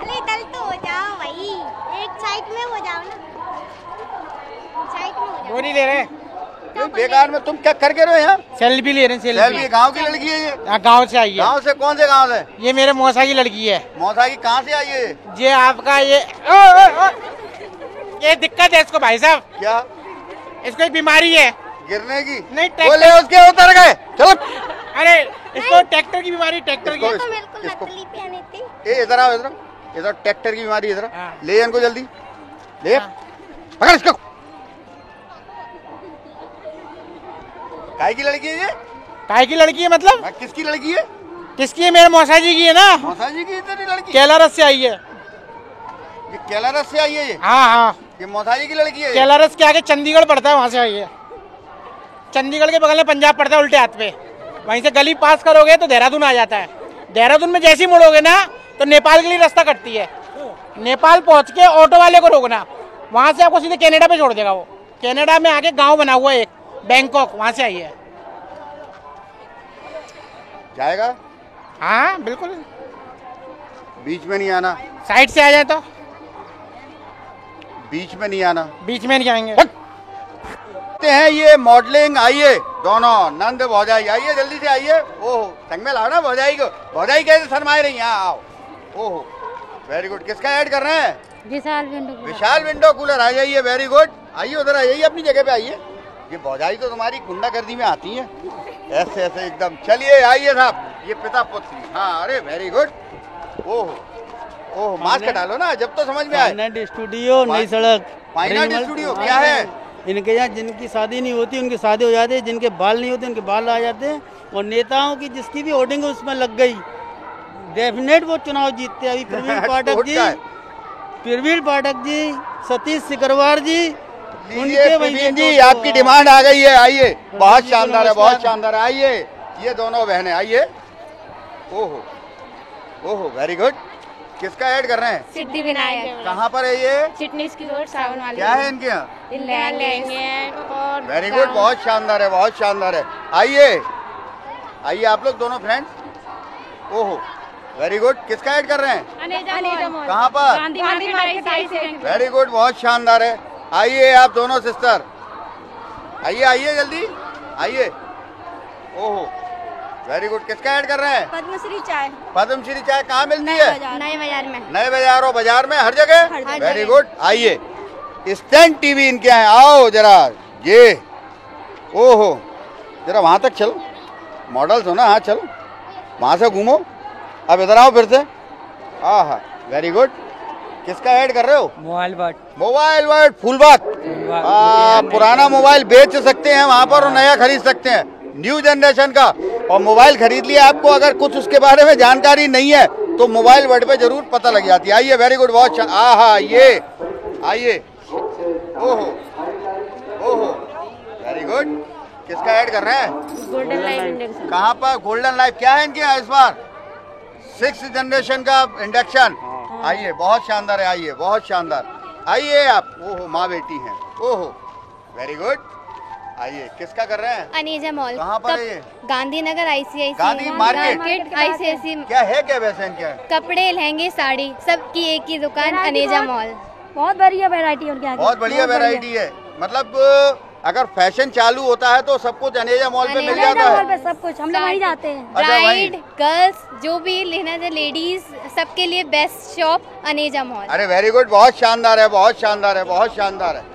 अरे इधर तो हो जाओ भाई, एक साइड में हो जाओ ना, साइड में हो जाओ। वो नहीं ले रहे बेकार में। तुम क्या करके रहे हो यहाँ? सेल्फी ले रहे हैं। सेल्फी गांव की लड़की है ये? गांव से आई है। गांव से? कौन से गांव से? ये मेरे मौसा की लड़की है। मौसा की? कहाँ से आई है ये आपका? ये दिक्कत है इसको भाई साहब। क्या? इसको एक बीमारी है गिरने की। नहीं बोले उसके उतर गए। चलो। अरे इसको ट्रैक्टर की बीमारी। ट्रैक्टर की इधर आओ, इधर ट्रैक्टर की बीमारी। इधर ले इनको जल्दी ले। पकड़ इसको। काय की लड़की है ये? काय की लड़की है मतलब? किसकी लड़की है? किसकी है? मेरे मौसा जी की है ना। मौसा जी की इतनी लड़की? केलारस से आई है। ये केलारस से आई है ये? हाँ ये मौसा जी की लड़की है? केलारस के आगे चंडीगढ़ पड़ता है, वहाँ से आई है। चंडीगढ़ के बगल में पंजाब पड़ता है, उल्टे हाथ पे। वहीं से गली पास करोगे तो देहरादून आ जाता है। देहरादून में जैसे ही मुड़ोगे ना तो नेपाल के लिए रास्ता कटती है। नेपाल पहुंच के ऑटो वाले को रोकना, वहां से आपको सीधे कनाडा पे छोड़ देगा वो। कनाडा में आगे गांव बना हुआ है एक, बैंकॉक, वहां से आई है। जाएगा? हाँ बिल्कुल। बीच में नहीं आना। साइड से आ जाए तो। बीच में नहीं आना। बीच में नहीं आएंगे। हैं ये मॉडलिंग। आइए दोनों नंद भौजाई, आइए जल्दी से आइए। ओहो संग में लाओ ना भौजाई को। भौजाई कैसे शर्माए रही? यहाँ आओ। ओहो वेरी गुड। किसका ऐड कर रहे हैं? विशाल विंडो कूलर। आ जाइए वेरी गुड। आइए उधर आ जाइए, अपनी जगह पे आइए। ये भौजाई तो तुम्हारी गुंडागर्दी में आती है ऐसे ऐसे एकदम। चलिए आइए साहब, ये पिता पुत्री। हाँ अरे वेरी गुड। ओह मास्क डालो ना जब तो समझ में आए। फाइनेंट स्टूडियो नई सड़क। फाइनेंट स्टूडियो क्या है? इनके यहाँ जिनकी शादी नहीं होती उनकी शादी हो जाती है, जिनके बाल नहीं होते उनके बाल आ जाते हैं। और नेताओं की जिसकी भी होर्डिंग उसमें लग गई, डेफिनेट वो चुनाव जीतते हैं। अभी प्रवीण पाठक जी, सतीश सिकरवार जी, उनके जी आपकी डिमांड आ गई है। आइए, बहुत शानदार है, बहुत शानदार है। आइए ये दोनों बहनें आइए। ओहो ओहो वेरी गुड। किसका ऐड कर रहे हैं? सिद्धिविनायक। कहाँ पर है ये? चिटनीस की रोड, सावन वाली। क्या है इनके यहाँ? लहंगे और वेरी गुड, बहुत शानदार है, बहुत शानदार है। आइए आइए आप लोग दोनों फ्रेंड्स। ओहो वेरी गुड। किसका ऐड कर रहे हैं? अनेजा मॉल। कहाँ पर? गांधी मार्केट। वेरी गुड, बहुत शानदार है। आइए आप दोनों सिस्टर, आइए आइए जल्दी आइए। ओहो वेरी गुड। किसका ऐड कर रहे हैं? पद्मश्री चाय। पद्मश्री चाय कहाँ मिलती है? नए बाजार में। नए बाजार और बाजार में हर जगह। हर वेरी जगह। गुड। आइए स्टैंड टीवी इनके हैं, आओ जरा ये। ओहो जरा वहाँ तक चलो, मॉडल्स हो ना, हाँ चलो वहाँ से घूमो। अब इधर आओ फिर से। हाँ वेरी गुड। किसका ऐड कर रहे हो? Mobile word. Mobile word Phoolbagh. पुराना मोबाइल बेच सकते हैं वहाँ पर और नया खरीद सकते हैं, न्यू जनरेशन का। और मोबाइल खरीद लिया, आपको अगर कुछ उसके बारे में जानकारी नहीं है तो मोबाइल वर्ड पे जरूर पता लग जाती है। आइए वेरी गुड, बहुत ये आइए। ओहो ओहो वेरी गुड। किसका ऐड कर रहे हैं? Golden life index. कहाँ पर? Golden life. क्या है इनके यहाँ इस बार? 6th जनरेशन का इंडक्शन। आइए बहुत शानदार है, आइए बहुत शानदार। आइए आप। ओहो माँ बेटी हैं। ओहो वेरी गुड। आइए किसका कर रहे हैं? अनेजा मॉल। कहाँ पर है ये? Gandhinagar ICICI Gandhi market. ICICI। क्या है क्या वैसे इनके? कपड़े, लहंगे, साड़ी सबकी एक ही दुकान, अनेजा मॉल। बहुत बढ़िया वैरायटी है उनके आगे। बहुत बढ़िया वैरायटी है। मतलब अगर फैशन चालू होता है तो सब कुछ अनेजा मॉल पे मिल जाता है। मॉल पे सब कुछ, हम लोग वहीं जाते हैं। ब्राइड, गर्ल्स, जो भी लेना है, लेडीज सबके लिए बेस्ट शॉप अनेजा मॉल। अरे वेरी गुड, बहुत शानदार है, बहुत शानदार है, बहुत शानदार है।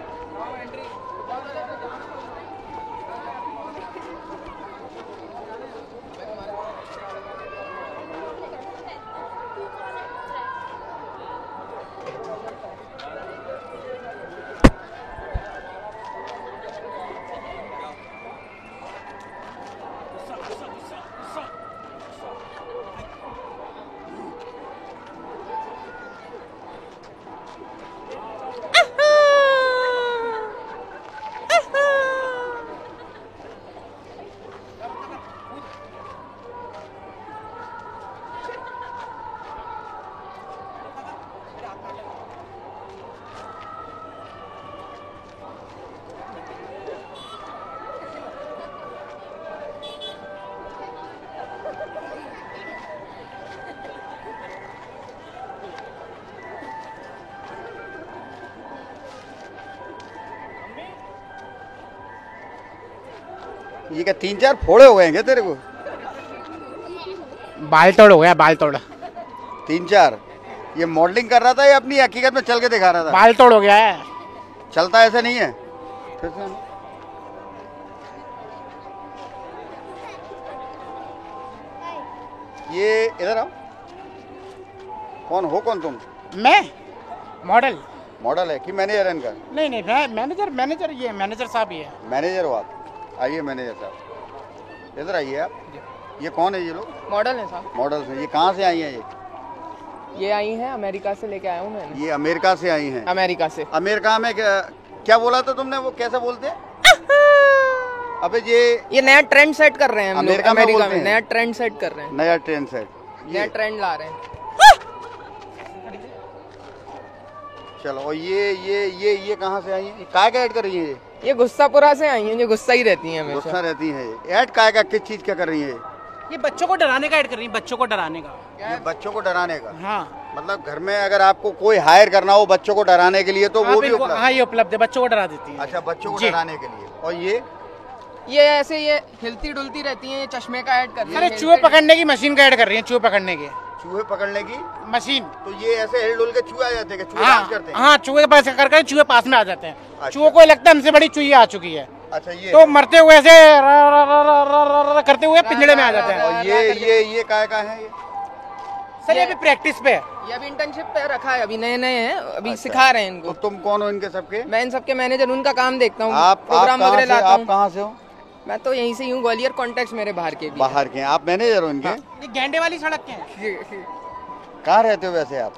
ये क्या 3-4 फोड़े हो गए क्या तेरे को? बाल तोड़ हो गया, बाल तोड़। 3-4। ये मॉडलिंग कर रहा था या अपनी हकीकत में चल के दिखा रहा था? बाल तोड़ हो गया है। चलता ऐसा नहीं है। फिर से ये इधर आओ। कौन हो कौन तुम? मैं मॉडल। मॉडल है कि मैनेजर है इनका? नहीं नहीं, मैं मैनेजर ये मैनेजर साहब ही है। मैनेजर हो आप? आइए मैनेजर साहब इधर आइए आप। ये कौन है ये लोग? मॉडल है साहब। मॉडल है। ये कहाँ से आई हैं? ये आई हैं अमेरिका से, लेके आया हूँ मैंने। ये अमेरिका से आई हैं? अमेरिका से। अमेरिका में क्या बोला था तुमने? वो कैसे बोलते हैं? अबे ये नया ट्रेंड सेट कर रहे हैं हम लोग अमेरिका में नया ट्रेंड सेट कर रहे हैं। नया ट्रेंड सेट, नया ट्रेंड ला रहे हैं। चलो। और ये कहाँ से आई है? काय का ऐड कर रही है? ये गुस्सापुरा से आई हैं, जो गुस्सा ही रहती हैं हमेशा। गुस्सा रहती है। ऐड काय का किस चीज का कर रही है? ये बच्चों को डराने का ऐड कर रही है, बच्चों को डराने का। ये बच्चों को डराने का? हाँ। मतलब घर में अगर आपको कोई हायर करना हो बच्चों को डराने के लिए तो वो भी उपलब्ध? हाँ ये उपलब्ध है, बच्चों को डरा देती है। अच्छा, बच्चों को डराने के लिए। और ये ऐसे ये हिलती डुलती रहती हैं, ये चश्मे का ऐड कर रही है। अरे चूहे पकड़ने की मशीन का ऐड कर रही है, चूहे पकड़ने की। चूहे पकड़ने की मशीन? तो ये ऐसे हिल डुल के चूहे आ जाते हैं? चूहे डांस करते हैं? हाँ, चूहे के पास कर चूहे पास में आ जाते हैं। चूहों को लगता है हमसे बड़ी चूही आ चुकी है। अच्छा, ये तो मरते हुए ऐसे करते हुए पिंजड़े में आ जाते हैं। और ये काय का है? सर ये अभी प्रैक्टिस पे है। ये अभी इंटर्नशिप पे रखा है, अभी नए हैं, अभी सिखा रहे हैं इनको। तो तुम कौन हो इनके सबके? मैं इन सबके मैनेजर, उनका काम देखता हूँ। आप प्रोग्राम वगैरह लाता हूँ। आप कहाँ से हो? मैं तो यहीं से हूँ, ग्वालियर। कॉन्टेक्ट मेरे बाहर के भी। बाहर के? आप मैनेजर हो इनके? ये गेंडे वाली सड़क के हैं। कहाँ रहते हो वैसे आप?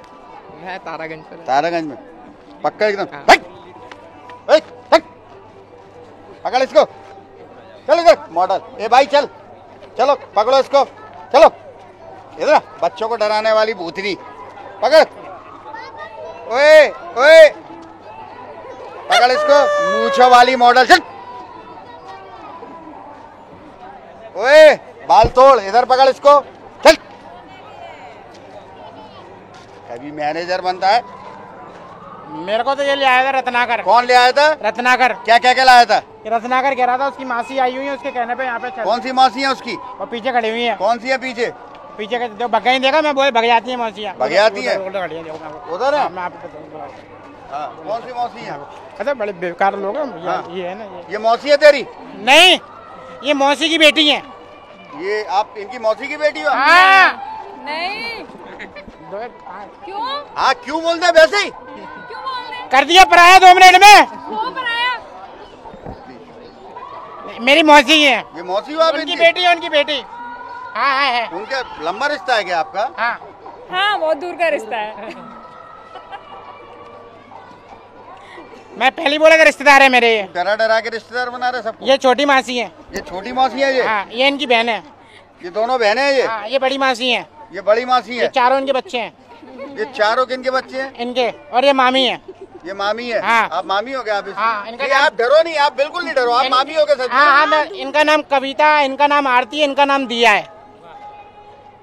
मैं तारागंज पे। तारागंज में? पक्का एकदम? पकड़ इसको, चलो इधर। मॉडल, ए भाई चल, चलो पकड़ो इसको, चलो इधर। बच्चों को डराने वाली भूतनी पकड़। ओए ओए पकड़ इसको, मूंछों वाली मॉडल। चल ओए, बाल तोड़, इधर पकड़ इसको, चल। कभी मैनेजर बनता है? मेरे को तो ये ले आया था रत्नाकर। कौन ले आया था? रत्नाकर। क्या क्या क्या लाया था? रत्नाकर कह रहा था उसकी मासी आई हुई है, उसके कहने पे यहाँ पे चल। कौन सी मासी है उसकी? और पीछे खड़ी हुई है। कौन सी है पीछे? पीछे जो भगा ही देखा मैं बोले भग जाती है मौसियाँ। भग जाती है? उधर है? मैं आपको कौन सी मौसी है? अच्छा बड़े बेकार लोग हैं। ये है ना ये मौसी है तेरी? नहीं, ये मौसी की बेटी है। ये आप इनकी मौसी की बेटी हो? नहीं। क्यों? हाँ क्यों बोलते हैं वैसे ही? कर दिया पराया 2 मिनट में। वो पराया? मेरी मौसी है। ये मौसी हो आप? उनकी बेटी है, उनकी बेटी। हाँ है। उनके लंबा रिश्ता है क्या आपका? हाँ बहुत दूर का रिश्ता है। मैं पहले बोला था रिश्तेदार है मेरे। ये डरा डरा के रिश्तेदार बना रहे सबको। ये छोटी मासी है। ये छोटी मासी है? ये हाँ, ये इनकी बहन है। ये दोनों बहनें हैं? ये हाँ, ये बड़ी मासी है। ये बड़ी मासी है? ये चारों इनके बच्चे हैं। ये चारों किनके बच्चे हैं? इनके। और ये मामी है। ये मामी है? हाँ। आप मामी हो गया? आप हाँ, इनका आप डरो नहीं, आप बिल्कुल नहीं डरो, आप मामी हो गए। हाँ, इनका नाम कविता, इनका नाम आरती है, इनका नाम दिया है।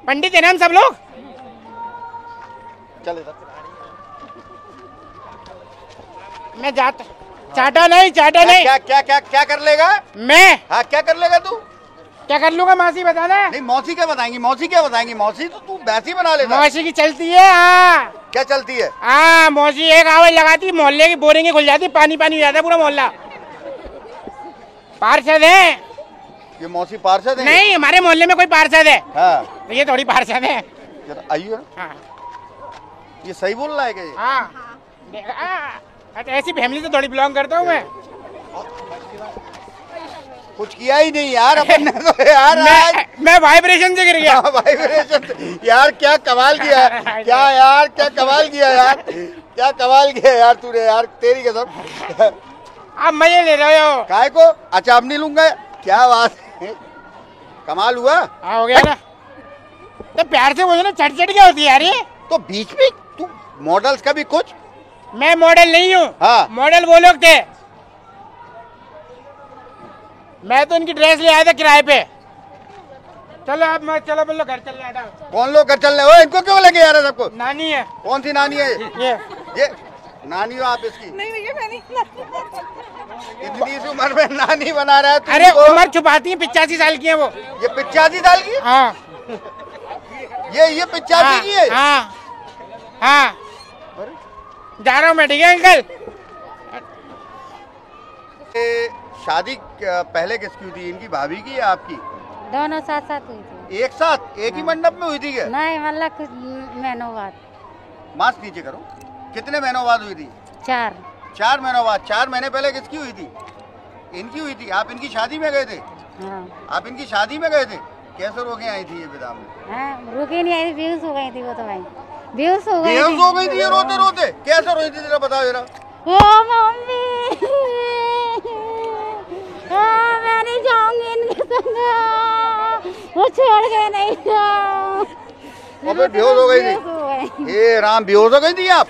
पंडित है ना हम सब लोग। चले मैं जाता चाटा नहीं। क्या क्या क्या क्या कर लेगा? मैं? हाँ क्या कर लेगा तू? क्या कर लूंगा? मौसी बताना। नहीं मौसी क्या बताएंगी? मौसी क्या बताएंगी? मौसी तो तू वैसी बना लेगा। मौसी की चलती है। हाँ क्या चलती है? हाँ, मौसी एक आवाज लगाती, मोहल्ले की बोरिंग खुल जाती, पानी पानी हो जाता है पूरा मोहल्ला। पार्षद है ये मौसी? पार्षद है? नहीं, हमारे मोहल्ले में कोई पार्षद है। हाँ। ये थोड़ी पार्षद है। आइए। हाँ। ये सही बोल रहा है क्या? हाँ। ऐसी फैमिली से थोड़ी बिलोंग करता हूँ मैं। कुछ किया ही नहीं यार अपन ने तो यार। मैं वाइब्रेशन से गिर गया। वाइब्रेशन यार, क्या कमाल किया क्या यार, क्या कमाल किया यार, क्या कमाल किया यार तूने यार, तेरी कसम। अब मजे ले रहे हो? काय को? अच्छा अब नहीं लूंगा। क्या बात है, कमाल हुआ। हाँ हो गया ना। तो प्यार से बोलो ना, चट क्या होती है यार ये? तो बीच में तू मॉडल्स का भी कुछ। मैं मॉडल नहीं हूँ। हाँ। मॉडल वो लोग थे। मैं तो इनकी ड्रेस ले आया था किराए पे। चलो अब मैं चलो बोलो घर चल रहा। कौन लोग घर चल रहे हो? इनको क्यों लेके जा रहे सबको? नानी है। कौन सी नानी है? ये नानी हो आप इसकी? नहीं भैया मैं नहीं। इतनी सी उम्र में नानी बना रहा है? अरे उम्र छुपाती है, 85 साल की है वो। ये 85 साल की? हाँ। ये 85 की है? हाँ हाँ। जा रहा हूँ मैं, ठीक है अंकल। शादी पहले किसकी हुई थी? इनकी भाभी की या आपकी? दोनों साथ साथ हुई थी। एक साथ एक ही मंडप में हुई थी क्या? नहीं, मतलब कुछ महीनों बाद। मास्क नीचे करो। कितने महीनों बाद हुई थी? 4 महीनों बाद। 4 महीने पहले किसकी हुई थी? इनकी हुई थी। आप इनकी शादी में गए थे? हाँ। आप इनकी शादी में गए थे? कैसे रोके आई थी ये बता मुझे? हाँ, रुकी नहीं आई थी, बेहोश हो गई थी वो तो भाई। बेहोश हो गई थी ये रोते रोते। कैसे रोई थी जरा बताओ जरा। ओ मम्मी, मैं नहीं जाऊंगी इनके संग, वो छोड़ के नहीं जाऊं। अबे बेहोश हो गई थी? हे राम, बेहोश हो गई थी आप?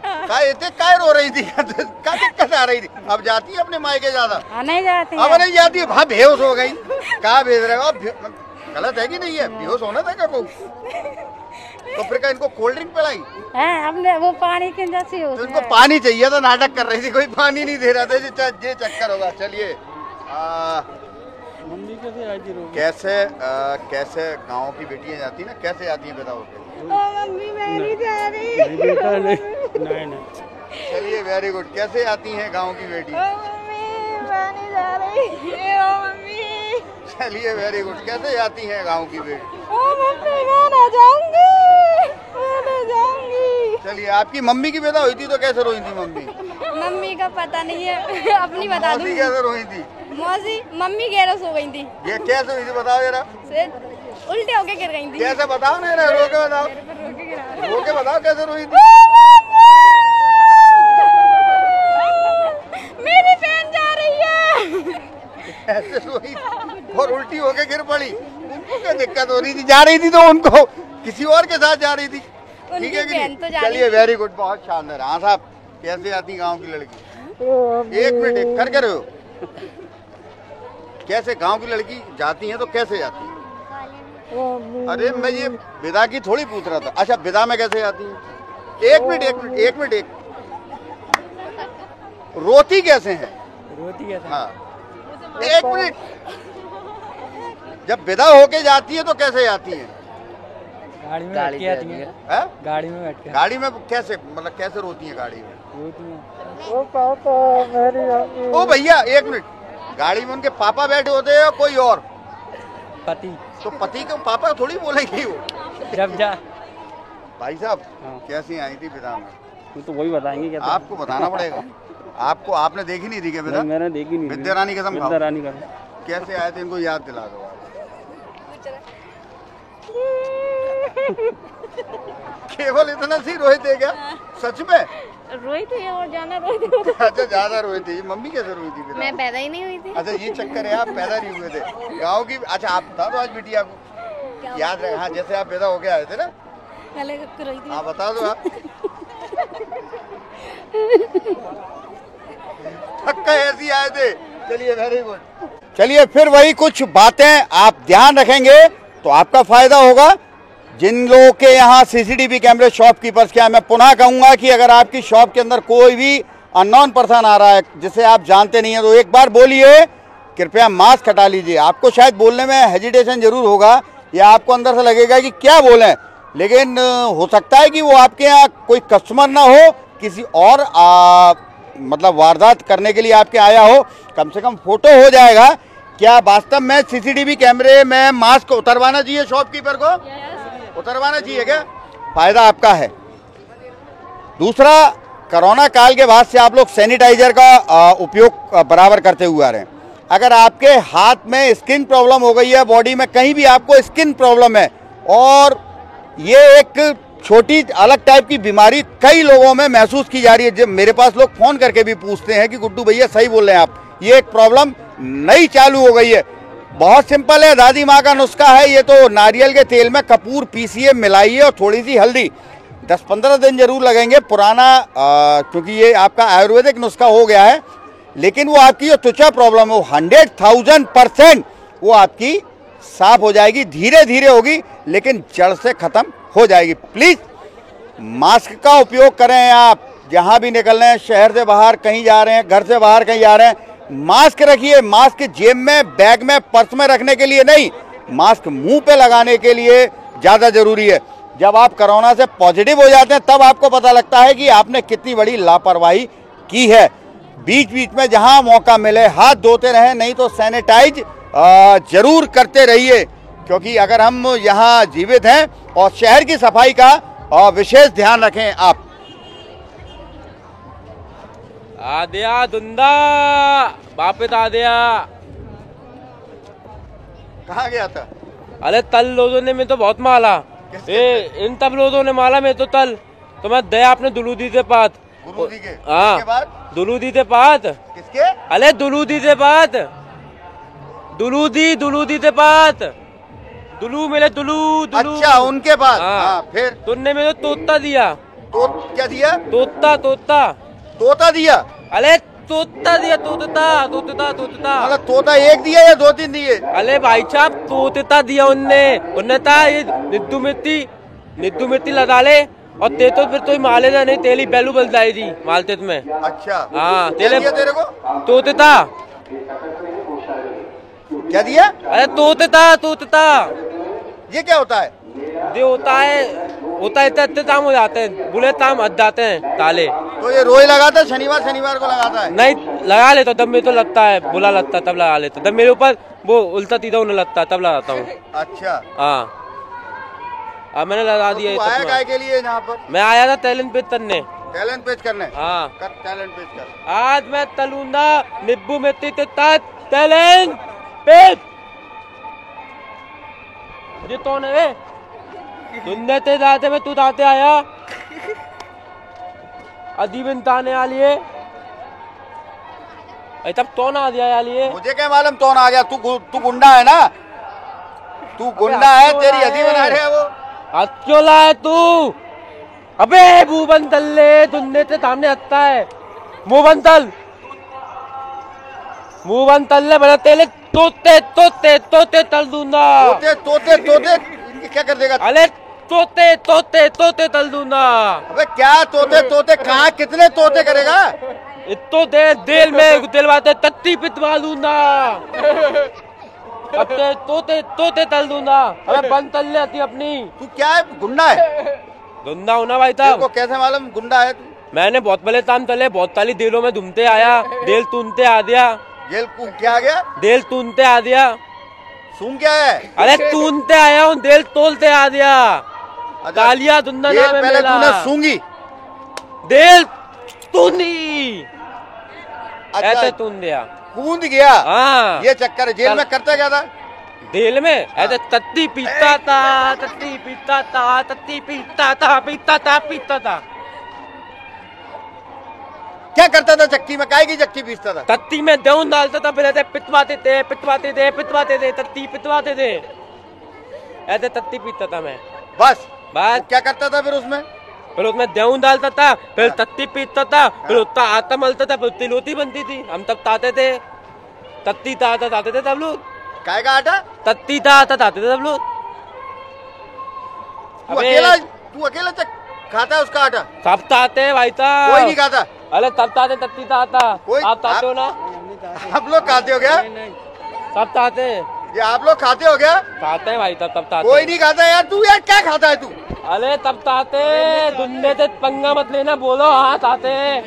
काय रो रही थी? क्या दिक्कत आ रही थी? अब जाती है अपने मायके ज्यादा? नहीं जाती। अब नहीं जाती है? भाई बेहोश हो गई, कहाँ भेज रहे हो? गलत है कि नहीं है? बेहोश होना था क्या? तो फिर क्या इनको कोल्ड ड्रिंक पिलाई? हमने वो पानी के जैसे हो। तो इनको पानी चाहिए था, नाटक कर रही थी, कोई पानी नहीं दे रहा था। ये चक्कर होगा। चलिए मम्मी कैसे आई थी? कैसे गाँव की बेटियां जाती है ना, कैसे आती है बताओ? मम्मी मैं नहीं जा रही। बेटा नहीं। चलिए वेरी गुड। कैसे आती हैं गांव की बेटी? मैं नहीं जा रही। मम्मी चलिए वेरी गुड। कैसे आती हैं गांव की बेटी? मम्मी मैं ना जाऊंगी, मैं ना जाऊंगी। चलिए, आपकी मम्मी की पैदा हुई थी तो कैसे रोई थी मम्मी? मम्मी का पता नहीं है, अपनी बता दूं। कैसे रोई थी? मौसी मम्मी गैरस हो गई थी। ये कैसे हुई थी बताओ जरा। उल्टे होके गिर गई थी। कैसे बताओ ना, रो के बताओ। रो के बताओ कैसे रोई थी। मेरी बहन जा रही है। ऐसे रोई और उल्टी होके गिर पड़ी। उनको क्या दिक्कत हो रही थी? जा रही थी तो उनको किसी और के साथ जा रही थी। ठीक है कि नहीं? चलिए वेरी गुड, बहुत शानदार। हाँ साहब, कैसे आती गांव की लड़की? एक मिनट कर रहे हो? कैसे गांव की लड़की जाती है तो कैसे जाती है? अरे मैं ये विदा की थोड़ी पूछ रहा था। अच्छा विदा में कैसे आती है? एक मिनट रोती कैसे है? रोती कैसे? हाँ एक मिनट, जब विदा होके जाती है तो कैसे आती है? गाड़ी में बैठ के आती है। गाड़ी में बैठ के। गाड़ी में कैसे, मतलब कैसे रोती है गाड़ी में? रोती है ओ पापा मेरी मम्मी। ओ भैया एक मिनट, गाड़ी में उनके पापा बैठे होते हैं या कोई और? पति। तो पति को पापा थोड़ी बोलेंगे वो। जब जा भाई साहब कैसी आई थी विदा में? तो वही बताएंगे क्या? आपको बताना पड़ेगा। आपको आपने देखी नहीं थी क्या विदा? मैंने देखी नहीं। विद्या रानी कसम खाओ। विद्या रानी कसम। कैसे आए थे इनको याद दिला दो। केवल इतना सी रोए थे क्या? सच में रोई थी और जाना रोई थी। अच्छा ज्यादा रोई थी। मम्मी कैसे रोई थी? मैं पैदा ही नहीं हुई थी। अच्छा ये चक्कर है, आप पैदा नहीं हुए थे गाँव की। अच्छा आप बता दो आज बिटिया को याद रहे। हाँ जैसे आप पैदा होके आए थे ना, रोई थी। हाँ बता दो आप। ऐसी आए थे। चलिए वेरी गुड। चलिए फिर वही कुछ बातें आप ध्यान रखेंगे तो आपका फायदा होगा। जिन लोगों के यहाँ सीसीटीवी कैमरे शॉपकीपर्स के, मैं पुनः कहूंगा कि अगर आपकी शॉप के अंदर कोई भी अननोन पर्सन आ रहा है जिसे आप जानते नहीं है तो एक बार बोलिए कृपया मास्क हटा लीजिए। आपको शायद बोलने में हेजिटेशन जरूर होगा या आपको अंदर से लगेगा कि क्या बोलें, लेकिन हो सकता है कि वो आपके यहाँ कोई कस्टमर ना हो, किसी और मतलब वारदात करने के लिए आपके आया हो। कम से कम फोटो हो जाएगा। क्या वास्तव में सीसीटीवी कैमरे में मास्क उतरवाना चाहिए शॉपकीपर को? उतरवाना चाहिए क्या? फायदा आपका है। दूसरा, कोरोना काल के बाद से आप लोग सैनिटाइजर का उपयोग बराबर करते हुए आ रहे हैं। अगर आपके हाथ में स्किन प्रॉब्लम हो गई है, बॉडी में कहीं भी आपको स्किन प्रॉब्लम है और ये एक छोटी अलग टाइप की बीमारी कई लोगों में महसूस की जा रही है। जब मेरे पास लोग फोन करके भी पूछते हैं कि गुड्डू भैया सही बोल रहे हैं आप, ये एक प्रॉब्लम नई चालू हो गई है। बहुत सिंपल है, दादी माँ का नुस्खा है ये तो। नारियल के तेल में कपूर पीसिए, मिलाइए और थोड़ी सी हल्दी। 10-15 दिन जरूर लगेंगे। पुराना क्योंकि ये आपका आयुर्वेदिक नुस्खा हो गया है, लेकिन वो आपकी जो त्वचा प्रॉब्लम है वो 100,000% वो आपकी साफ हो जाएगी। धीरे धीरे होगी लेकिन जड़ से खत्म हो जाएगी। प्लीज मास्क का उपयोग करें। आप जहां भी निकल रहे हैं, शहर से बाहर कहीं जा रहे हैं, घर से बाहर कहीं जा रहे हैं, मास्क रखिए। मास्क जेब में, बैग में, पर्स में रखने के लिए नहीं, मास्क मुंह पे लगाने के लिए ज्यादा जरूरी है। जब आप कोरोना से पॉजिटिव हो जाते हैं तब आपको पता लगता है कि आपने कितनी बड़ी लापरवाही की है। बीच बीच में जहां मौका मिले हाथ धोते रहें, नहीं तो सैनिटाइज जरूर करते रहिए, क्योंकि अगर हम यहाँ जीवित हैं। और शहर की सफाई का विशेष ध्यान रखें आप। आदिया दुंदा वापिस आदिया। कहाँ गया था? अरे तल लोगों ने में तो बहुत माला, इन तब लोगों ने माला में तो तल तो मैं दया आपने दुलूदी से पात। दुलूदी के? हाँ दुलूदी से पात। किसके? अरे दुलूदी से पात, दुलूदी से पात, दुलू मिले दुलू। अच्छा उनके पास। हाँ फिर तुमने मेरे तोता दिया। तो क्या दिया? तोता दिया? अरे तोता दिया, तोता। मतलब तोता एक दिया या 2-3 दिए? अरे भाई साहब तोता दिया उनने था ये निद्दू मिट्टी लगा ले और ते तो फिर तो माले ना नहीं तेली बैलू बलदाई थी मालते तुम्हें। अच्छा हाँ तेरे को तोता क्या दिया? अरे तोता। ये क्या होता है? ये होता है इतने ताम हो जाते हैं, बुले ताम हद जाते हैं ताले। तो ये रोज लगाता है? शनिवार को लगाता है? नहीं लगा लेता, तब मेरे तो लगता है बुला लगता है तब लगा लेता, तब मेरे ऊपर वो उल्टा सीधा उन्हें लगता है तब लगाता हूँ। अच्छा हाँ अब मैंने लगा दिया। तो आया काय के लिए यहाँ पर? मैं आया था टैलेंट पेज करने। टैलेंट पेज करने? हाँ टैलेंट पेज कर। आज मैं तलूंगा निब्बू मिट्टी टैलेंट पेज। ये तो ने दुनिया ते दाते में तू दाते आया अदीबिन ताने आली है तब कौन आ गया यार? ये मुझे क्या मालूम कौन आ गया? तू गुंडा है ना, तू गुंडा है, तेरी हदी बना रहे वो। क्यों लाया तू? अबे मुंह तल्ले दुन्ने से सामने हत्ता है। मुंह बंद तल्ले बड़ा तेले तोते तोते तोते तल दूंगा। तोते तोते तोते क्या कर देगा? अरे तोते तोते तोते तल दूंगा। अबे क्या तोते तोते कहाँ कितने तोते करेगा? इतो दिल में दिलवाते तत्ती पिटवा दूंगा। अब तोते तोते तल दूंगा। अबे बंद तल लेती अपनी। तू क्या है, गुंडा है? गुंडा होना भाई साहब। को कैसे मालूम गुंडा है तू? मैंने बहुत बड़े ताम तले, बहुत सारी दिलों में घूमते आया, दिल तूनते आ दिया। जेल क्या आ गया? दिल तूनते आ दिया। सुन क्या है? अरे तूनते आया हूँ, दिल तोलते आ दिया। कालिया दुंदा नाम है पहले मेरा। तूने सूंगी, दिल तूनी। अच्छा, ऐसे तून दिया, कूद गया। हाँ ये चक्कर है। जेल में करता क्या था? जेल में ऐसे तत्ती पीता था, तत्ती पीता था, तत्ती पीता था, पीता था, पीता था। क्या करता था चक्की में? काय की चक्की पीसता था? तत्ती में देऊन डालता था, फिर ऐसे पिटवाते थे, पिटवाते थे, पिटवाते थे, तत्ती पिटवाते थे। ऐसे तत्ती पीता था मैं। बस बस क्या करता था फिर उसमें? फिर उसमें देऊन डालता था, फिर तत्ती पीता था, फिर उसका आटा मलता था, फिर तिलोती बनती थी। हम तब ताते थे, तत्ती ताते थे तब लोग। काय का आटा? तत्ती ताते थे तब लोग। तू अकेला खाता है उसका आटा? सब ताते हैं भाई साहब। कोई नहीं खाता? अरे तब ताते, तत्ती ताता। आप ताते हो ना? आप लोग खाते हो क्या? सब ताते हैं। ये आप लोग खाते हो क्या? खाते हैं भाई, तब ताते। कोई नहीं खाता यार। तू यार क्या खाता है तू? अरे तब ताते, दुन्ने से पंगा मत लेना, बोलो हाँ ताते।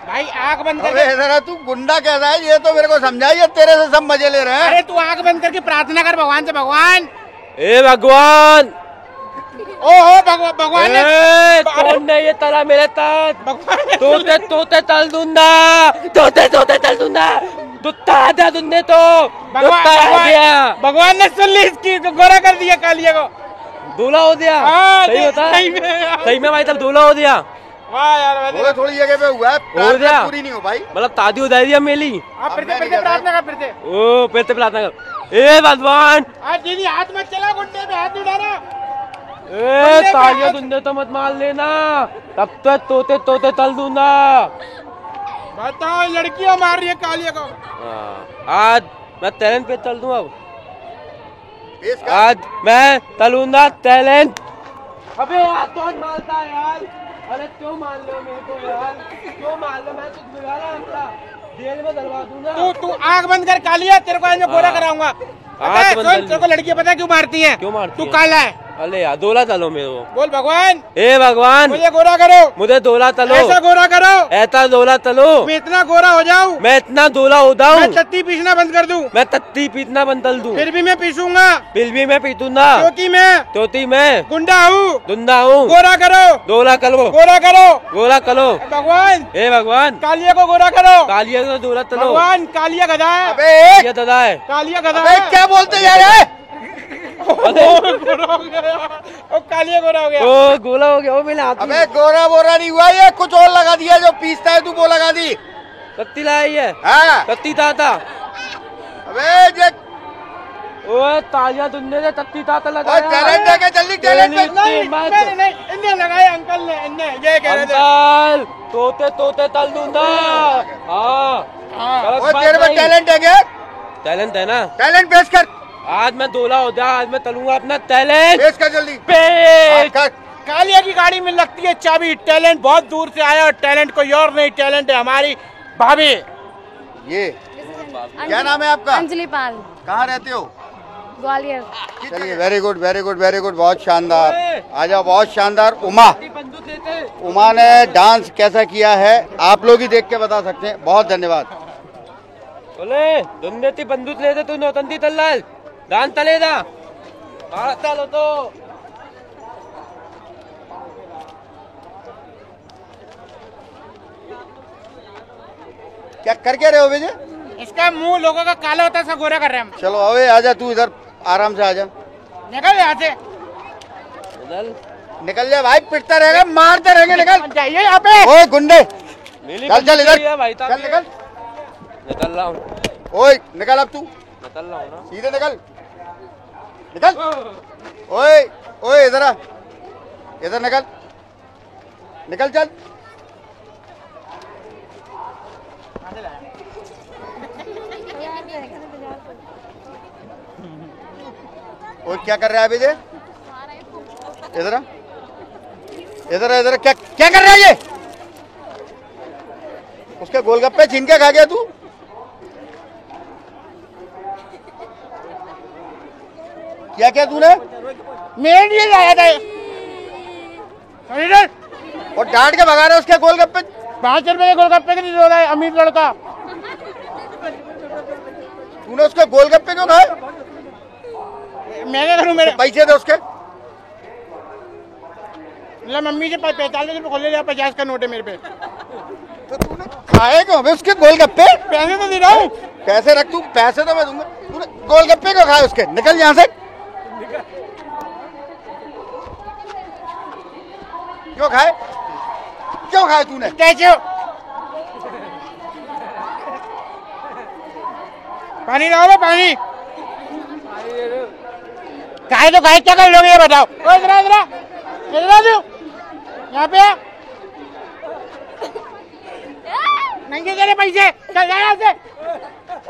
भाई आंख बंद अबे जरा तू गुंडा कैसा है ये तो मेरे को समझाइए। तेरे से सब मजे ले रहे हैं। अरे तू आंख बंद करके प्रार्थना कर भगवान से। भगवान, ए भगवान, ओहो भगवान ने ये तला मेरे तक। तोते तोते तल दूंगा, तोते तोते तल दूंगा। दुत्ता आ गया तुमने तो। भगवान ने सुन ली इसकी, तो गोरा कर दिया कालिया को। दूल्हा हो दिया। सही होता है? सही में भाई तब दूल्हा हो दिया। वाह यार, थोड़ी जगह पे हुआ है, हो गया, पूरी नहीं हो भाई। मतलब तादी हो जाएगी अब मेरी। आप फिर से प्रार्थना कर, फिर से। ओ फिर से प्रार्थना कर। ए भगवान, आज दीदी हाथ मत चला, गुंडे पे हाथ नहीं डाला। ए तालियां तुमने तो मत मार लेना, तब तक तोते तोते तल दूंगा। बताओ लड़कियां मार रही है कालिया को। आज मैं टैलेंट पे तल दूं। अब आज मैं तलूंगा टैलेंट। अबे यार कौन मारता है यार? अरे क्यों मान लो मेरे को यार, क्यों मान लो? मैं कुछ बिगाड़ा अपना, जेल में डलवा दूंगा। तू आंख बंद कर कालिया, तेरे को आज मैं गोरा कराऊंगा। तेरे को लड़कियां पता है क्यों मारती हैं? क्यों मारती? तू काला है। अरे यार दोला तलो मेरे को। बोल भगवान, ए भगवान मुझे गोरा करो, मुझे दोला तलो, ऐसा गोरा करो, ऐसा दोला तलो, मैं इतना गोरा हो जाऊं, मैं इतना दोला हो जाऊं, मैं तत्ती पीसना बंद कर दूं, मैं तत्ती पीसना बंद कर दूं, फिर भी मैं पीसूंगा, फिर भी मैं पीसूंगा, क्योंकि मैं गुंडा हूँ, गुंडा हूँ। गोरा करो, दोला करो, गोरा करो, गोरा करो। भगवान, हे भगवान, कालिया को गोरा करो, कालिया को दोला तलो। भगवान, कालिया गधा है, अबे गधा है, कालिया गधा है। क्या बोलते जा रहे हैं? कालिया गोरा हो गया। ओ गोला हो गया। ओ मेरे हाथ में। अबे गोरा बोरा नहीं हुआ, ये कुछ और लगा दिया जो पीसता है तू, वो लगा दी। कत्ती लाई है। हाँ कत्ती ताता। अबे जे ओए तालिया तुमने से तत्ती ताता लगाया। टैलेंट है क्या? जल्दी टैलेंट नहीं, इन्हें लगाया अंकल ने, इन्हें ये कह रहे थे। अंकल तोते तोते तल दूंगा। हाँ तेरे में टैलेंट है क्या? टैलेंट है ना? टैलेंट पेश कर। आज मैं दोला हो जा, आज मैं तलूंगा अपना टैलेंट। पेश कर जल्दी। कालिया की गाड़ी में लगती है चाबी। टैलेंट बहुत दूर से आया और टैलेंट कोई और नहीं, टैलेंट है हमारी भाभी। ये क्या नाम है आपका? अंजलि पाल। कहाँ रहते हो? ग्वालियर। चलिए very good very good very good, बहुत शानदार। आ जाओ, बहुत शानदार। उमा ने डांस कैसा किया है आप लोग ही देख के बता सकते हैं। बहुत धन्यवाद। बोले तुमने ती बंदूक ले दे, तू नौतंती तल्लाल डांस तले दा चलो तो। क्या कर क्या रहे हो बेजे? इसका मुंह लोगों का काला होता है, सब गोरा कर रहे हैं हम। चलो अबे आजा, तू इधर आराम से आजा। निकल यहाँ से, निकल जा भाई, पिटता रहेगा, मारते रहेंगे। निकल जाइए यहाँ पे। ओए गुंडे, चल चल इधर, चल निकल। निकल रहा हूँ। ओए निकल अब तू, निकल रहा हूँ ना, सीधे निकल निकल। ओए ओए इधर आ, इधर निकल निकल, चल और क्या कर रहा है विजय? इधर इधर इधर, क्या क्या कर रहा है ये? उसके गोलगप्पे छीन के खा गया तू? क्या क्या तूने? मेरे लिए लाया था और डांट के भगा रहा है उसके गोलगप्पे। 5 रुपए के गोलगप्पे के लिए रो रहा है अमीर लड़का। तूने उसके गोलगप्पे क्यों खाए? मैं क्या करूं? मेरे पैसे दे उसके। मम्मी से 45 रुपए खोले लिया, 50 का नोट है मेरे पे। तो तूने खाए क्यों उसके गोलगप्पे? पैसे तो दे रहा हूँ। पैसे रख, तू पैसे तो मैं दूंगा। तूने गोलगप्पे क्यों खाए उसके? निकल यहाँ से। क्यों खाए? क्यों खाए तूने? पानी लाओ, पानी खाए तो खाए, क्या कर लोगे ये बताओ? इधर यहाँ पे नहीं दे रहे पैसे, चल जा यहाँ से।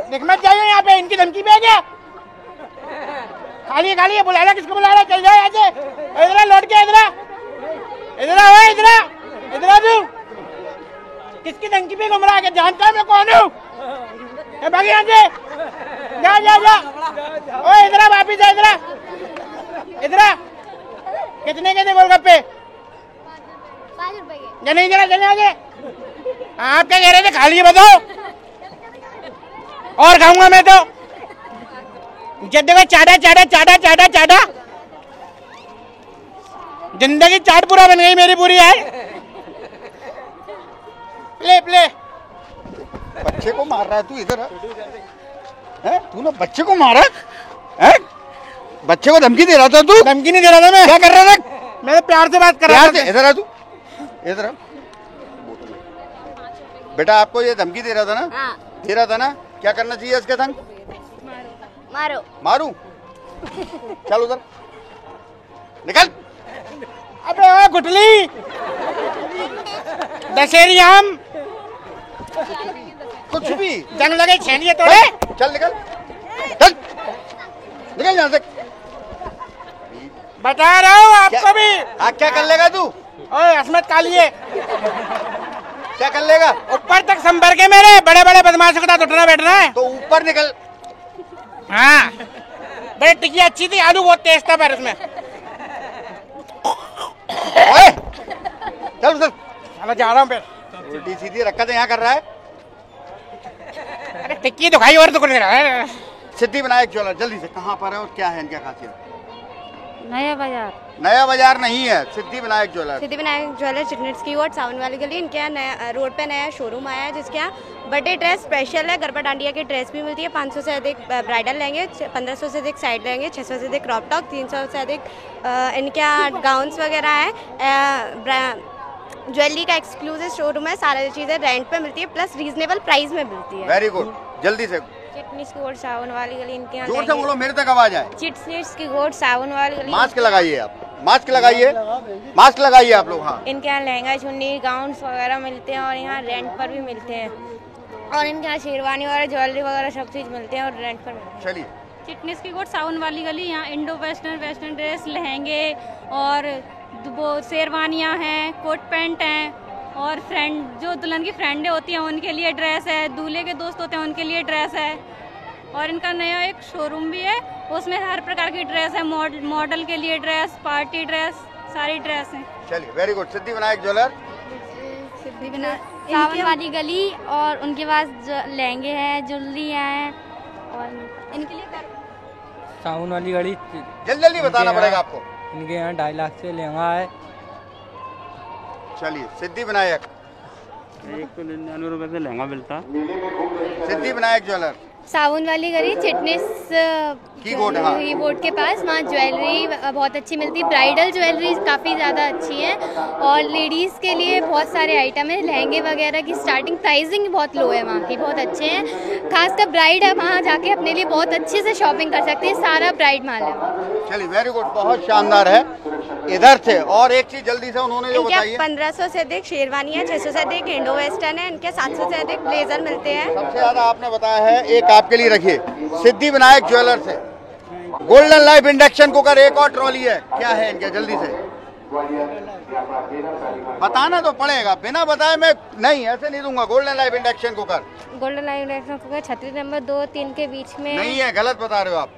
देख मत जाइए यहाँ पे, इनकी धमकी पे क्या? खाली खाली बुला रहा, किसको बुला रहा? चल जाओ यहाँ से। इधर लौट के, इधर तू किसकी धमकी पे घूम रहा है? जानता है मैं कौन हूँ? भाग यहाँ से, जा जा जा। ओए इधर वापिस आ, इधर कितने के थे गोलगप्पे? 5 रुपए के। या नहीं जरा चले आगे। आप क्या कह रहे थे? खा लिए बताओ। और खाऊंगा मैं तो। जब देखो चाटा चाटा चाटा चाटा चाटा, जिंदगी चाट पूरा बन गई मेरी पूरी है। Play play. बच्चे को मार रहा है तू? इधर है? तूने बच्चे को मारा है? बच्चे को धमकी दे रहा था तू? धमकी नहीं दे रहा था मैं। क्या कर रहा था? मैं तो प्यार से बात कर रहा था। इधर आ तू, इधर आ। बेटा आपको ये धमकी दे रहा था ना? हाँ। दे रहा था ना? क्या करना चाहिए इसके संग? मारो। मारू? चल उधर निकल। अबे ओ गुटली, दशहरी आम, कुछ भी जंग लगे छेनिए तोड़े। चल निकल, चल निकल यहाँ से। बता रहा हूँ आपको भी। क्या कर लेगा तू? ओए असमत कालिए, क्या कर लेगा? ऊपर तक संभर के मेरे बड़े बड़े बदमाशों के साथ उठना बैठना है तो ऊपर निकल। हाँ बड़ी टिकिया अच्छी थी, आलू बहुत टेस्ट था पर उसमें। ओए चल उधर। चलो जा रहा हूँ फिर। उल्टी सीधी रखा यहाँ कर रहा है। अरे टिक्की तो खाई और तो नहीं रहा है। सिद्धि विनायक ज्वेलर जल्दी से कहाँ पर है और क्या है इनका खासियत? नया बाजार। नया बाजार नहीं है, सिद्धि विनायक ज्वेलर। सिद्धि विनायक ज्वेलर चिटनेट्स की ओर सावन वाली गली। इनके यहाँ नया रोड पे नया शोरूम आया है, जिसके यहाँ बर्थडे ड्रेस स्पेशल है। गरबा डांडिया की ड्रेस भी मिलती है। 500 से अधिक ब्राइडल लहंगे, 1500 से अधिक साइड लहंगे, 600 से अधिक क्रॉप टॉप, 300 से अधिक इनके यहाँ गाउन्स वगैरह है। ज्वेलरी का एक्सक्लूसिव शोरूम है। सारी चीज़ें रेंट पे मिलती है, प्लस रीजनेबल प्राइस में मिलती है। वेरी गुड, जल्दी से। चिटनीस की गोड सावन वाली गली। इनके यहाँ जोर से बोलो, मेरे तक आवाज आए। चिटनीस की गोड सावन वाली गली। मास्क लगाइए आप, मास्क लगाइए, मास्क लगाइए आप लोग। हाँ, इनके यहाँ लहंगा चुन्नी गाउन्स वगैरह मिलते हैं और यहाँ रेंट पर भी मिलते हैं। और इनके यहाँ शेरवानी वगैरह ज्वेलरी वगैरह सब चीज़ मिलते हैं और रेंट पर मिलते हैं। चलिए। चिटनीस की गोड सावन वाली गली। यहाँ इंडो वेस्टर्न ड्रेस, लहंगे और वो शेरवानियाँ हैं, कोट पैंट हैं और फ्रेंड जो दुल्हन की फ्रेंडें होती हैं उनके लिए ड्रेस है, दूल्हे के दोस्त होते हैं उनके लिए ड्रेस है। और इनका नया एक शोरूम भी है, उसमें हर प्रकार की ड्रेस है। मॉडल के लिए ड्रेस, पार्टी ड्रेस, सारी ड्रेस हैं। चलिए, very good. Siddhi Vinayak jeweller, Siddhi Vinayak सावन वाली गली। और उनके पास लहंगे हैं, ज्वेलरी हैं और इनके लिए सावन वाली गली। जल्दी जल्दी बताना पड़ेगा आपको। इनके यहाँ 2.5 लाख से लहंगा है। चलिए, सिद्धि विनायक। 199 रुपए से लहंगा मिलता। सिद्धि विनायक ज्वेलर, सावन वाली गली, चिटनीस की बोर्ड। हाँ, की बोर्ड के पास। वहाँ ज्वेलरी बहुत अच्छी मिलती है। ब्राइडल ज्वेलरी काफ़ी ज़्यादा अच्छी है और लेडीज़ के लिए बहुत सारे आइटम है। लहंगे वगैरह की स्टार्टिंग प्राइसिंग बहुत लो है, वहाँ की बहुत अच्छे हैं। खासकर ब्राइड है, वहाँ जाके अपने लिए बहुत अच्छे से शॉपिंग कर सकते हैं। सारा ब्राइड माल है। चलिए, वेरी गुड, बहुत शानदार है। इधर से। और एक चीज जल्दी से उन्होंने जो बताई 1500 से अधिक शेरवानी है, 600 से अधिक इंडो वेस्टर्न है, इनके 700 से अधिक ब्लेजर मिलते हैं। सबसे ज्यादा आपने बताया है, एक आपके लिए रखिए सिद्धि विनायक ज्वेलर से गोल्डन लाइफ इंडक्शन कुकर, एक और ट्रॉली है। क्या है इनके, जल्दी से बताना तो पड़ेगा, बिना बताए मैं नहीं ऐसे नहीं दूंगा। Golden life induction cooker, golden life induction cooker 36 number 2-3 के बीच में नहीं है, गलत बता रहे हो आप।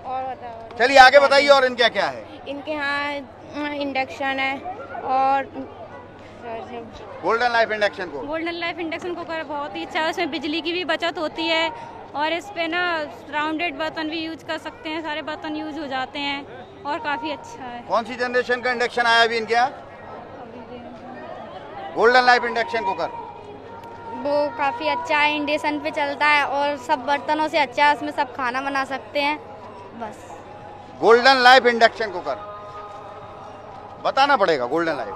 और बताओ, चलिए आगे बताइए। और इनका क्या है? इनके यहाँ इंडक्शन है और golden life induction cooker, golden life induction cooker बहुत ही अच्छा है, उसमें बिजली की भी बचत होती है और इस पे ना राउंडेड बर्तन भी यूज कर सकते हैं, सारे बर्तन यूज हो जाते हैं और काफी अच्छा है। कौन सी जनरेशन का इंडक्शन आया अभी इनके यहाँ? गोल्डन लाइफ इंडक्शन कुकर, वो काफ़ी अच्छा है, इंडक्शन पे चलता है और सब बर्तनों से अच्छा है, उसमें सब खाना बना सकते हैं। बस गोल्डन लाइफ इंडक्शन कुकर बताना पड़ेगा। गोल्डन लाइफ,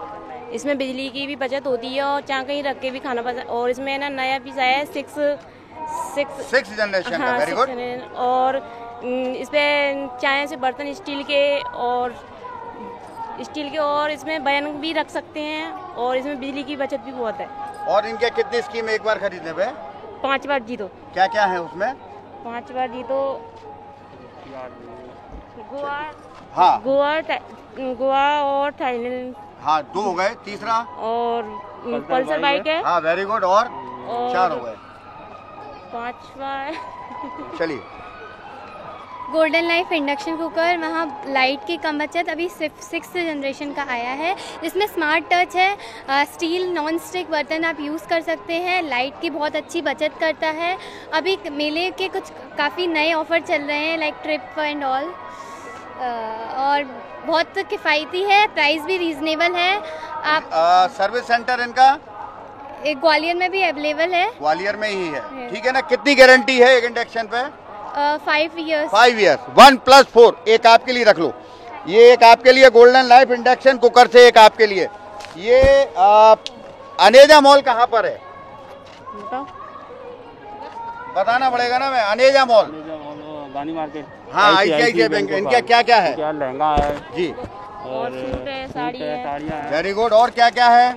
इसमें बिजली की भी बचत होती है और चाहे कहीं रख के भी खाना पसंद। और इसमें ना नया पीस आया है 6 जनरेशन का, हाँ, वेरी गुड। और इस पे चाहे से बर्तन स्टील के और इसमें बयान भी रख सकते हैं और इसमें बिजली की बचत भी बहुत है। और इनके कितनी स्कीम एक बार खरीदने पे? 5 बार जीतो। क्या क्या है उसमें? 5 बार जीतो, हाँ गोवा और थाईलैंड, हाँ 2 हो गए, तीसरा और पल्सर बाइक है, हाँ वेरी गुड, और 4 हो गए, 5 चलिए। गोल्डन लाइफ इंडक्शन कुकर, वहाँ लाइट की कम बचत, अभी सिर्फ 6 जनरेशन का आया है। इसमें स्मार्ट टच है, स्टील नॉन स्टिक बर्तन आप यूज़ कर सकते हैं, लाइट की बहुत अच्छी बचत करता है। अभी मेले के कुछ काफ़ी नए ऑफ़र चल रहे हैं लाइक ट्रिप एंड ऑल, और बहुत किफ़ायती है, प्राइस भी रीज़नेबल है। आप सर्विस सेंटर इनका एक ग्वालियर में भी अवेलेबल है, ग्वालियर में ही है, ठीक है ना? कितनी गारंटी है एक इंडक्शन पे? 5 ईयर्स। 5 ईयर्स, 1+4। एक आपके लिए रख लो, ये एक आपके लिए गोल्डन लाइफ इंडक्शन कुकर से एक आपके लिए। ये अनेजा मॉल कहाँ पर है बताना पड़ेगा ना, मैं अनेजा मॉल, गांधी मार्केट, हाँ ICICI बैंक। इनका क्या क्या है? क्या लहंगा है जी, और सूट है, साड़ियाँ है, वेरी गुड। और क्या क्या है?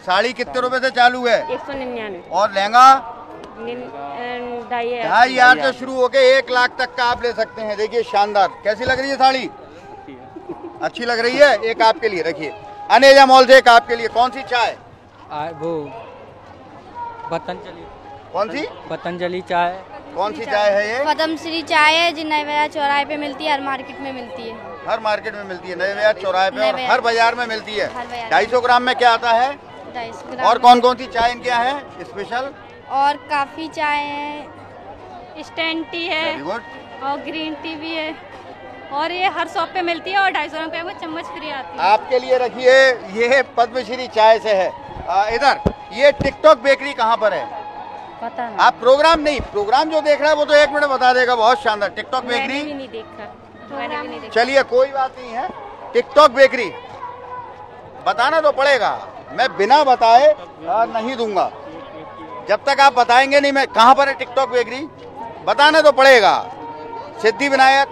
साड़ी कितने रुपए से चालू है? 199, और लहंगा 2,500 से शुरू होके 1 लाख तक का आप ले सकते हैं। देखिए शानदार, कैसी लग रही है साड़ी? अच्छी लग रही है, एक आपके लिए रखिए। अनेजा मॉल से एक आपके लिए। कौन सी चाय? वो पतंजलि। कौन सी? पतंजलि चाय। कौन सी चाय है ये? पद्मश्री चाय है, जो नए बाजार चौराहे पे मिलती है, हर मार्केट में मिलती है। हर मार्केट में मिलती है, नए बाजार चौराहे पे और हर बाजार में मिलती है। 250 ग्राम में क्या आता है? 250 ग्राम। और कौन कौन सी चाय इनके यहाँ है स्पेशल? और काफ़ी चाय है, स्टैंड टी है, वेरी गुड, और ग्रीन टी भी है, और ये हर शॉप पे मिलती है और 250 रुपए में चम्मच फ्री आती है। आपके लिए रखिए, ये पद्मश्री चाय से है। इधर ये टिकटॉक बेकरी कहाँ पर है? पता नहीं, आप प्रोग्राम नहीं, प्रोग्राम जो देख रहा है वो तो 1 मिनट बता देगा। बहुत शानदार, टिकटॉक मैंने बेकरी। भी नहीं देखा, मैंने भी नहीं देखा। चलिए कोई बात नहीं है, टिकटॉक बेकरी बताना तो पड़ेगा, मैं बिना बताए नहीं दूंगा। जब तक आप बताएंगे नहीं, मैं कहाँ पर है टिकटॉक बेकरी बताना तो पड़ेगा। सिद्धि विनायक,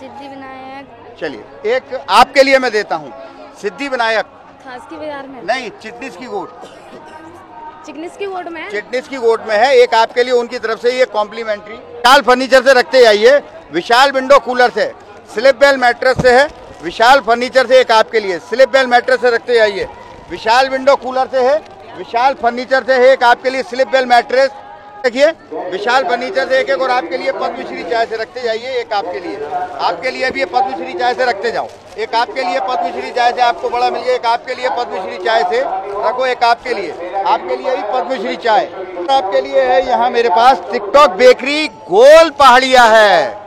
सिद्धि विनायक। चलिए एक आपके लिए मैं देता हूँ, सिद्धि विनायक खास की बाजार में नहीं, चिटनिस की गोट, चिकनिस की गोट में, चिटनिस की गोट में है। एक आपके लिए उनकी तरफ से ये कॉम्प्लीमेंट्री। विशाल फर्नीचर से रखते जाइए, विशाल विंडो कूलर से, स्लिप बेल मैट्रेस से है, विशाल फर्नीचर से एक आपके लिए। स्लिप बेल मैट्रेस से रखते जाइए, विशाल विंडो कूलर से है, विशाल फर्नीचर से है एक आपके लिए स्लिप बेल मैट्रेस। देखिए विशाल फर्नीचर से एक और आपके लिए पद्मश्री चाय से रखते जाइए। एक आपके लिए भी पद्मश्री चाय से रखते जाओ। एक आपके लिए पद्मश्री चाय से आपको बड़ा मिल गया, एक आपके लिए पद्मश्री चाय से रखो। एक आपके लिए भी पद्मश्री चाय आपके लिए है। यहाँ मेरे पास टिकटॉक बेकरी गोल पहाड़िया है।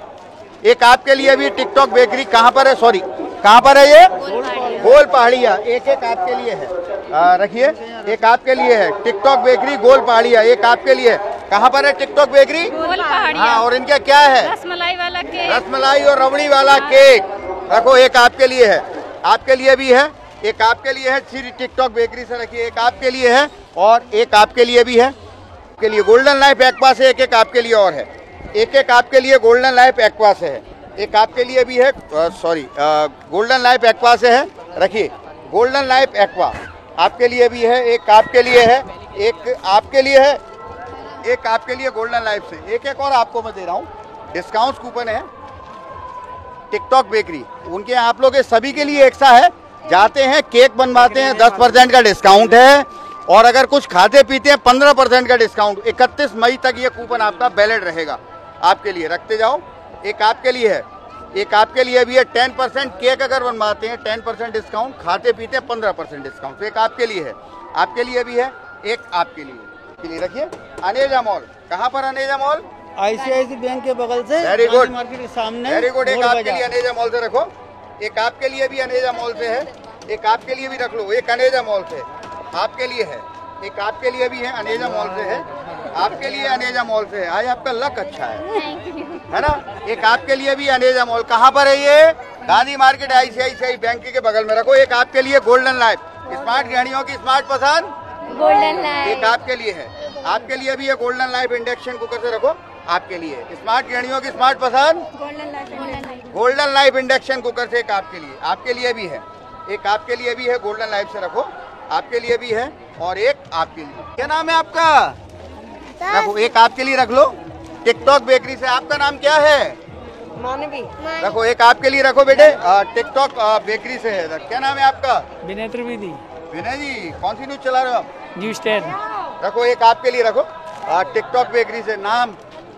एक आपके लिए भी टिकटॉक बेकरी कहाँ पर है? सॉरी, कहाँ पर है ये? गोल पहाड़िया। एक आपके लिए है, रखिए। एक आपके लिए है टिकटॉक बेकरी गोल पहाड़िया, एक आपके लिए। कहाँ पर है टिकटॉक बेकरी? गोल पहाड़िया। हाँ, और इनका क्या है? रसमलाई वाला केक, रसमलाई और रबड़ी वाला केक रखो। एक आपके लिए है, आपके लिए भी है। एक आपके लिए है, श्री टिकटॉक बेकरी से रखिए। एक आपके लिए है और एक आपके लिए भी है। के लिए गोल्डन लाइफ एक्वा से एक आपके लिए और है। एक आपके लिए गोल्डन लाइफ एक्वा से है। एक आपके लिए भी है, सॉरी गोल्डन लाइफ एक्वा से है, रखिए गोल्डन लाइफ एक्वा आपके लिए भी है, एक आपके लिए है, एक आपके लिए है, एक आपके लिए गोल्डन लाइफ से, एक और आपको मैं दे रहा हूँ। डिस्काउंट कूपन है टिकटॉक बेकरी, उनके आप लोग सभी के लिए एक सा है, जाते हैं केक बनवाते हैं 10% का डिस्काउंट है, और अगर कुछ खाते पीते हैं 15% का डिस्काउंट। 31 मई तक ये कूपन आपका वैलिड रहेगा, आपके लिए रखते जाओ। एक आपके लिए है, एक आपके लिए भी है 10% केक अगर बनवाते हैं 10% डिस्काउंट, खाते पीते हैं 15% डिस्काउंट। तो एक आपके लिए है, आपके लिए भी है, एक आपके लिए रखिए। अनेजा मॉल, कहाँ पर अनेजा मॉल? ICICI बैंक के बगल से, वेरी गुड, मार्केट के सामने। Very good. एक आपके लिए अनेजा मॉल से रखो, एक आपके लिए भी अनेजा मॉल से है, एक आपके लिए भी रख लो, एक अनेजा मॉल से आपके लिए है, एक आपके लिए भी है, अनेजा मॉल से है, आपके लिए अनेजा मॉल से है। आज आपका लक अच्छा है ना। एक आपके लिए भी अनेजा मॉल, कहाँ पर है ये? गांधी मार्केट ICICI बैंक के बगल में रखो। एक आपके लिए गोल्डन लाइफ, स्मार्ट गृहिणियों की स्मार्ट पसंद गोल्डन लाइफ, एक आपके लिए है, आपके लिए भी है गोल्डन लाइफ इंडक्शन कुकर से रखो, आपके लिए स्मार्ट गृहिणियों की स्मार्ट पसंद गोल्डन लाइफ इंडक्शन कुकर से, एक आपके लिए भी है, एक आपके लिए भी है गोल्डन लाइफ से रखो, आपके लिए भी है, और एक आपके लिए। क्या नाम है आपका? रखो, एक आपके लिए रख लो। टिकटॉक बेकरी से, आपका नाम क्या है? मानवी। रखो, एक आपके लिए रखो बेटे, टिकटॉक बेकरी से है। क्या नाम है आपका? विनय त्रिवेदी। विनय जी, कौन सी न्यूज चला रहे हो आप? न्यूज 10। रखो, एक आपके लिए रखो, टिकटॉक बेकरी से। नाम?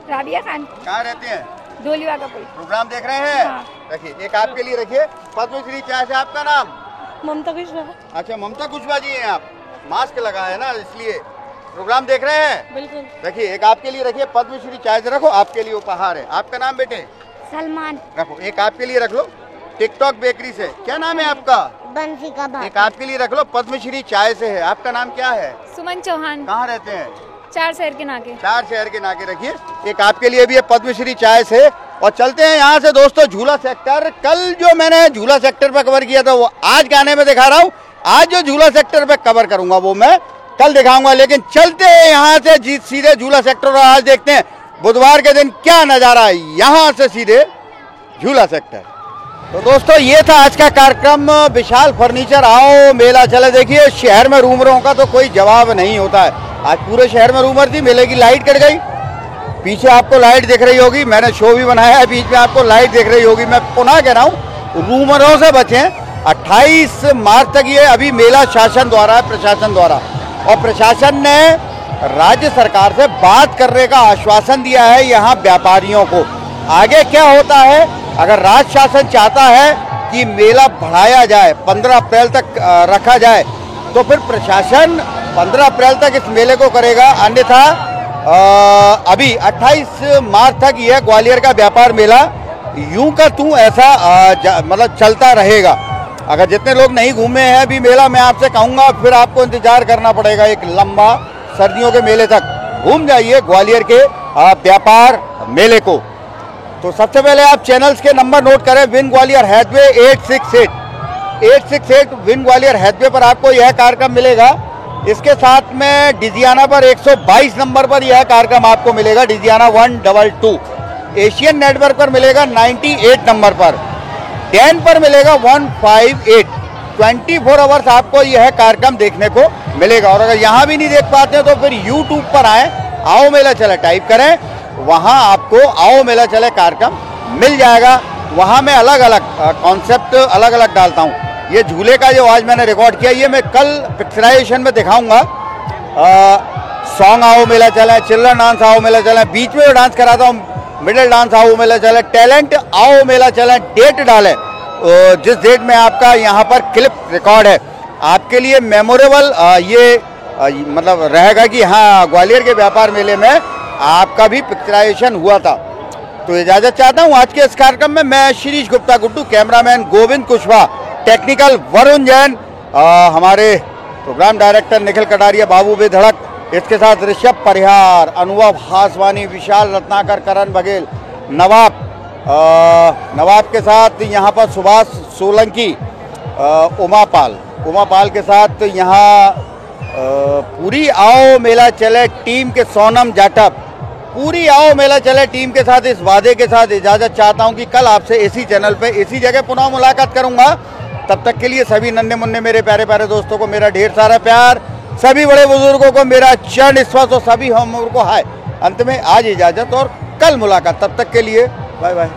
राबिया खान। कहाँ रहते हैं? डोलीवा का कोई प्रोग्राम देख रहे हैं? हाँ। रखिए, एक आपके लिए रखिए। पद्मश्री चाय से, आपका नाम? ममता कुशवाहा। अच्छा, ममता कुशवाहा जी हैं आप, मास्क लगा है ना इसलिए। प्रोग्राम देख रहे हैं? बिल्कुल। रखिए, एक आपके लिए रखिए, पद्मश्री चाय से रखो, आपके लिए उपहार है। आपका नाम बेटे? सलमान। रखो, एक आपके लिए रख लो, टिकटॉक बेकरी से। क्या नाम है आपका? बंसी का बाप। एक आपके लिए रख लो, पद्मश्री चाय से है। आपका नाम क्या है? सुमन चौहान। कहाँ रहते हैं? 4 शहर के नाके। 4 शहर के नाके रखिए। एक आपके लिए भी है पद्मश्री चाय से। और चलते हैं यहाँ से दोस्तों झूला सेक्टर। कल जो मैंने झूला सेक्टर पे कवर किया था वो आज गाने में दिखा रहा हूँ। आज जो झूला सेक्टर पे कवर करूंगा वो मैं कल दिखाऊंगा। लेकिन चलते हैं यहाँ से सीधे झूला सेक्टर, और आज देखते हैं बुधवार के दिन क्या नजारा है यहाँ से सीधे झूला सेक्टर। तो दोस्तों ये था आज का कार्यक्रम, विशाल फर्नीचर आओ मेला चले। देखिए शहर में रूमरों का तो कोई जवाब नहीं होता है। आज पूरे शहर में रूमर थी, मेले की लाइट कट गई। पीछे आपको लाइट दिख रही होगी, मैंने शो भी बनाया है, बीच में आपको लाइट दिख रही होगी। मैं पुनः कह रहा हूँ रूमरों से बचें। 28 मार्च तक ये अभी मेला शासन द्वारा है, प्रशासन द्वारा, और प्रशासन ने राज्य सरकार से बात करने का आश्वासन दिया है यहाँ व्यापारियों को। आगे क्या होता है, अगर राज्य शासन चाहता है कि मेला बढ़ाया जाए, 15 अप्रैल तक रखा जाए, तो फिर प्रशासन 15 अप्रैल तक इस मेले को करेगा। अन्यथा अभी 28 मार्च तक यह ग्वालियर का व्यापार मेला यूं का तू ऐसा मतलब चलता रहेगा। अगर जितने लोग नहीं घूमे हैं अभी मेला, मैं आपसे कहूँगा फिर आपको इंतजार करना पड़ेगा एक लंबा सर्दियों के मेले तक। घूम जाइए ग्वालियर के व्यापार मेले को। तो सबसे पहले आप चैनल्स के नंबर नोट करें। Win Gwalior Hathway 868 win Gwalior Hathway पर आपको यह कार्यक्रम मिलेगा। इसके साथ में डिजियाना पर 122 नंबर पर यह कार्यक्रम आपको मिलेगा, डिजियाना 122। एशियन नेटवर्क पर मिलेगा 98 नंबर पर, 10 पर मिलेगा 158। 24 आवर्स आपको यह कार्यक्रम देखने को मिलेगा। और अगर यहाँ भी नहीं देख पाते तो फिर यूट्यूब पर आए, आओ मेला चले टाइप करें, वहाँ आपको आओ मेला चले कार्यक्रम मिल जाएगा। वहाँ मैं अलग अलग कॉन्सेप्ट अलग अलग डालता हूँ। ये झूले का जो आज मैंने रिकॉर्ड किया ये मैं कल पिक्चराइजेशन में दिखाऊंगा। सॉन्ग आओ मेला चले, चिल्ड्रन डांस आओ मेला चले, बीच में डांस कराता हूँ, मिडिल डांस आओ मेला चले, टैलेंट आओ मेला चले, डेट डालें जिस डेट में आपका यहाँ पर क्लिप रिकॉर्ड है आपके लिए मेमोरेबल ये मतलब रहेगा कि हाँ ग्वालियर के व्यापार मेले में आपका भी पिक्चराइजेशन हुआ था। तो इजाज़त चाहता हूँ आज के इस कार्यक्रम में। मैं शिरीष गुप्ता गुड्डू, कैमरामैन गोविंद कुशवाहा, टेक्निकल वरुण जैन, हमारे प्रोग्राम डायरेक्टर निखिल कटारिया, बाबू बेधड़क, इसके साथ ऋषभ परिहार, अनुभव हासवानी, विशाल रत्नाकर, करण बघेल, नवाब के साथ यहाँ पर सुभाष सोलंकी, उमापाल के साथ यहाँ पूरी आओ मेला चले टीम के सोनम जाटव, पूरी आओ मेला चले टीम के साथ इस वादे के साथ इजाजत चाहता हूं कि कल आपसे इसी चैनल पे इसी जगह पुनः मुलाकात करूंगा। तब तक के लिए सभी नन्हे मुन्ने मेरे प्यारे प्यारे दोस्तों को मेरा ढेर सारा प्यार, सभी बड़े बुजुर्गों को मेरा चरण स्पर्श और सभी हम को हाय। अंत में आज इजाजत और कल मुलाकात, तब तक के लिए बाय बाय।